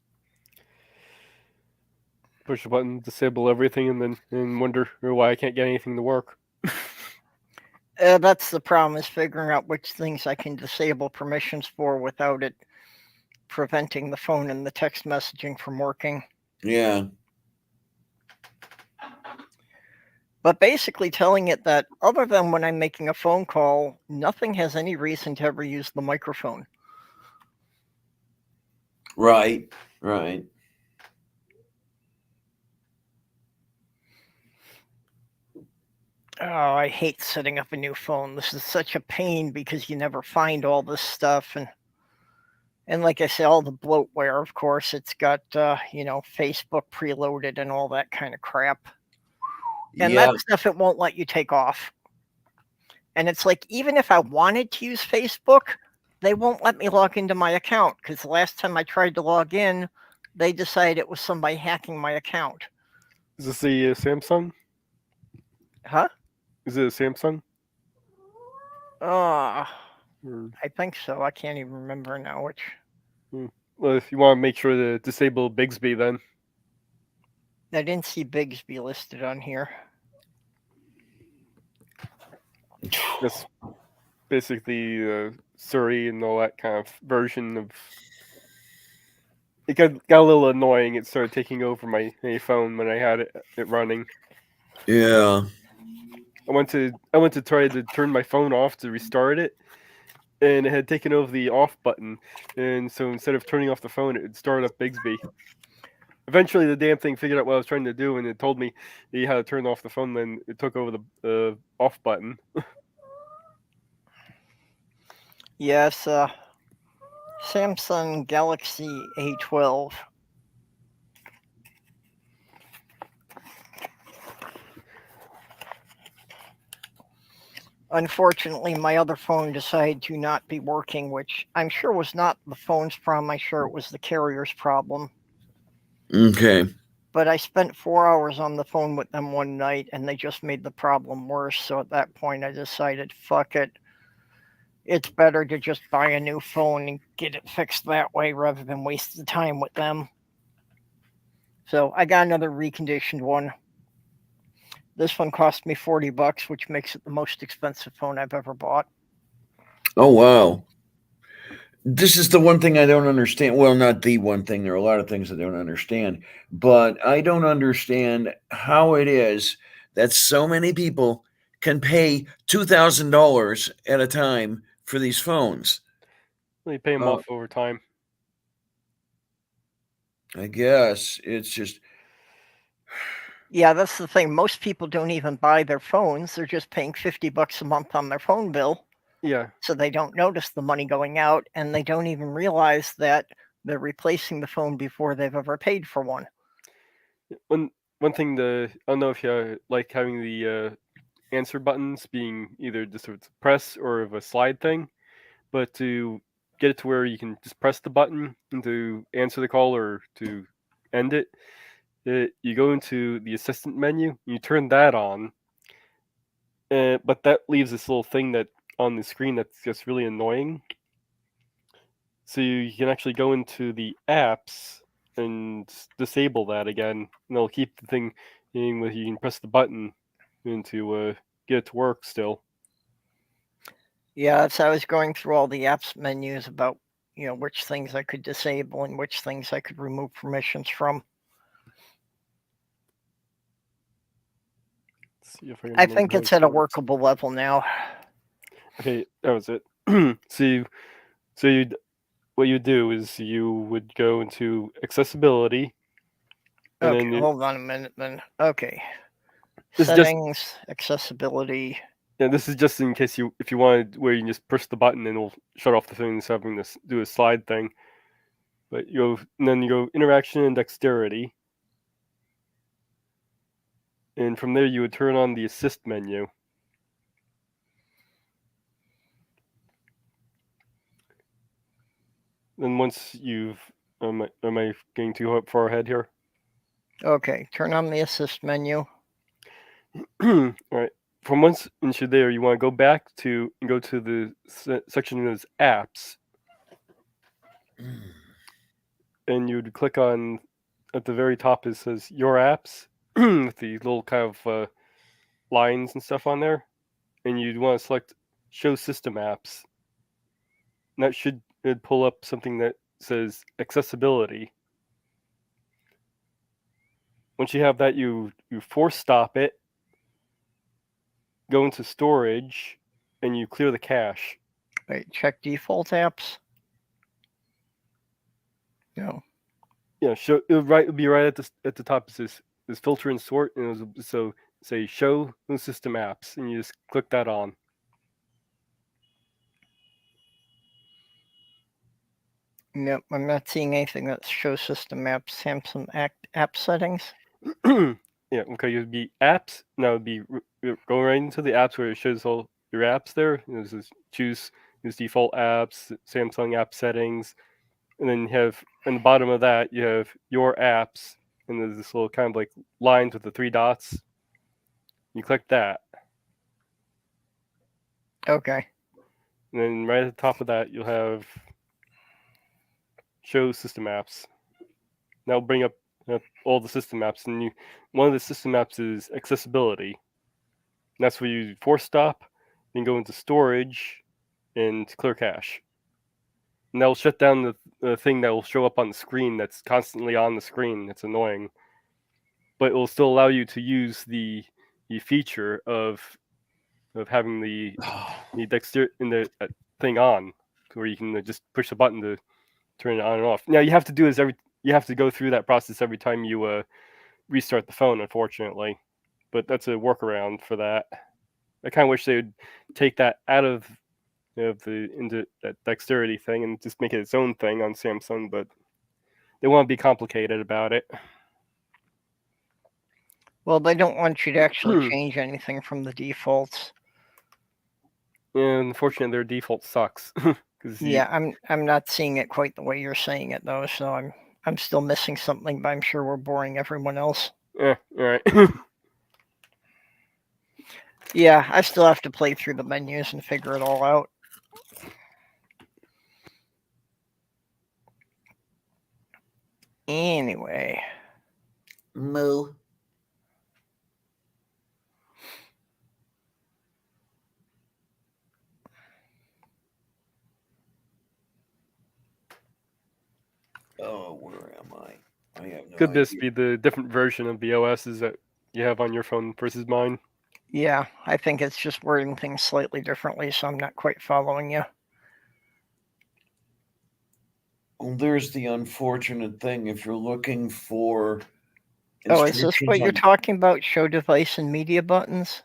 Push the button, disable everything, and wonder why I can't get anything to work. That's the problem, is figuring out which things I can disable permissions for without it preventing the phone and the text messaging from working. Yeah. But basically telling it that other than when I'm making a phone call, nothing has any reason to ever use the microphone. Right. Right. Oh, I hate setting up a new phone. This is such a pain because you never find all this stuff, and like I say, all the bloatware. Of course, it's got Facebook preloaded and all that kind of crap. And Yeah. that stuff it won't let you take off. And it's like, even if I wanted to use Facebook, they won't let me log into my account, because the last time I tried to log in, they decided it was somebody hacking my account. Is this a Samsung? Huh? Is it a Samsung? Uh, Or, I think so. I can't even remember now which. well, if you want to make sure to disable Bixby, then I didn't see Bigsby listed on here. that's basically Surrey and all that kind of version of. It got a little annoying. It started taking over my phone when I had it running. Yeah. I went to try to turn my phone off to restart it, and it had taken over the off button, and so instead of turning off the phone, it started up Bixby. Eventually, the damn thing figured out what I was trying to do, and it told me how to turn off the phone. Then it took over the off button. Yes, Samsung Galaxy A12. Unfortunately, my other phone decided to not be working, which I'm sure was not the phone's problem. I'm sure it was the carrier's problem. Okay. But I spent 4 hours on the phone with them one night, and they just made the problem worse. So at that point, I decided, fuck it. It's better to just buy a new phone and get it fixed that way rather than waste the time with them. So I got another reconditioned one. This one cost me $40, which makes it the most expensive phone I've ever bought. Oh wow. This is the one thing I don't understand. Well, not the one thing. There are a lot of things I don't understand, but I don't understand how it is that so many people can pay $2,000 at a time for these phones. You pay them off over time. I guess it's just. Yeah, that's the thing. Most people don't even buy their phones. They're just paying $50 a month on their phone bill. Yeah. So they don't notice the money going out, and they don't even realize that they're replacing the phone before they've ever paid for one. One thing I don't know if you like having the answer buttons being either just a press or of a slide thing, but to get it to where you can just press the button and to answer the call or to end it, you go into the assistant menu, you turn that on, but that leaves this little thing that on the screen that's just really annoying. So you can actually go into the apps and disable that again, and it'll keep the thing in with you can press the button and to get it to work still. Yeah, so I was going through all the apps menus about, which things I could disable and which things I could remove permissions from. Let's see if I can I make think those it's at a work. workable level now. Okay, that was it. So you what you do is you would go into accessibility, and Okay, then hold on a minute then. Okay. this is just Settings, accessibility. this is just in case if you wanted where you can just push the button and it'll shut off the phone instead of having to do a slide thing. But then you go interaction and dexterity, and from there you would turn on the assist menu. Then once you've am I getting too far ahead here? Okay, turn on the assist menu. All right. From once into there, you want to go back to and go to the section that is apps, and you'd click on at the very top. It says your apps with the little kind of lines and stuff on there, and you'd want to select show system apps. And that should pull up something that says accessibility. Once you have that, you force stop it, go into storage, and you clear the cache. Wait, check default apps. No. Yeah, it'll be right at the top. It says filter and sort, and so say show the system apps, and you just click that on. Nope, I'm not seeing anything that shows system apps. Samsung app settings. Yeah, okay, you'd be apps. Now it'd be go right into the apps where it shows all your apps there. This is choose default apps, Samsung app settings, and then you have in the bottom of that you have your apps, and there's this little kind of like lines with the three dots. You click that, Okay. and then right at the top of that you'll have show system apps. That'll bring up all the system apps, and one of the system apps is accessibility. And that's where you force stop, then go into storage, and clear cache. And that'll shut down the thing that will show up on the screen that's constantly on the screen. It's annoying, but it will still allow you to use the feature of having the dexter in the thing on, where you can just push a button to turn it on and off. Now you have to do you have to go through that process every time you restart the phone, unfortunately, but that's a workaround for that. I kind of wish they would take that out of into that dexterity thing and just make it its own thing on Samsung, but they want to be complicated about it. Well, they don't want you to actually change anything from the defaults. And unfortunately, their default sucks. Yeah, I'm not seeing it quite the way you're saying it though, so I'm still missing something, but I'm sure we're boring everyone else. All right. Yeah, I still have to play through the menus and figure it all out. Anyway. Moo. Oh, where am I? I have no Could this idea. be the different version of the OSs that you have on your phone versus mine? Yeah, I think it's just wording things slightly differently, so I'm not quite following you. Well, there's the unfortunate thing. If you're looking for Oh, is this what instructions you're on talking about? Show device and media buttons?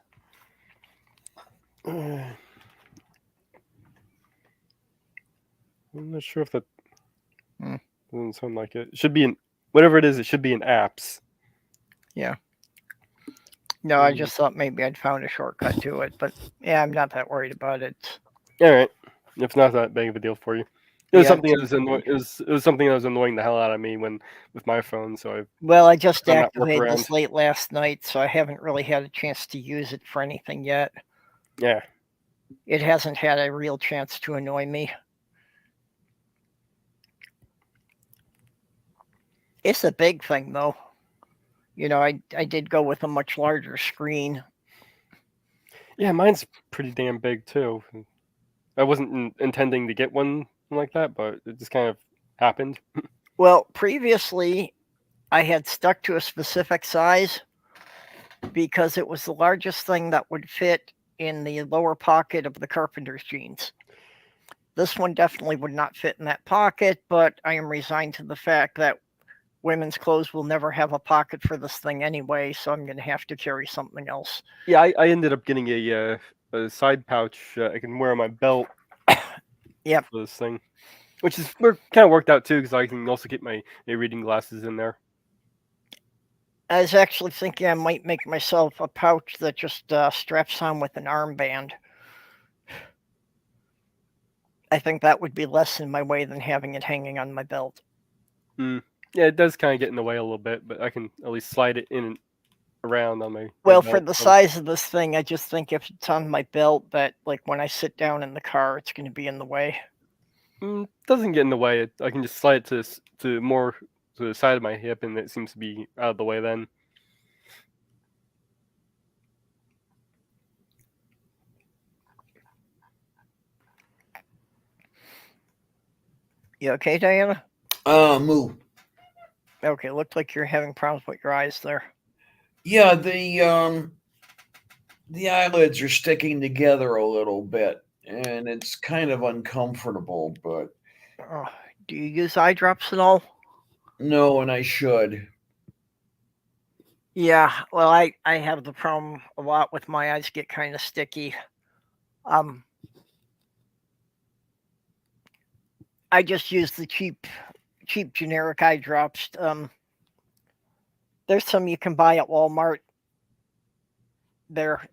I'm not sure if that doesn't sound like it. It should be in whatever it is. It should be in apps. Yeah. No, I just thought maybe I'd found a shortcut to it, but yeah, I'm not that worried about it. All right, if it's not that big of a deal for you. It was Yeah, something that was annoying. It was something that was annoying the hell out of me with my phone. So Well, I just found that activated this workaround. late last night, so I haven't really had a chance to use it for anything yet. Yeah. It hasn't had a real chance to annoy me. It's a big thing, though. I did go with a much larger screen. Yeah, mine's pretty damn big too. I wasn't intending to get one like that, but it just kind of happened. Well, previously I had stuck to a specific size because it was the largest thing that would fit in the lower pocket of the carpenter's jeans. This one definitely would not fit in that pocket, but I am resigned to the fact that women's clothes will never have a pocket for this thing anyway, so I'm going to have to carry something else. Yeah, I ended up getting a side pouch I can wear on my belt. Yep. For this thing, which is kind of worked out too, because I can also get my reading glasses in there. I was actually thinking I might make myself a pouch that just straps on with an armband. I think that would be less in my way than having it hanging on my belt. Yeah, it does kind of get in the way a little bit, but I can at least slide it in and around on my Well, belt. for the size of this thing, I just think if it's on my belt, that like when I sit down in the car, it's going to be in the way. Doesn't get in the way. I can just slide it to more to the side of my hip, and it seems to be out of the way then. You okay, Diana? Moo. Okay, looked like you're having problems with your eyes there. Yeah, the eyelids are sticking together a little bit, and it's kind of uncomfortable. But Do you use eye drops at all? no, and I should. Yeah, well, I have the problem a lot with my eyes get kind of sticky. I just use the cheap generic eye drops. There's some you can buy at Walmart. They're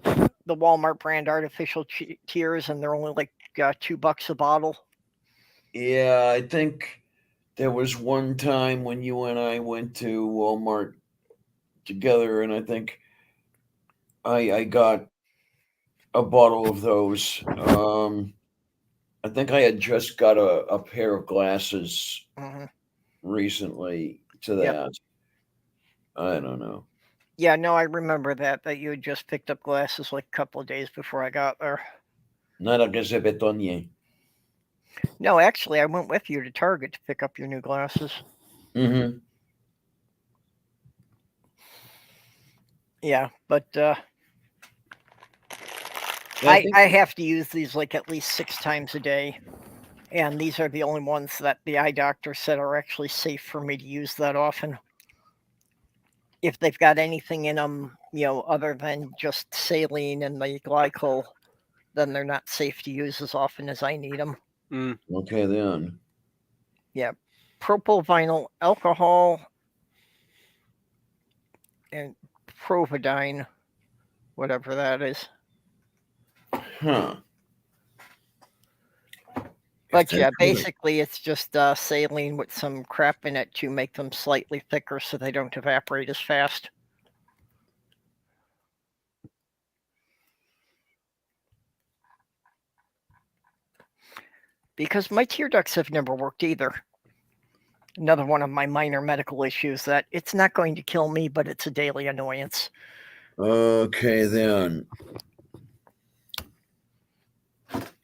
the Walmart brand artificial tears, and they're only like $2 a bottle. Yeah, I think there was one time when you and I went to Walmart together, and I think I got a bottle of those. I think I had just got a pair of glasses recently to that. Yep. I don't know. Yeah, no, I remember that you had just picked up glasses like a couple of days before I got there. Nada que se betonye. No, actually, I went with you to Target to pick up your new glasses. Mm-hmm. Yeah, but I have to use these like at least 6 times a day. And these are the only ones that the eye doctor said are actually safe for me to use that often. If they've got anything in them, other than just saline and the glycol, then they're not safe to use as often as I need them. Okay, then. Yeah. Propylvinyl alcohol and providine, whatever that is. Huh. But yeah, basically it's just saline with some crap in it to make them slightly thicker so they don't evaporate as fast. Because my tear ducts have never worked either. Another one of my minor medical issues that it's not going to kill me, but it's a daily annoyance. Okay, then.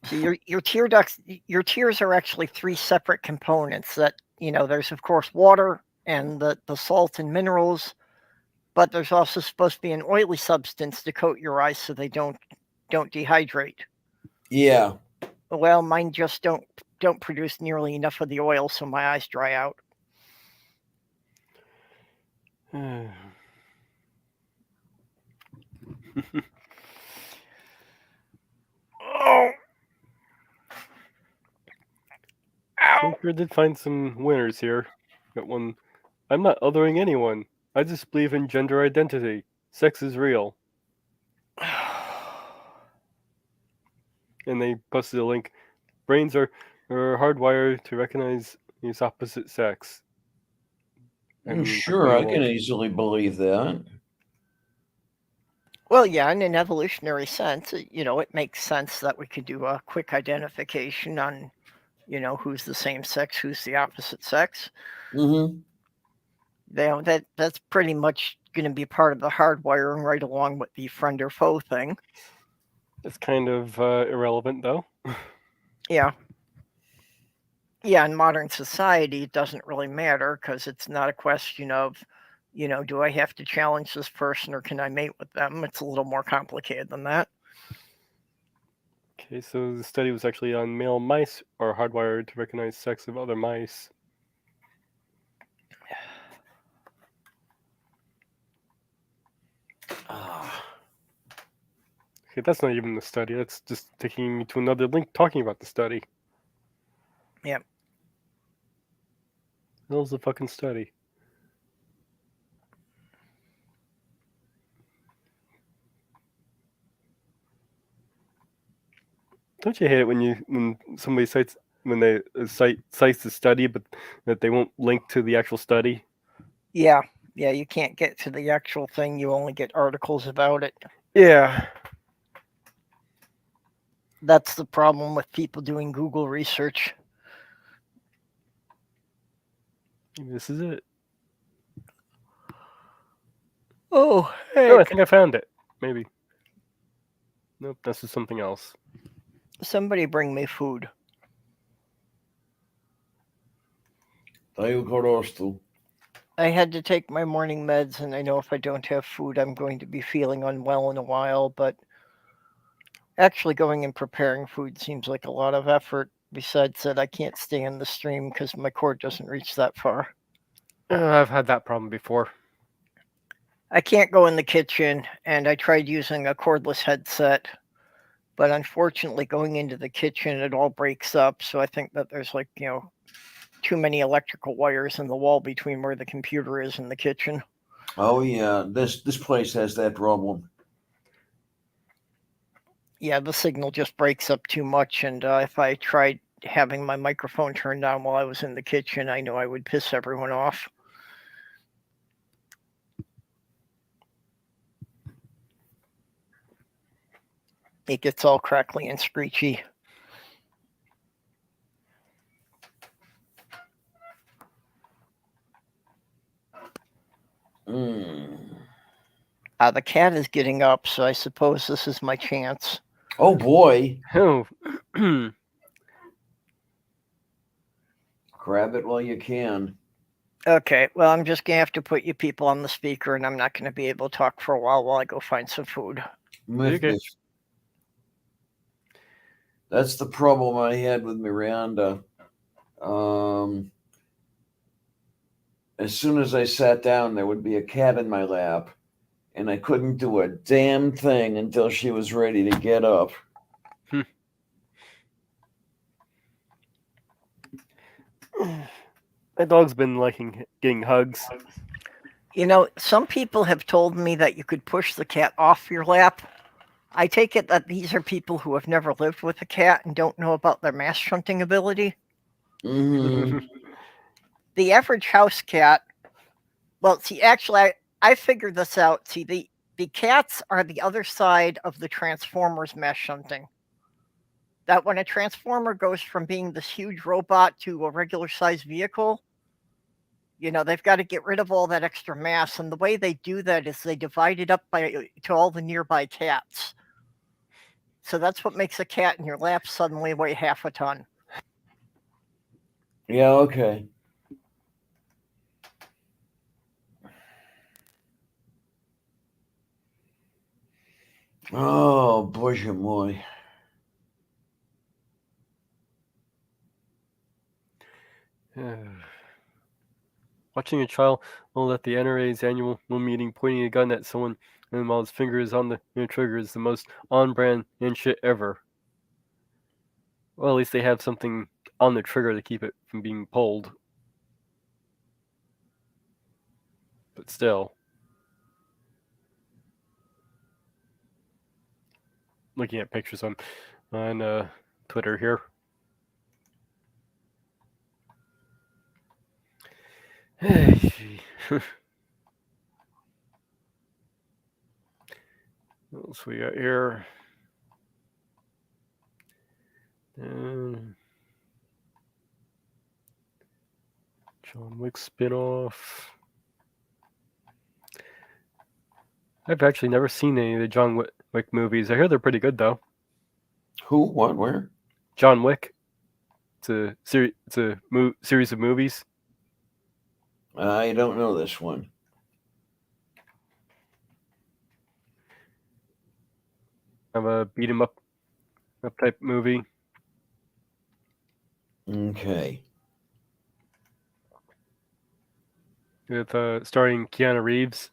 So your tear ducts, your tears are actually 3 separate components. That there's of course water and the salt and minerals, but there's also supposed to be an oily substance to coat your eyes so they don't dehydrate. Yeah. Well, mine just don't produce nearly enough of the oil, so my eyes dry out. Oh. I sure did find some winners here. Got one. I'm not othering anyone. I just believe in gender identity. Sex is real. And they posted a link. Brains are hardwired to recognize its opposite sex. Sure, I can easily believe that. Well, yeah, in an evolutionary sense, it makes sense that we could do a quick identification on, who's the same sex, who's the opposite sex. Mm-hmm. That's pretty much going to be part of the hardwiring right along with the friend or foe thing. It's kind of irrelevant, though. Yeah. Yeah, in modern society, it doesn't really matter because it's not a question of, do I have to challenge this person or can I mate with them? It's a little more complicated than that. Okay, so the study was actually on male mice are hardwired to recognize sex of other mice. Ah. Okay, that's not even the study. That's just taking me to another link talking about the study. Yep. That was the fucking study. Don't you hate it when somebody cites when they cites the study, but that they won't link to the actual study? Yeah. Yeah, you can't get to the actual thing. You only get articles about it. Yeah. That's the problem with people doing Google research. Maybe this is it. Oh, Oh, I heck. think I found it. Maybe. Nope, this is something else. Somebody bring me food. Daju korostu. I had to take my morning meds, and I know if I don't have food, I'm going to be feeling unwell in a while, but actually going and preparing food seems like a lot of effort. Besides that, I can't stay in the stream because my cord doesn't reach that far. I've had that problem before. I can't go in the kitchen, and I tried using a cordless headset, but unfortunately, going into the kitchen, it all breaks up. So I think that there's too many electrical wires in the wall between where the computer is and the kitchen. Oh yeah, this place has that problem. Yeah, the signal just breaks up too much, and if I tried having my microphone turned on while I was in the kitchen, I know I would piss everyone off. It gets all crackly and screechy. The cat is getting up, so I suppose this is my chance. Oh boy, Oh. grab it while you can. Okay, well, I'm just going to have to put you people on the speaker, and I'm not going to be able to talk for a while I go find some food. Okay. That's the problem I had with Miranda. As soon as I sat down, there would be a cat in my lap, and I couldn't do a damn thing until she was ready to get up. My dog's been liking getting hugs. Some people have told me that you could push the cat off your lap. I take it that these are people who have never lived with a cat and don't know about their mass shunting ability. Mm-hmm. The average house cat, well, see, actually, I figured this out. See, the cats are the other side of the Transformers mass shunting. That when a Transformer goes from being this huge robot to a regular sized vehicle, they've got to get rid of all that extra mass. And the way they do that is they divide it up to all the nearby cats. So that's what makes a cat in your lap suddenly weigh half a ton. Yeah, okay. Oh, боже мой. Watching a child while at the NRA's annual meeting pointing a gun at someone and while his finger is on the trigger is the most on-brand and shit ever. Well, at least they have something on the trigger to keep it from being pulled. But still. Looking at pictures on Twitter here. What else we got here? John Wick spin-off. I've actually never seen any of the John Wick movies. I hear they're pretty good, though. Who? What? Where? John Wick. It's a series of movies. I don't know this one. Of a beat 'em up type movie. Okay. With starring Keanu Reeves.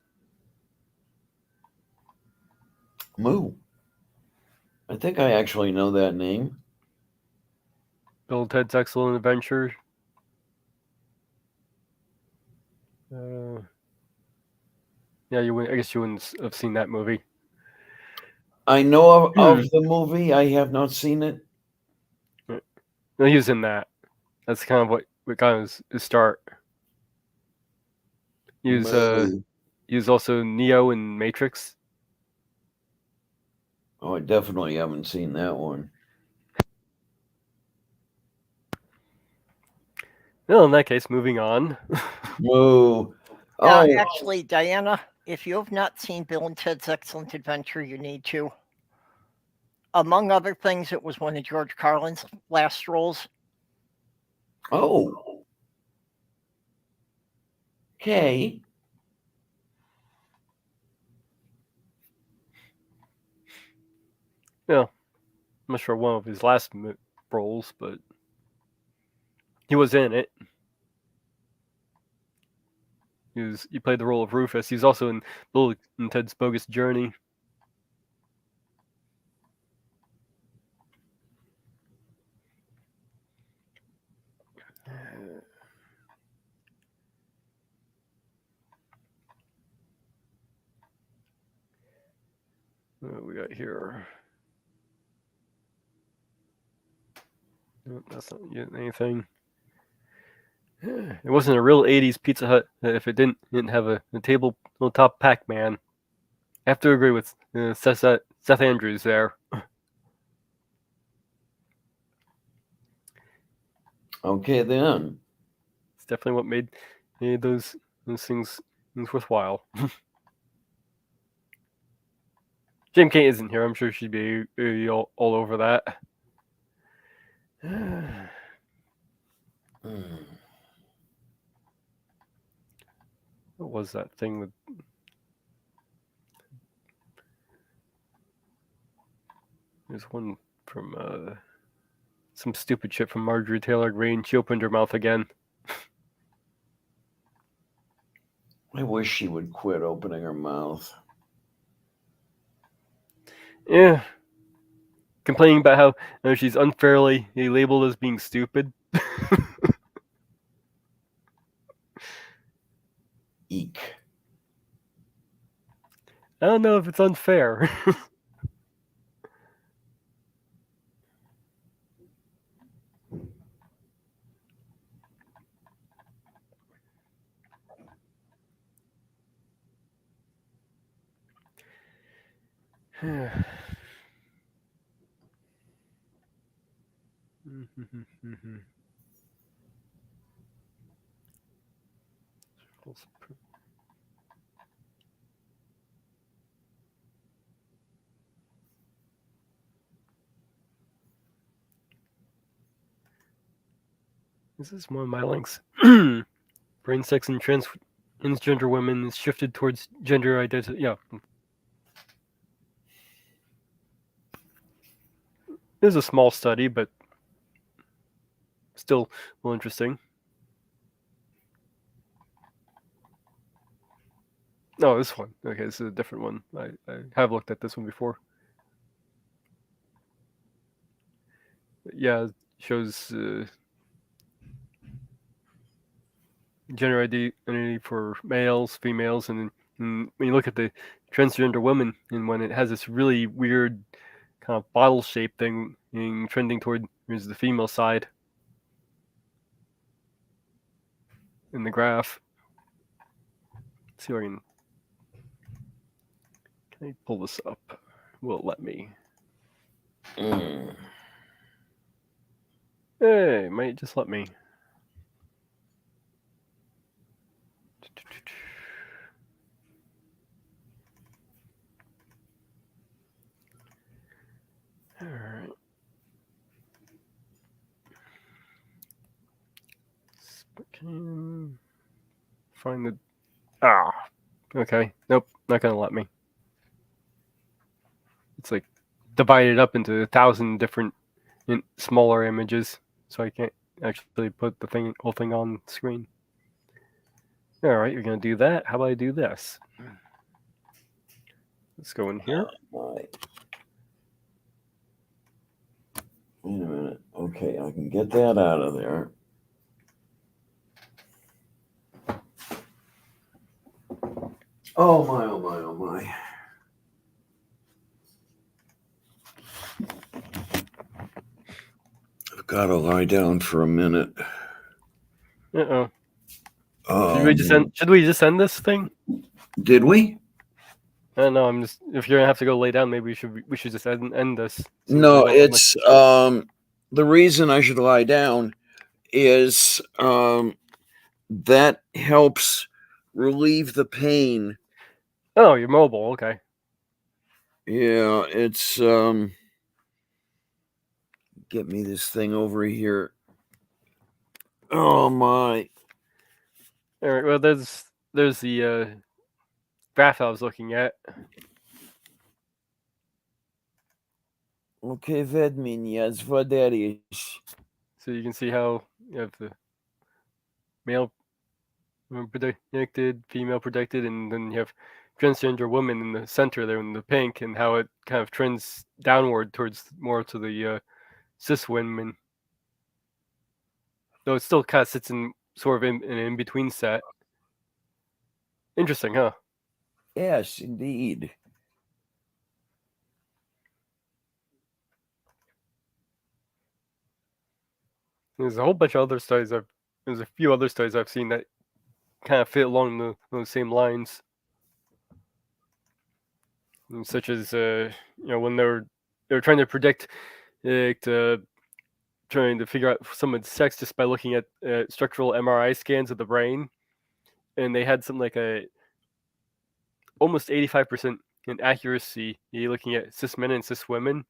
Moo. I think I actually know that name. Bill and Ted's Excellent Adventure. Yeah, I guess you wouldn't have seen that movie. I know of the movie. I have not seen it. No, he was in that. That's kind of what got his start. He was also Neo in Matrix. Oh, I definitely haven't seen that one. Well, in that case, moving on. Moo. Oh, Actually, Diana, if you have not seen Bill and Ted's Excellent Adventure, you need to. Among other things, it was one of George Carlin's last roles. oh. Okay. Yeah, I'm not sure one of his last roles, but he was in it. He played the role of Rufus. He's also in Bill and Ted's Bogus Journey. What we got here? No, that's not anything. It wasn't a real 80s Pizza Hut if it didn't have a tabletop Pac-Man. I have to agree with Seth Andrews there. Okay, then. It's definitely what made those things worthwhile. Jim Kate isn't here. I'm sure she'd be all over that. What was that thing with? There's one from some stupid shit from Marjorie Taylor Greene. She opened her mouth again. I wish she would quit opening her mouth. Yeah. Complaining about how she's unfairly labeled as being stupid. Eek. I don't know if it's unfair. This is one of my links. Brain sex and transgender women is shifted towards gender identity. Yeah. It was a small study, but still well interesting. No, this one. Okay, this is a different one. I have looked at this one before. Yeah, it shows gender identity for males, females, and when you look at the transgender women, and when it has this really weird kind of bottle shape thing trending towards the female side in the graph. Let's see if can I pull this up? Will it let me? Hey, might just let me. All right. find the. Okay. Nope, not gonna let me. It's like divided up into 1,000 different smaller images, so I can't actually put the whole thing on screen. All right, you're gonna do that. How about I do this? Let's go in here. Right. Wait a minute. Okay, I can get that out of there. Oh my, oh my, oh my. I've got to lie down for a minute. Uh oh. Should we just end this thing? Did we? I don't know. I'm just. If you're gonna have to go lay down, maybe we should just end this. No, it's the reason I should lie down is that helps relieve the pain. Oh, you're mobile. Okay. Yeah, it's get me this thing over here. Oh my. All right. Well, there's the graph I was looking at. Okay, vedminia, what that is. So you can see how you have the male predicted, female predicted, and then you have transgender women in the center there in the pink, and how it kind of trends downward towards more to the cis women. Though it still kind of sits in sort of an in-between set. Interesting, huh? Yes, indeed. There's a whole bunch of other studies there's a few other studies I've seen that kind of fit along those same lines. Such as when they were trying to predict trying to figure out someone's sex just by looking at structural MRI scans of the brain, and they had something like a almost 85% in accuracy looking at cis men and cis women,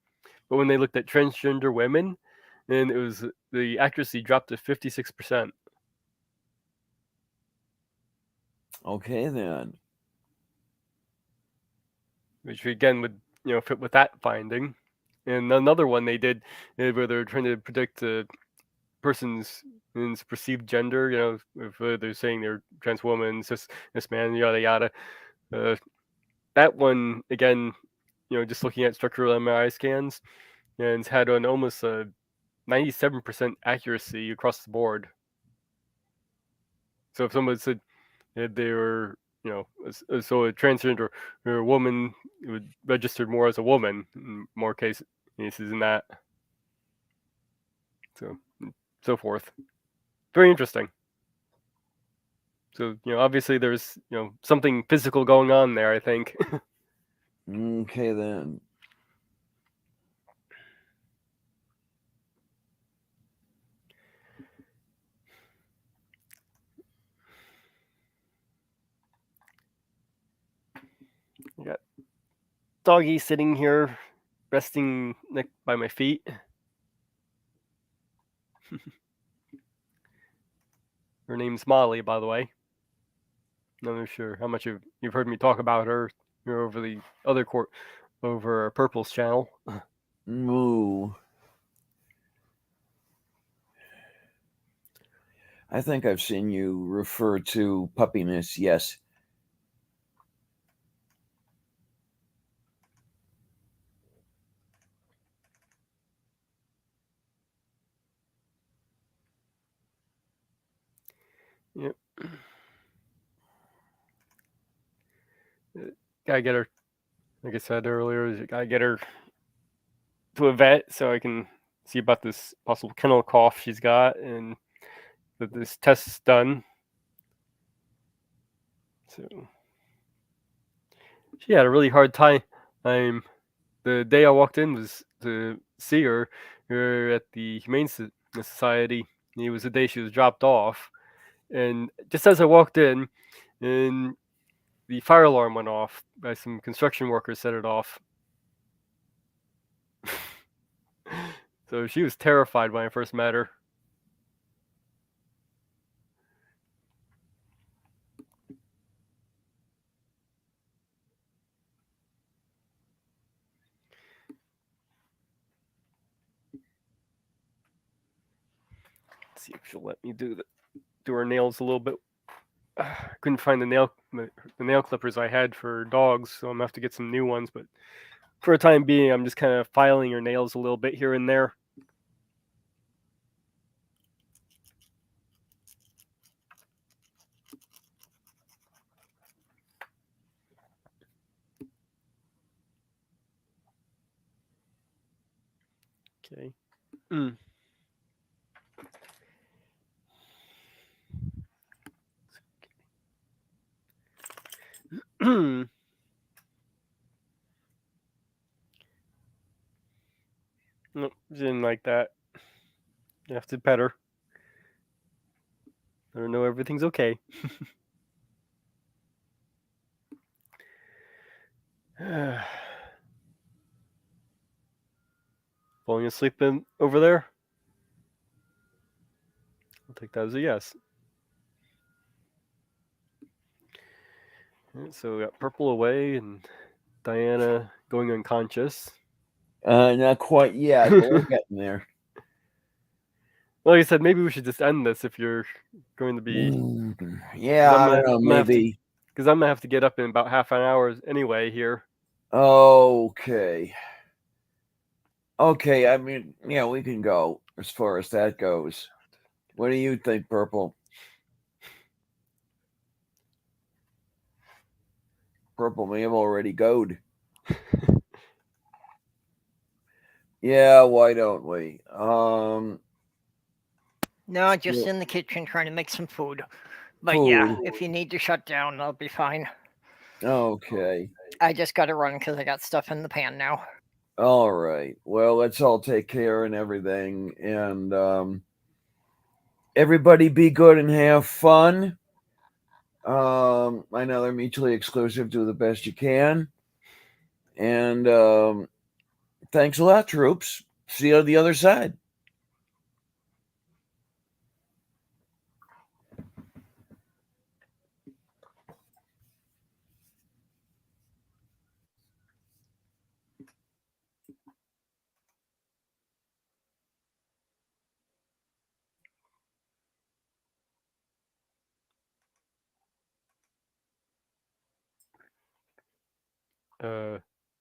but when they looked at transgender women, then the accuracy dropped to 56%. Okay then. Which again would fit with that finding. And another one they did where they're trying to predict the person's perceived gender, if they're saying they're trans woman, cis man, yada yada. That one again, just looking at structural MRI scans, and it's had an almost 97% accuracy across the board. So if someone said they were, so a transgender or a woman would register more as a woman in more cases than that. So forth. Very interesting. So obviously there's something physical going on there, I think. Okay then. I got doggy sitting here, resting by my feet. Her name's Molly, by the way. Not sure how much you've heard me talk about her over the other over Purple's channel. Moo. I think I've seen you refer to puppiness, yes. Yep. Gotta get her, like I said earlier, gotta get her to a vet so I can see about this possible kennel cough she's got and that this test's done. So she had a really hard time. The day I walked in was to see her at the Humane Society. It was the day she was dropped off, and just as I walked in, and the fire alarm went off by some construction workers set it off. So she was terrified when I first met her. see if she'll let me do her nails a little bit. I couldn't find the nail clippers I had for dogs, so I'm gonna have to get some new ones. But for the time being, I'm just kind of filing her nails a little bit here and there. Okay. Nope, didn't like that. You have to pet her. Let her know everything's okay. Falling asleep over there? I'll take that as a yes. Alright, so we got Purple away and Diana going unconscious. Not quite yet, but we're getting there. Like I said, maybe we should just end this if you're going to be. Yeah, I don't know, maybe. Because I'm going to have to get up in about half an hour anyway here. Okay. Okay, I mean, yeah, we can go as far as that goes. What do you think, Purple? Purple may have already goed. Yeah, why don't we? No, just in the kitchen trying to make some food. But Food. yeah, if you need to shut down, I'll be fine. Okay. I just got to run because I got stuff in the pan now. All right. Well, let's all take care and everything. And everybody be good and have fun. I know they're mutually exclusive. Do the best you can. And thanks a lot, troops. See you on the other side.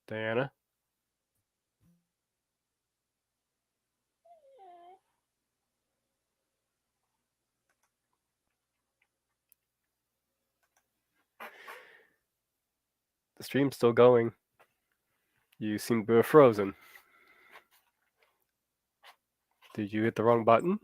Diana? The stream's still going. You seem to be frozen. Did you hit the wrong button?